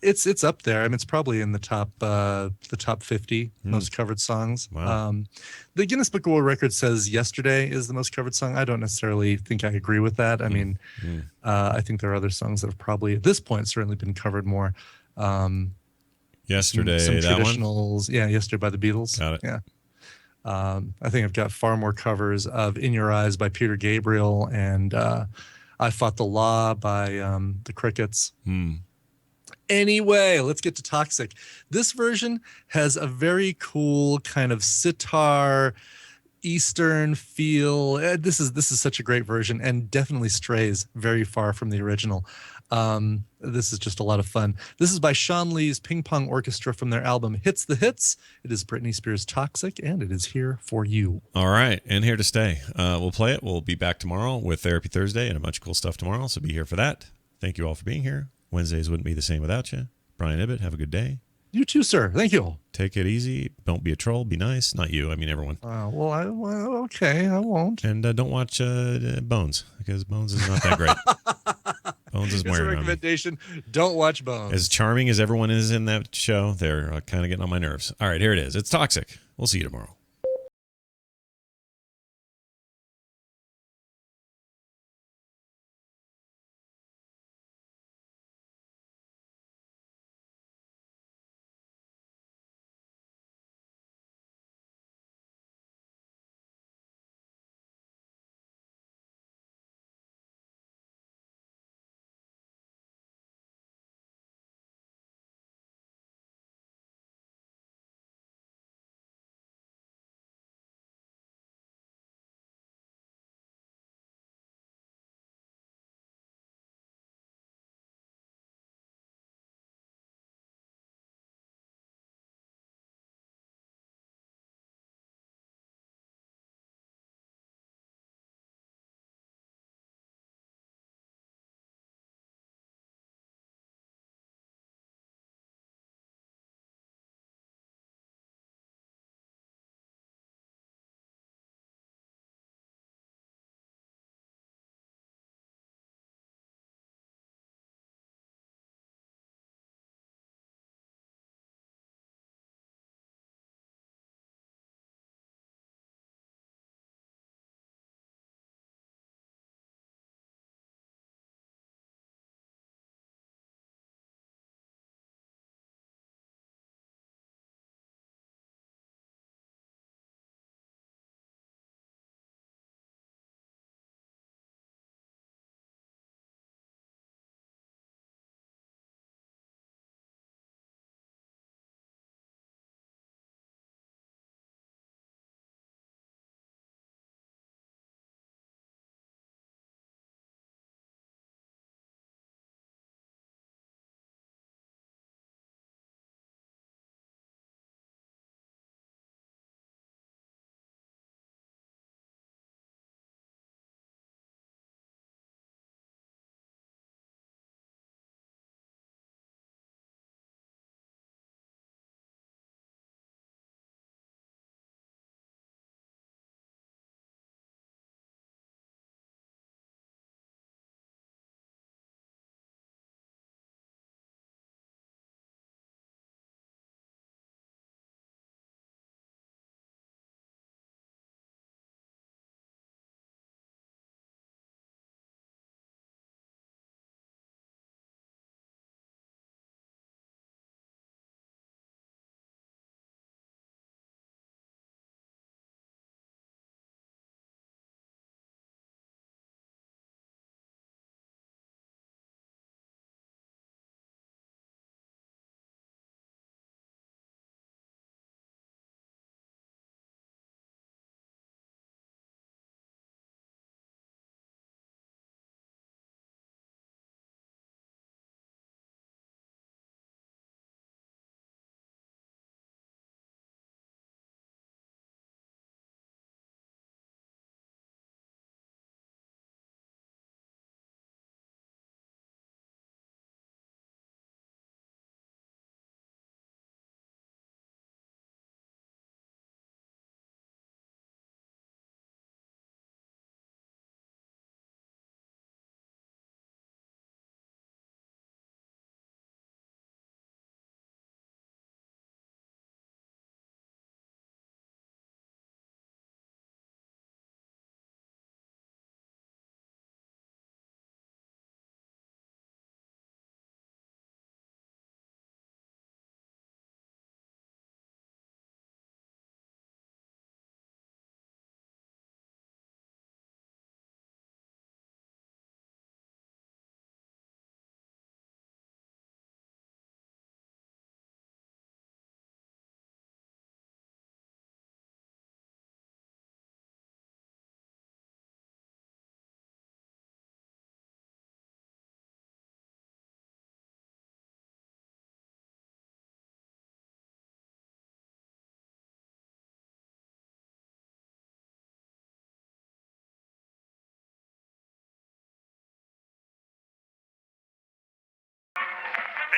It's up there. I mean, it's probably in the top 50 most covered songs. Wow. The Guinness Book of World Records says "Yesterday" is the most covered song. I don't necessarily think I agree with that. I mean, I think there are other songs that have probably at this point certainly been covered more. Yesterday, some that traditionals. one? Yeah, "Yesterday" by the Beatles. Got it. Yeah. I think I've got far more covers of "In Your Eyes" by Peter Gabriel and "I Fought the Law" by the Crickets. Anyway, let's get to Toxic. This version has a very cool kind of sitar Eastern feel. This is such a great version, and definitely strays very far from the original. This is just a lot of fun. This is by Sean Lee's Ping Pong Orchestra from their album Hits the Hits. It is Britney Spears' Toxic, and it is here for you. All right, and here to stay. We'll play it. We'll be back tomorrow with Therapy Thursday and a bunch of cool stuff tomorrow, so be here for that. Thank you all for being here. Wednesdays wouldn't be the same without you. Brian Ibbett, have a good day. You too, sir. Thank you. Take it easy. Don't be a troll. Be nice. Not you. I mean everyone. Okay, I won't. And don't watch Bones, because Bones is not that great. Bones is Here's a wearing on me. recommendation. Don't watch Bones. As charming as everyone is in that show, they're kind of getting on my nerves. All right, here it is. It's Toxic. We'll see you tomorrow.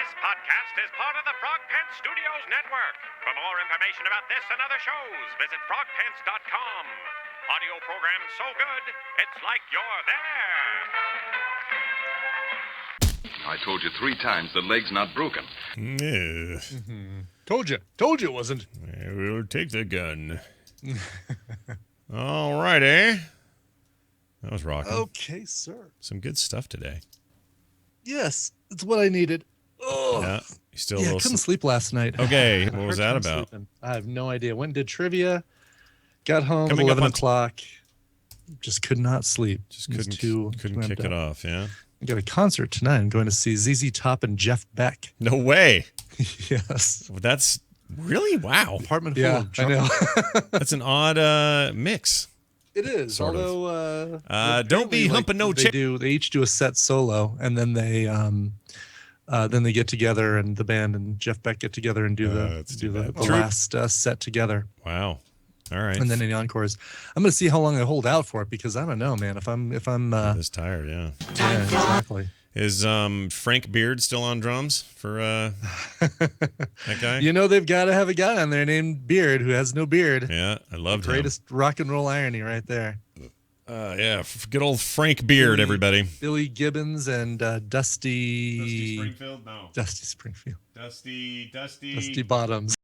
This podcast is part of the Frog Pants Studios Network. For more information about this and other shows, visit frogpants.com. Audio program so good, it's like you're there. I told you 3 times the leg's not broken. Yeah. Told you it wasn't. We'll take the gun. All righty. That was rocking. Okay, sir. Some good stuff today. Yes, it's what I needed. Oh. Yeah. You still I couldn't sleep last night. Okay, what was that about? Sleeping. I have no idea. Went and did trivia. Got home Coming at up 11 on o'clock. Just could not sleep. Just couldn't kick it off, yeah? I got a concert tonight. I'm going to see ZZ Top and Jeff Beck. No way. Yes. That's really, wow. Apartment full of I know. That's an odd mix. It is, sort of. although don't be humping no chick. They each do a set solo, and then they get together, and the band and Jeff Beck get together and do the last set together. Wow. All right. And then in the encores, I'm going to see how long I hold out for it, because I don't know, man. If I'm this tired, yeah. Yeah, exactly. Is Frank Beard still on drums for that guy? You know, they've got to have a guy on there named Beard who has no beard. Yeah, I loved him. Greatest rock and roll irony right there. Yeah, good old Frank Beard, everybody. Billy Gibbons and Dusty Springfield? No. Dusty Springfield. Dusty Bottoms.